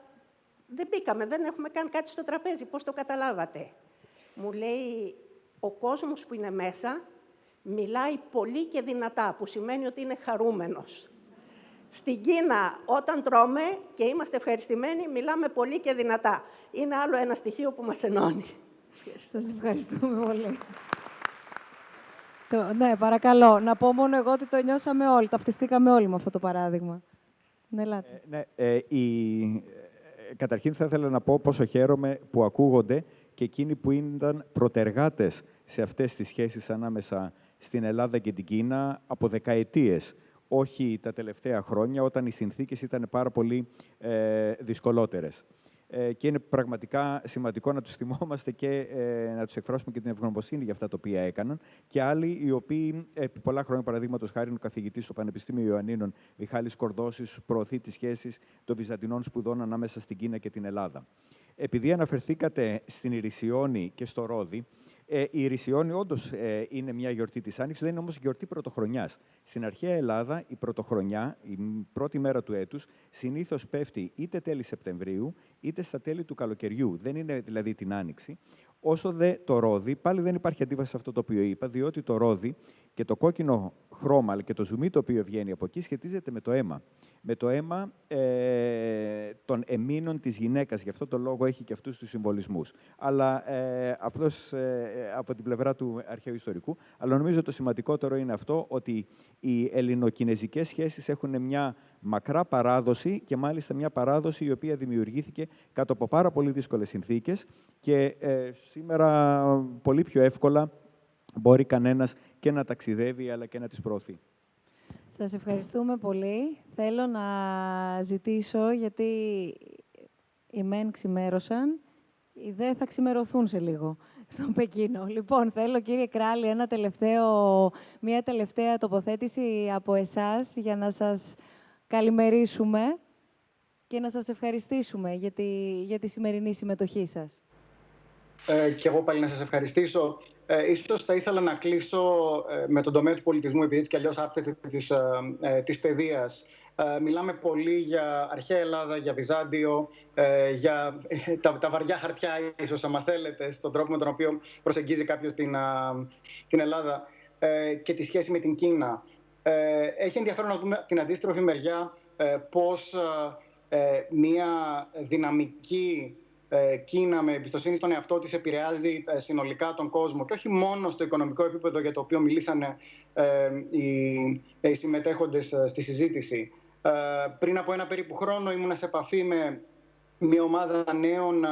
δεν μπήκαμε, δεν έχουμε καν κάτι στο τραπέζι, πώς το καταλάβατε? Μου λέει: ο κόσμος που είναι μέσα μιλάει πολύ και δυνατά, που σημαίνει ότι είναι χαρούμενος. Στην Κίνα, όταν τρώμε και είμαστε ευχαριστημένοι, μιλάμε πολύ και δυνατά. Είναι άλλο ένα στοιχείο που μας ενώνει. Σας ευχαριστούμε πολύ. Ναι, παρακαλώ. Να πω μόνο εγώ ότι το νιώσαμε όλοι, ταυτιστήκαμε όλοι με αυτό το παράδειγμα. Ναι, ελάτε. Καταρχήν θα ήθελα να πω πόσο χαίρομαι που ακούγονται και εκείνοι που ήταν προτεργάτες σε αυτές τις σχέσεις ανάμεσα στην Ελλάδα και την Κίνα από δεκαετίες. Όχι τα τελευταία χρόνια, όταν οι συνθήκες ήταν πάρα πολύ δυσκολότερες. Και είναι πραγματικά σημαντικό να τους θυμόμαστε και να τους εκφράσουμε και την ευγνωμοσύνη για αυτά τα οποία έκαναν. Και άλλοι οι οποίοι, επί πολλά χρόνια, παραδείγματος χάρη, ο καθηγητής στο Πανεπιστήμιο Ιωαννίνων, Μιχάλης Κορδώσης, προωθεί τις σχέσεις των βυζαντινών σπουδών ανάμεσα στην Κίνα και την Ελλάδα. Επειδή αναφερθήκατε στην Ιρησιόνη και στο Ρόδι, η Ιρησιόνη όντως είναι μια γιορτή της Άνοιξης, δεν είναι όμως γιορτή πρωτοχρονιάς. Στην αρχαία Ελλάδα η πρωτοχρονιά, η πρώτη μέρα του έτους, συνήθως πέφτει είτε τέλη Σεπτεμβρίου, είτε στα τέλη του καλοκαιριού. Δεν είναι δηλαδή την Άνοιξη. Όσο δε το ρόδι, πάλι δεν υπάρχει αντίβαση σε αυτό το οποίο είπα, διότι το ρόδι και το κόκκινο χρώμα, αλλά και το ζουμί το οποίο βγαίνει από εκεί, σχετίζεται με το αίμα. Με το αίμα των εμήνων της γυναίκας. Γι' αυτό το λόγο έχει και αυτούς τους συμβολισμούς. Αλλά αυτός από την πλευρά του αρχαίου ιστορικού. Αλλά νομίζω το σημαντικότερο είναι αυτό, ότι οι ελληνοκινεζικές σχέσεις έχουν μια μακρά παράδοση και μάλιστα μια παράδοση η οποία δημιουργήθηκε κάτω από πάρα πολύ δύσκολες συνθήκες και σήμερα πολύ πιο εύκολα μπορεί κανένας και να ταξιδεύει αλλά και να τις προωθεί. Σας ευχαριστούμε πολύ. Θέλω να ζητήσω, γιατί οι μεν ξημέρωσαν, οι δε θα ξημερωθούν σε λίγο στον Πεκίνο. Λοιπόν, θέλω, κύριε Κράλη, μια τελευταία τοποθέτηση από εσάς για να σας καλημερίσουμε και να σας ευχαριστήσουμε για τη σημερινή συμμετοχή σας. Και εγώ πάλι να σας ευχαριστήσω. Ίσως θα ήθελα να κλείσω με τον τομέα του πολιτισμού, επειδή έτσι κι αλλιώς άπτεται της παιδείας. Μιλάμε πολύ για αρχαία Ελλάδα, για Βυζάντιο, για τα βαριά χαρτιά, ίσως, άμα θέλετε, στον τρόπο με τον οποίο προσεγγίζει κάποιος την Ελλάδα και τη σχέση με την Κίνα. Έχει ενδιαφέρον να δούμε την αντίστροφη μεριά, πώς μια δυναμική Κίνα με εμπιστοσύνη στον εαυτό της επηρεάζει συνολικά τον κόσμο και όχι μόνο στο οικονομικό επίπεδο για το οποίο μιλήσανε οι συμμετέχοντες στη συζήτηση. Πριν από ένα περίπου χρόνο ήμουν σε επαφή με μια ομάδα νέων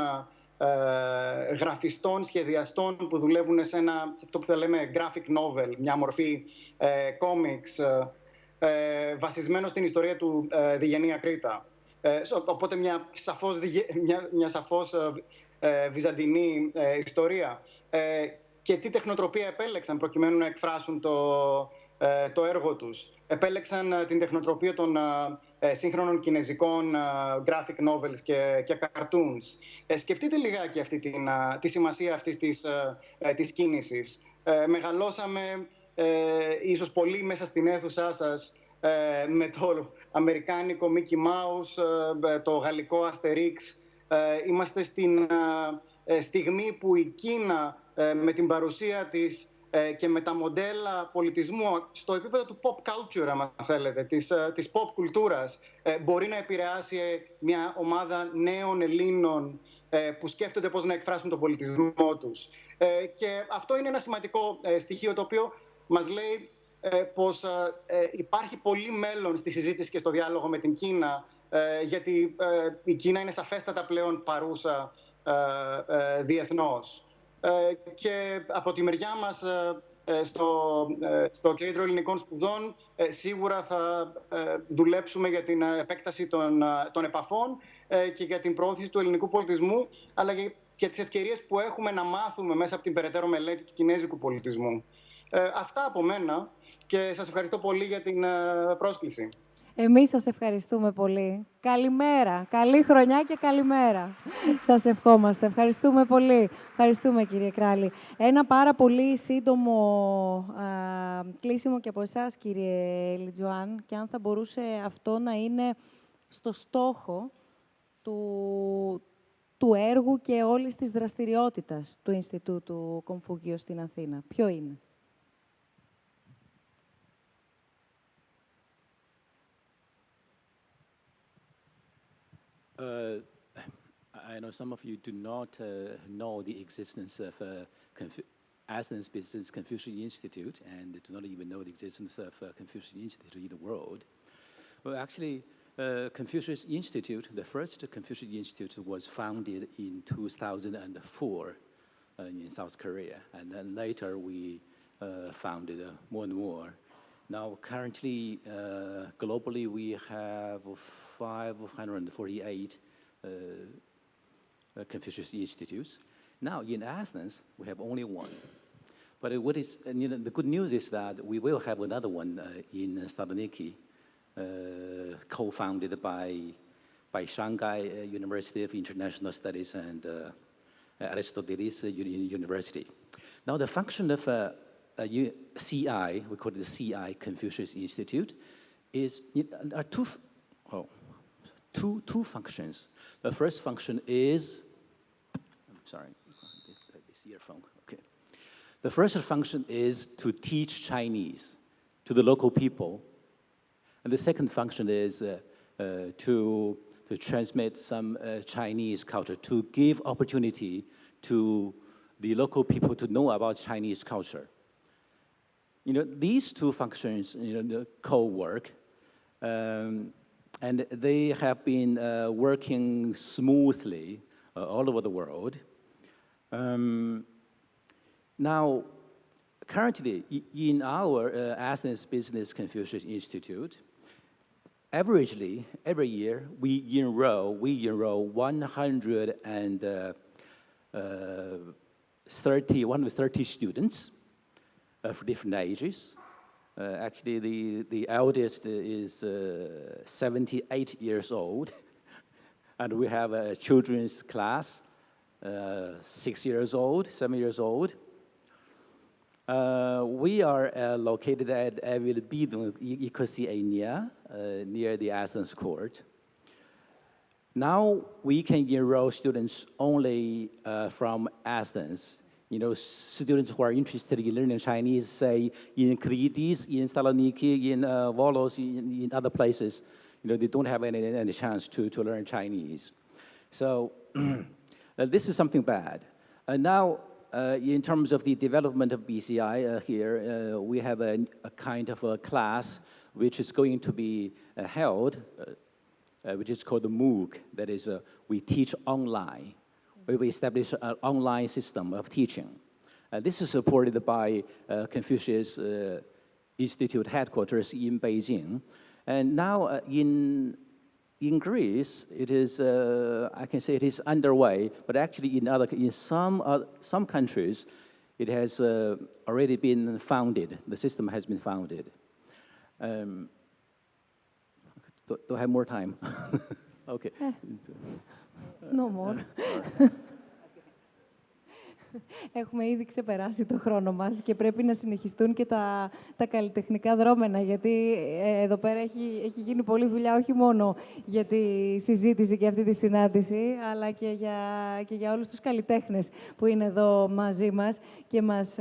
γραφιστών, σχεδιαστών που δουλεύουν σε αυτό που θα λέμε graphic novel, μια μορφή comics, βασισμένο στην ιστορία του Διγενή Κρήτα. Οπότε μια σαφώς βυζαντινή ιστορία. Και τι τεχνοτροπία επέλεξαν προκειμένου να εκφράσουν το έργο τους. Επέλεξαν την τεχνοτροπία των σύγχρονων κινεζικών graphic novels και cartoons. Σκεφτείτε λιγάκι τη σημασία αυτής της κίνησης. Μεγαλώσαμε ίσως πολύ μέσα στην αίθουσά σας με το αμερικάνικο Mickey Mouse, το γαλλικό Asterix. Είμαστε στην στιγμή που η Κίνα με την παρουσία της και με τα μοντέλα πολιτισμού στο επίπεδο του pop culture, αν θέλετε, της pop κουλτούρας, μπορεί να επηρεάσει μια ομάδα νέων Ελλήνων που σκέφτονται πώς να εκφράσουν τον πολιτισμό τους. Και αυτό είναι ένα σημαντικό στοιχείο το οποίο μας λέει πως υπάρχει πολύ μέλλον στη συζήτηση και στο διάλογο με την Κίνα, γιατί η Κίνα είναι σαφέστατα πλέον παρούσα διεθνώς. Και από τη μεριά μας στο Κέντρο Ελληνικών Σπουδών σίγουρα θα δουλέψουμε για την επέκταση των επαφών και για την προώθηση του ελληνικού πολιτισμού, αλλά και τις ευκαιρίες που έχουμε να μάθουμε μέσα από την περαιτέρω μελέτη του κινέζικου πολιτισμού. Αυτά από μένα και σας ευχαριστώ πολύ για την πρόσκληση. Εμείς σας ευχαριστούμε πολύ. Καλημέρα, καλή χρονιά και καλημέρα. Σας ευχόμαστε. Ευχαριστούμε πολύ. Ευχαριστούμε, κύριε Κράλη. Ένα πάρα πολύ σύντομο κλείσιμο και από εσάς, κύριε Λιτζουάν, και αν θα μπορούσε αυτό να είναι στο στόχο του έργου και όλης της δραστηριότητας του Ινστιτούτου Κομφούγιο στην Αθήνα. Ποιο είναι? I know some of you do not know the existence of Athens Business Confucius Institute, and do not even know the existence of Confucius Institute in the world. Well, actually, Confucius Institute, the first Confucius Institute, was founded in 2004 in South Korea, and then later we founded more and more. Now, currently, globally, we have 548 Confucius Institutes. Now, in Athens, we have only one. But what is, the good news is that we will have another one in Thessaloniki, co-founded by Shanghai University of International Studies and Aristoteles University. Now, the function of CI, we call it the CI, Confucius Institute, are two functions. The first function is, I'm sorry, this earphone, okay. The first function is to teach Chinese to the local people. And the second function is to transmit some Chinese culture, to give opportunity to the local people to know about Chinese culture. These two functions, co-work, and they have been working smoothly all over the world. Now, currently, in our Athens Business Confucius Institute, averagely, every year, we enroll 130 students of different ages. Actually, the eldest is 78 years old, and we have a children's class, 6 years old, 7 years old. We are located at Evilbidun, Ecosia, near the Athens court. Now we can enroll students only from Athens. Students who are interested in learning Chinese, say, in Kridis, in Thessaloniki, in Volos, in other places, they don't have any chance to learn Chinese. So this is something bad. Now, in terms of the development of BCI here, we have a kind of a class which is going to be held, which is called the MOOC. That is, we teach online. We establish an online system of teaching. This is supported by Confucius institute headquarters in Beijing. And now in Greece, it is, I can say it is underway, but actually in some countries, it has already been founded. The system has been founded. Do I have more time? Okay. No more. Έχουμε ήδη ξεπεράσει το χρόνο μας και πρέπει να συνεχιστούν και τα καλλιτεχνικά δρόμενα, γιατί εδώ πέρα έχει γίνει πολλή δουλειά, όχι μόνο για τη συζήτηση και αυτή τη συνάντηση, αλλά και για όλους τους καλλιτέχνες που είναι εδώ μαζί μας και μας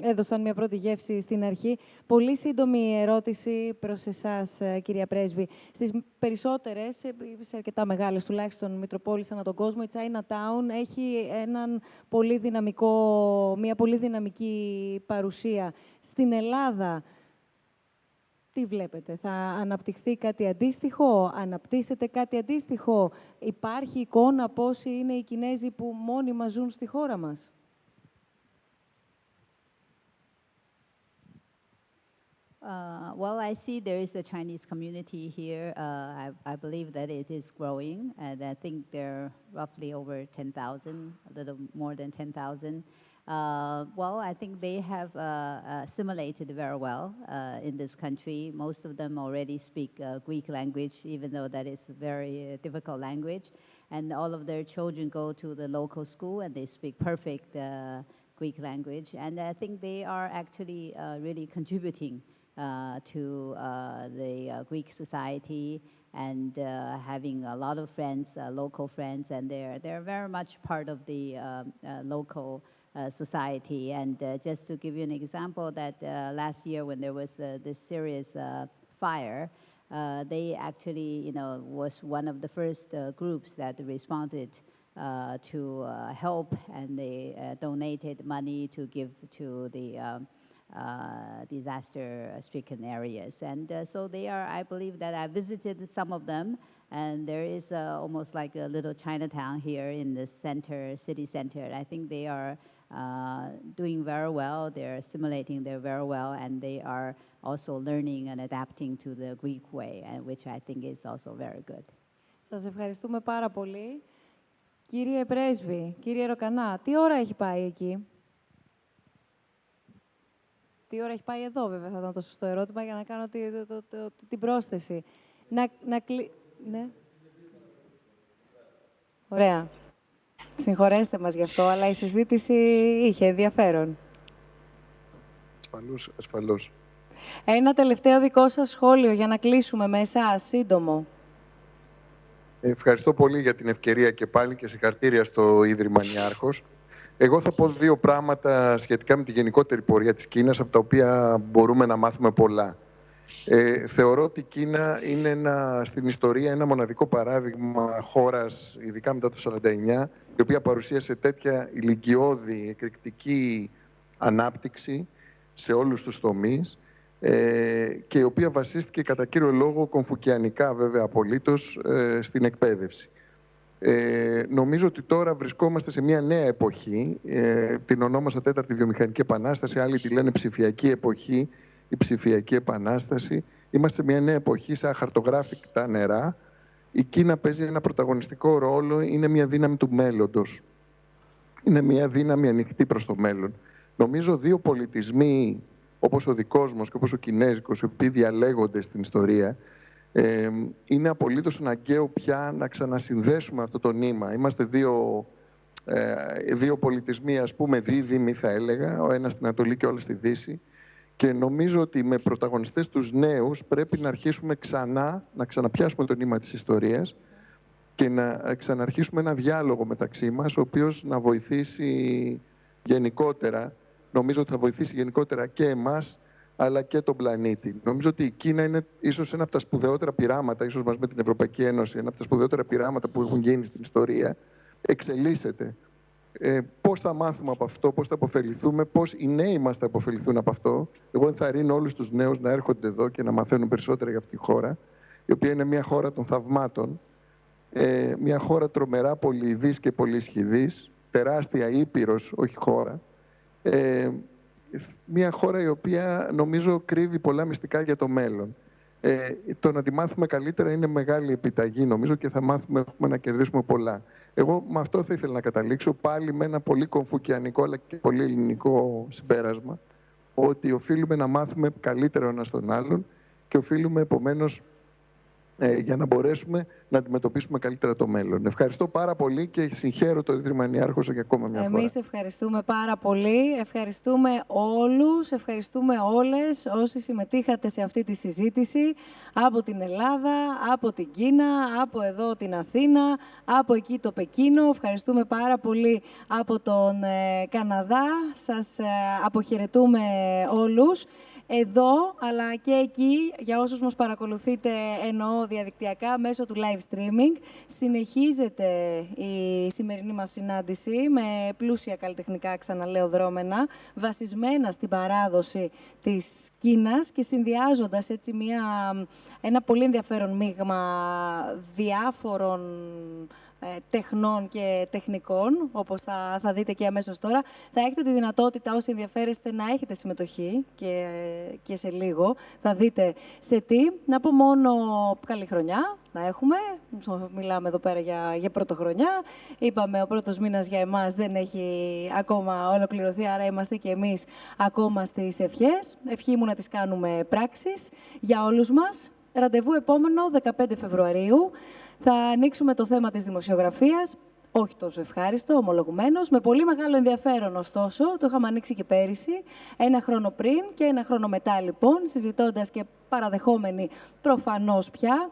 έδωσαν μια πρώτη γεύση στην αρχή. Πολύ σύντομη ερώτηση προς εσάς, κυρία Πρέσβη. Στις περισσότερες, σε αρκετά μεγάλες τουλάχιστον Μητροπόλεις ανά τον κόσμο, η Chinatown έχει μια πολύ δυναμική παρουσία. Στην Ελλάδα, τι βλέπετε, θα αναπτυχθεί κάτι αντίστοιχο, αναπτύσσεται κάτι αντίστοιχο, υπάρχει εικόνα πόσοι είναι οι Κινέζοι που μόνιμα ζουν στη χώρα μας? Well, I see there is a Chinese community here. I believe that it is growing, and I think there are roughly over 10,000, a little more than 10,000. Well, I think they have assimilated very well in this country. Most of them already speak Greek language, even though that is a very difficult language. And all of their children go to the local school, and they speak perfect Greek language. And I think they are actually really contributing to the Greek society and having a lot of friends, local friends, and they're very much part of the local society. And just to give you an example, that last year when there was this serious fire, they actually, was one of the first groups that responded to help, and they donated money to give to the disaster-stricken areas. And so they are, I believe that I visited some of them, and there is almost like a little Chinatown here in the center, city center. I think they are doing very well, they're assimilating there very well, and they are also learning and adapting to the Greek way, which I think is also very good. Σας ευχαριστούμε πάρα πολύ. Κύριε Πρέσβη, κύριε Ροκανά, τι ώρα έχει πάει εκεί? Τι ώρα έχει πάει εδώ, βέβαια, θα ήταν το σωστό ερώτημα για να κάνω την πρόσθεση. Ναι. Ωραία. Συγχωρέστε μας γι' αυτό, αλλά η συζήτηση είχε ενδιαφέρον. Ασφαλώς. Ένα τελευταίο δικό σας σχόλιο για να κλείσουμε με εσάς, σύντομο. Ευχαριστώ πολύ για την ευκαιρία και πάλι και συγχαρητήρια στο Ίδρυμα Νιάρχος. Εγώ θα πω δύο πράγματα σχετικά με τη γενικότερη πορεία της Κίνας, από τα οποία μπορούμε να μάθουμε πολλά. Θεωρώ ότι η Κίνα είναι στην ιστορία ένα μοναδικό παράδειγμα χώρας, ειδικά μετά το 1949, η οποία παρουσίασε τέτοια ηλικιώδη, εκρηκτική ανάπτυξη σε όλους τους τομείς και η οποία βασίστηκε κατά κύριο λόγο κομφουκιανικά, βέβαια απολύτως, στην εκπαίδευση. Νομίζω ότι τώρα βρισκόμαστε σε μια νέα εποχή, την ονόμασα τέταρτη βιομηχανική επανάσταση, άλλοι τη λένε ψηφιακή εποχή, η ψηφιακή επανάσταση. Είμαστε σε μια νέα εποχή, σε αχαρτογράφητα νερά. Η Κίνα παίζει ένα πρωταγωνιστικό ρόλο, είναι μια δύναμη του μέλλοντος. Είναι μια δύναμη ανοιχτή προς το μέλλον. Νομίζω δύο πολιτισμοί, όπως ο δικός μας και όπως ο κινέζικος, οι οποίοι διαλέγονται στην ιστορία, είναι απολύτως αναγκαίο πια να ξανασυνδέσουμε αυτό το νήμα. Είμαστε δύο πολιτισμοί, ας πούμε, δίδυμοι θα έλεγα, ο ένας στην Ανατολή και όλα στη Δύση. Και νομίζω ότι με πρωταγωνιστές τους νέους πρέπει να αρχίσουμε να ξαναπιάσουμε το νήμα της ιστορίας και να ξαναρχίσουμε ένα διάλογο μεταξύ μας, ο οποίος να βοηθήσει γενικότερα, νομίζω ότι θα βοηθήσει γενικότερα και εμάς, αλλά και τον πλανήτη. Νομίζω ότι η Κίνα είναι ίσως ένα από τα σπουδαιότερα πειράματα, ίσως μαζί με την Ευρωπαϊκή Ένωση, ένα από τα σπουδαιότερα πειράματα που έχουν γίνει στην ιστορία. Εξελίσσεται. Πώς θα μάθουμε από αυτό, πώς θα αποφεληθούμε, πώς οι νέοι μας θα αποφεληθούν από αυτό. Εγώ ενθαρρύνω όλους τους νέους να έρχονται εδώ και να μαθαίνουν περισσότερα για αυτή τη χώρα, η οποία είναι μια χώρα των θαυμάτων, μια χώρα τρομερά πολυειδής και πολυσχηδής, τεράστια ήπειρος, όχι χώρα, μια χώρα η οποία νομίζω κρύβει πολλά μυστικά για το μέλλον. Το να τη μάθουμε καλύτερα είναι μεγάλη επιταγή, νομίζω, και θα έχουμε να κερδίσουμε πολλά. Εγώ με αυτό θα ήθελα να καταλήξω, πάλι με ένα πολύ κομφουκιανικό αλλά και πολύ ελληνικό συμπέρασμα, ότι οφείλουμε να μάθουμε καλύτερα ο ένας τον άλλον και οφείλουμε επομένως για να μπορέσουμε να αντιμετωπίσουμε καλύτερα το μέλλον. Ευχαριστώ πάρα πολύ και συγχαίρω το Ίδρυμα Νιάρχος για ακόμα μια φορά. Εμείς ευχαριστούμε πάρα πολύ. Ευχαριστούμε όλους, ευχαριστούμε όλες όσοι συμμετείχατε σε αυτή τη συζήτηση από την Ελλάδα, από την Κίνα, από εδώ την Αθήνα, από εκεί το Πεκίνο. Ευχαριστούμε πάρα πολύ από τον Καναδά. Σας αποχαιρετούμε όλους. Εδώ, αλλά και εκεί, για όσους μας παρακολουθείτε, εννοώ διαδικτυακά, μέσω του live streaming, συνεχίζεται η σημερινή μας συνάντηση με πλούσια καλλιτεχνικά, ξαναλέω, δρόμενα, βασισμένα στην παράδοση της Κίνας και συνδυάζοντας έτσι ένα πολύ ενδιαφέρον μείγμα διάφορων τεχνών και τεχνικών, όπως θα δείτε και αμέσως τώρα. Θα έχετε τη δυνατότητα, όσοι ενδιαφέρεστε, να έχετε συμμετοχή και σε λίγο. Θα δείτε σε τι. Να πω μόνο καλή χρονιά να έχουμε. Μιλάμε εδώ πέρα για πρωτοχρονιά. Είπαμε, ο πρώτος μήνας για εμάς δεν έχει ακόμα ολοκληρωθεί, άρα είμαστε και εμείς ακόμα στις ευχές. Ευχή μου να τις κάνουμε πράξεις για όλους μας. Ραντεβού επόμενο, 15 Φεβρουαρίου. Θα ανοίξουμε το θέμα της δημοσιογραφίας, όχι τόσο ευχάριστο, ομολογουμένως, με πολύ μεγάλο ενδιαφέρον ωστόσο, το είχαμε ανοίξει και πέρυσι, ένα χρόνο πριν και ένα χρόνο μετά λοιπόν, συζητώντας και παραδεχόμενοι προφανώς πια,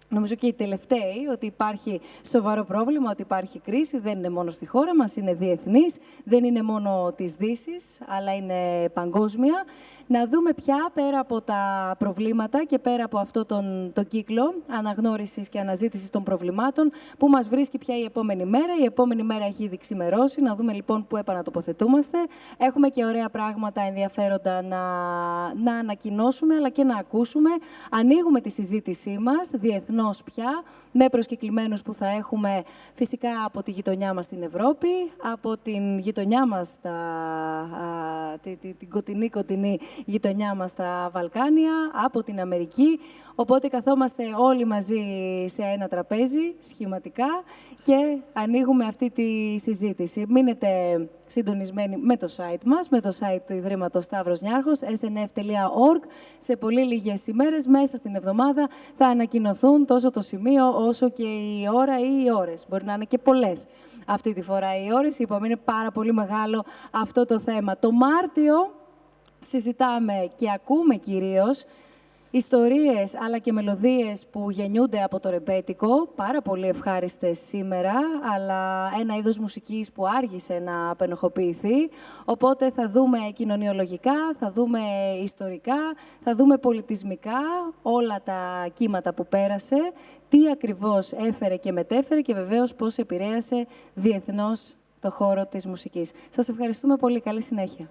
νομίζω και οι τελευταίοι, ότι υπάρχει σοβαρό πρόβλημα, ότι υπάρχει κρίση, δεν είναι μόνο στη χώρα μας, είναι διεθνής, δεν είναι μόνο της Δύσης, αλλά είναι παγκόσμια. Να δούμε πια, πέρα από τα προβλήματα και πέρα από αυτό τον κύκλο αναγνώρισης και αναζήτησης των προβλημάτων, που μας βρίσκει πια η επόμενη μέρα. Η επόμενη μέρα έχει ήδη ξημερώσει. Να δούμε λοιπόν πού επανατοποθετούμαστε. Έχουμε και ωραία πράγματα ενδιαφέροντα να ανακοινώσουμε, αλλά και να ακούσουμε. Ανοίγουμε τη συζήτησή μας διεθνώς πια, με προσκεκλημένους που θα έχουμε φυσικά από τη γειτονιά μας στην Ευρώπη, από την γειτονιά μας, την κοντινή γειτονιά μας στα Βαλκάνια, από την Αμερική. Οπότε καθόμαστε όλοι μαζί σε ένα τραπέζι, σχηματικά, και ανοίγουμε αυτή τη συζήτηση. Μείνετε συντονισμένοι με το site μας, με το site του Ιδρύματος Σταύρος Νιάρχος, snf.org. Σε πολύ λίγες ημέρες, μέσα στην εβδομάδα, θα ανακοινωθούν τόσο το σημείο, όσο και η ώρα ή οι ώρες. Μπορεί να είναι και πολλές αυτή τη φορά οι ώρες. Είπαμε, είναι πάρα πολύ μεγάλο αυτό το θέμα. Το Μάρτιο συζητάμε και ακούμε κυρίως ιστορίες αλλά και μελωδίες που γεννιούνται από το ρεμπέτικο, πάρα πολύ ευχάριστες σήμερα, αλλά ένα είδος μουσικής που άργησε να απενοχοποιηθεί. Οπότε θα δούμε κοινωνιολογικά, θα δούμε ιστορικά, θα δούμε πολιτισμικά όλα τα κύματα που πέρασε, τι ακριβώς έφερε και μετέφερε και βεβαίως πώς επηρέασε διεθνώς το χώρο της μουσικής. Σας ευχαριστούμε πολύ. Καλή συνέχεια.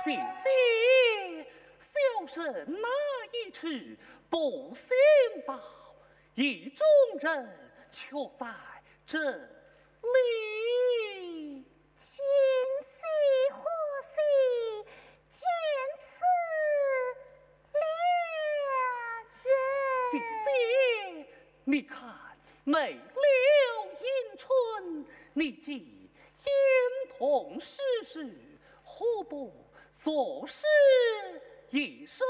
谢谢小生那一去不想到，一众人却在这里。今夕何夕见此两人？谢谢，你看美柳迎春，你既言同世事，何不作诗一首，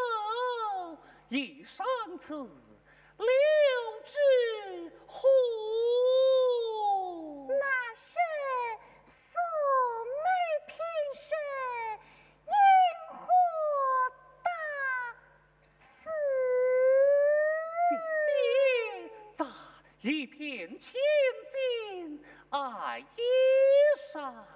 以上此留之乎？那是素昧平生，因何大词？姐姐在一片千心爱衣上，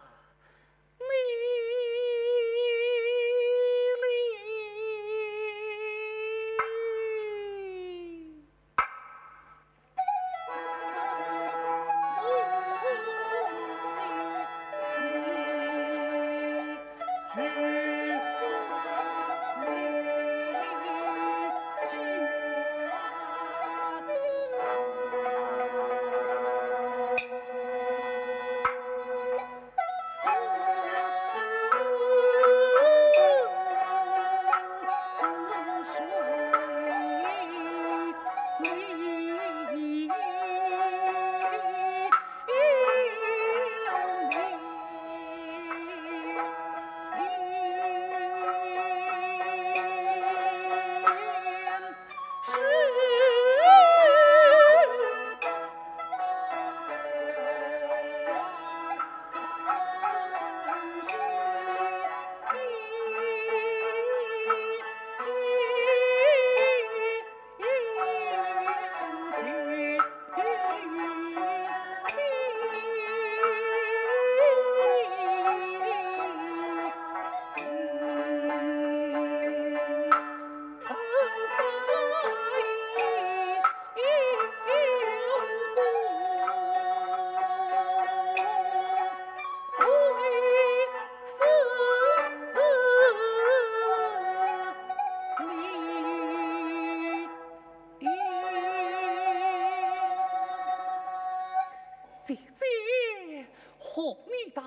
姐姐，和你到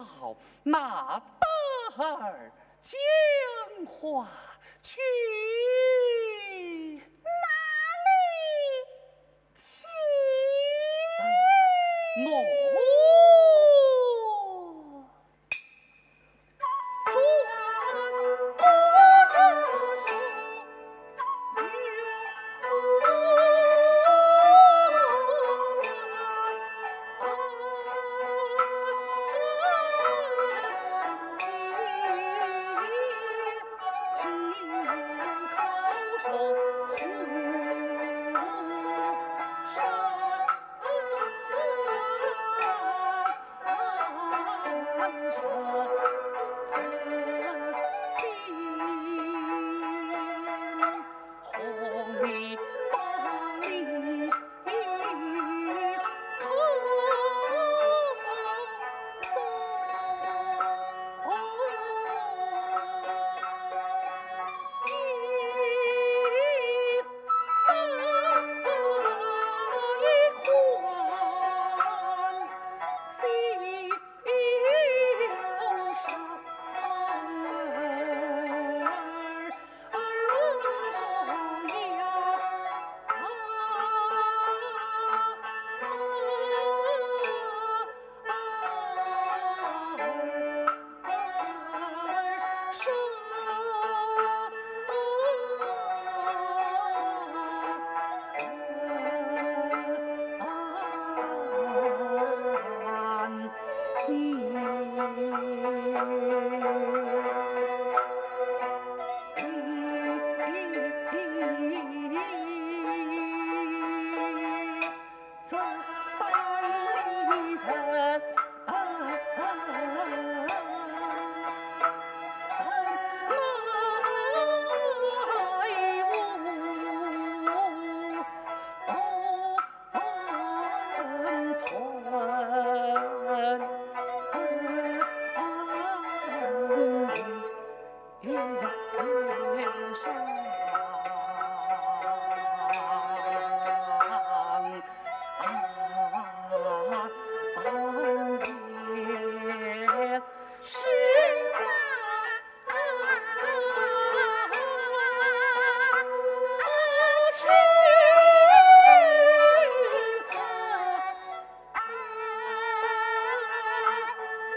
那大儿讲话去。哪里去？我。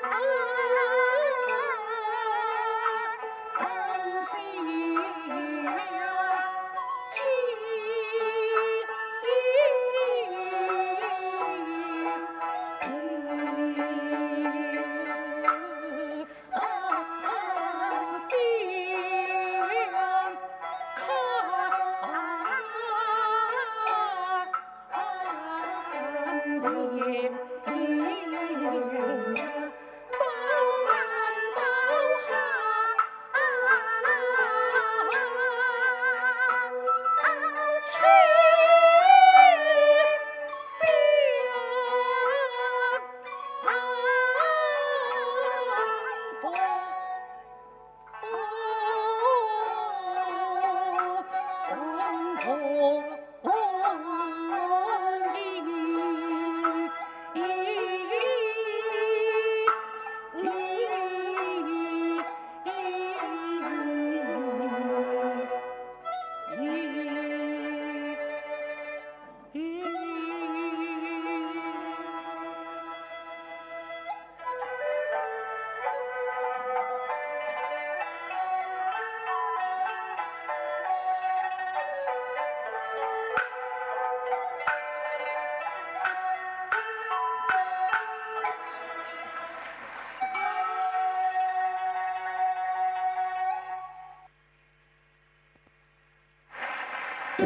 Thank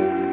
you.